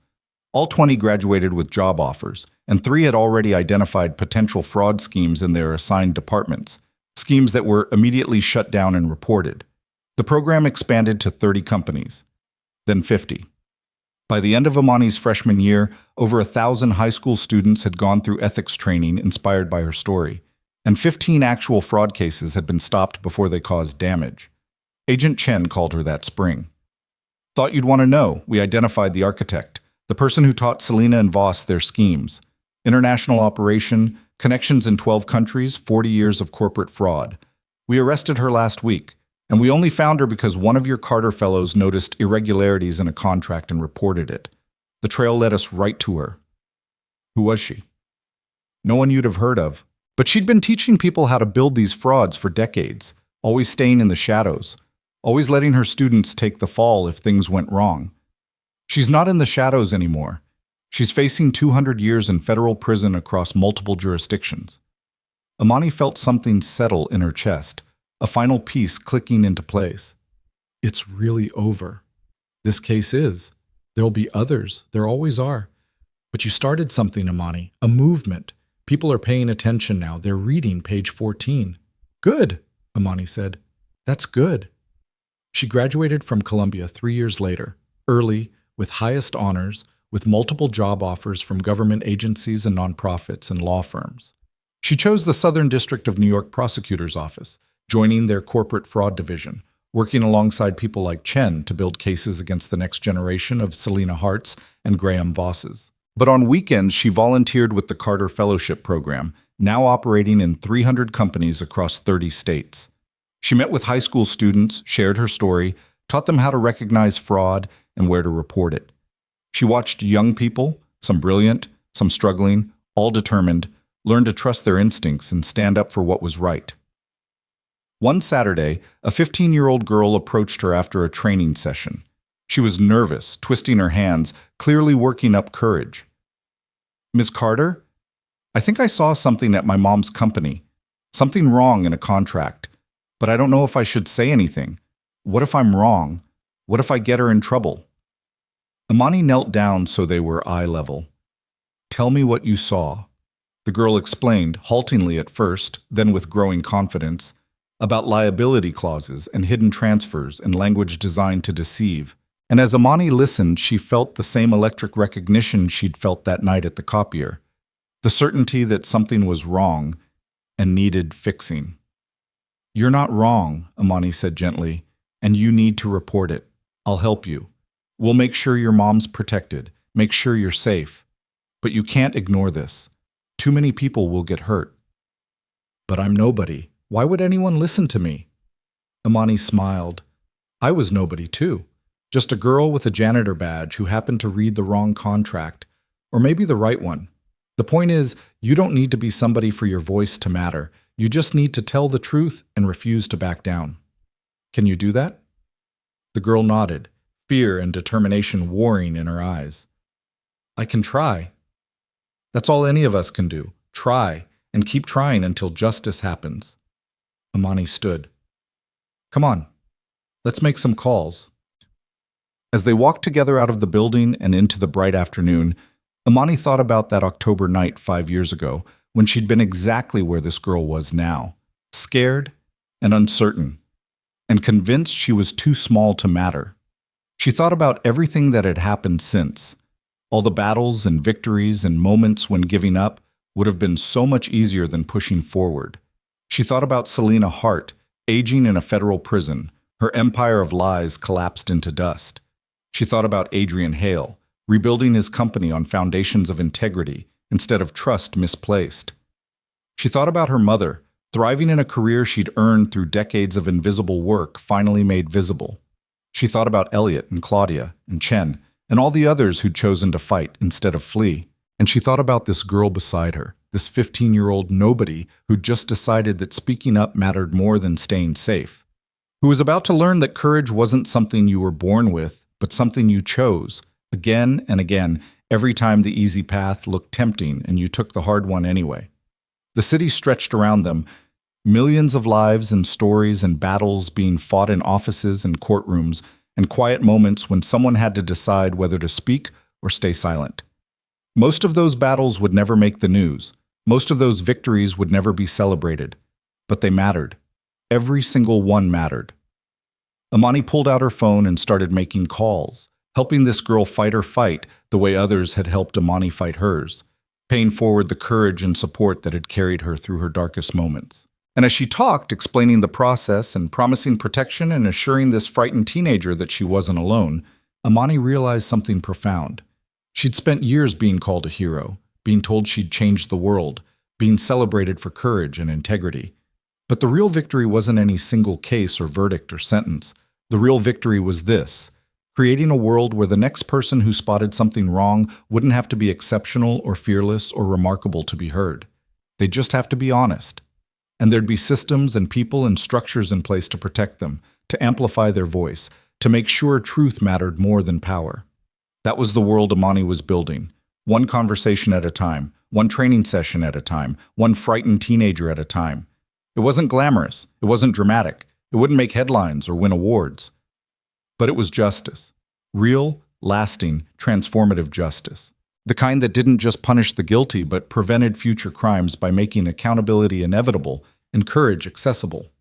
A: All 20 graduated with job offers, and 3 had already identified potential fraud schemes in their assigned departments, schemes that were immediately shut down and reported. The program expanded to 30 companies, then 50. By the end of Amani's freshman year, over 1,000 high school students had gone through ethics training inspired by her story, and 15 actual fraud cases had been stopped before they caused damage. Agent Chen called her that spring. "Thought you'd want to know. We identified the architect, the person who taught Selena and Voss their schemes. International operation, connections in 12 countries, 40 years of corporate fraud. We arrested her last week. And we only found her because one of your Carter Fellows noticed irregularities in a contract and reported it. The trail led us right to her." "Who was she?" "No one you'd have heard of. But she'd been teaching people how to build these frauds for decades, always staying in the shadows, always letting her students take the fall if things went wrong. She's not in the shadows anymore. She's facing 200 years in federal prison across multiple jurisdictions." Amani felt something settle in her chest, a final piece clicking into place. It's really over. This case is. There'll be others. There always are. But you started something, Amani. A movement. People are paying attention now. They're reading page 14. "Good," Amani said. "That's good." She graduated from Columbia 3 years later, early, with highest honors, with multiple job offers from government agencies and nonprofits and law firms. She chose the Southern District of New York Prosecutor's Office, joining their corporate fraud division, working alongside people like Chen to build cases against the next generation of Selena Harts and Graham Vosses. But on weekends, she volunteered with the Carter Fellowship Program, now operating in 300 companies across 30 states. She met with high school students, shared her story, taught them how to recognize fraud and where to report it. She watched young people, some brilliant, some struggling, all determined, learn to trust their instincts and stand up for what was right. One Saturday, a 15-year-old girl approached her after a training session. She was nervous, twisting her hands, clearly working up courage. "Ms. Carter, I think I saw something at my mom's company. Something wrong in a contract. But I don't know if I should say anything. What if I'm wrong? What if I get her in trouble?" Amani knelt down so they were eye level. "Tell me what you saw." The girl explained, haltingly at first, then with growing confidence, about liability clauses and hidden transfers and language designed to deceive. And as Amani listened, she felt the same electric recognition she'd felt that night at the copier, the certainty that something was wrong and needed fixing. "You're not wrong," Amani said gently, "and you need to report it. I'll help you. We'll make sure your mom's protected, make sure you're safe. But you can't ignore this. Too many people will get hurt." "But I'm nobody. Why would anyone listen to me?" Amani smiled. "I was nobody too. Just a girl with a janitor badge who happened to read the wrong contract, or maybe the right one. The point is, you don't need to be somebody for your voice to matter. You just need to tell the truth and refuse to back down. Can you do that?" The girl nodded, fear and determination warring in her eyes. "I can try." That's all any of us can do. Try, and keep trying until justice happens. Amani stood. Come on, let's make some calls. As they walked together out of the building and into the bright afternoon, Amani thought about that October night 5 years ago when she'd been exactly where this girl was now, scared and uncertain, and convinced she was too small to matter. She thought about everything that had happened since, all the battles and victories and moments when giving up would have been so much easier than pushing forward. She thought about Selena Hart, aging in a federal prison, her empire of lies collapsed into dust. She thought about Adrian Hale, rebuilding his company on foundations of integrity instead of trust misplaced. She thought about her mother, thriving in a career she'd earned through decades of invisible work finally made visible. She thought about Elliot and Claudia and Chen and all the others who'd chosen to fight instead of flee. And she thought about this girl beside her, this 15-year-old nobody who'd just decided that speaking up mattered more than staying safe, who was about to learn that courage wasn't something you were born with, but something you chose, again and again, every time the easy path looked tempting and you took the hard one anyway. The city stretched around them, millions of lives and stories and battles being fought in offices and courtrooms, and quiet moments when someone had to decide whether to speak or stay silent. Most of those battles would never make the news. Most of those victories would never be celebrated. But they mattered. Every single one mattered. Amani pulled out her phone and started making calls, helping this girl fight her fight the way others had helped Amani fight hers, paying forward the courage and support that had carried her through her darkest moments. And as she talked, explaining the process and promising protection and assuring this frightened teenager that she wasn't alone, Amani realized something profound. She'd spent years being called a hero, being told she'd changed the world, being celebrated for courage and integrity. But the real victory wasn't any single case or verdict or sentence. The real victory was this: creating a world where the next person who spotted something wrong wouldn't have to be exceptional or fearless or remarkable to be heard. They'd just have to be honest. And there'd be systems and people and structures in place to protect them, to amplify their voice, to make sure truth mattered more than power. That was the world Amani was building, one conversation at a time, one training session at a time, one frightened teenager at a time. It wasn't glamorous, it wasn't dramatic, it wouldn't make headlines or win awards. But it was justice. Real, lasting, transformative justice. The kind that didn't just punish the guilty but prevented future crimes by making accountability inevitable and courage accessible.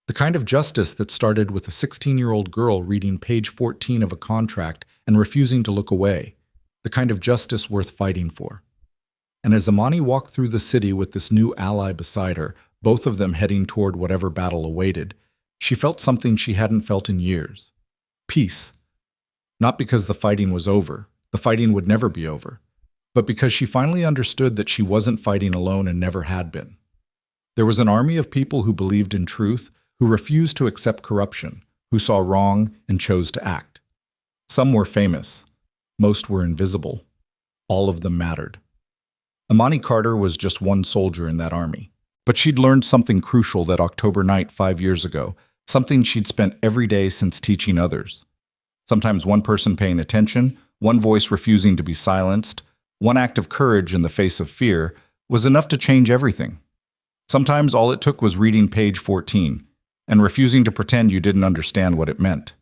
A: The kind of justice that started with a 16-year-old girl reading page 14 of a contract and refusing to look away. The kind of justice worth fighting for. And as Amani walked through the city with this new ally beside her, both of them heading toward whatever battle awaited, she felt something she hadn't felt in years. Peace. Not because the fighting was over. The fighting would never be over. But because she finally understood that she wasn't fighting alone and never had been. There was an army of people who believed in truth, who refused to accept corruption, who saw wrong and chose to act. Some were famous. Most were invisible. All of them mattered. Amani Carter was just one soldier in that army. But she'd learned something crucial that October night 5 years ago, something she'd spent every day since teaching others. Sometimes one person paying attention, one voice refusing to be silenced, one act of courage in the face of fear was enough to change everything. Sometimes all it took was reading page 14 and refusing to pretend you didn't understand what it meant.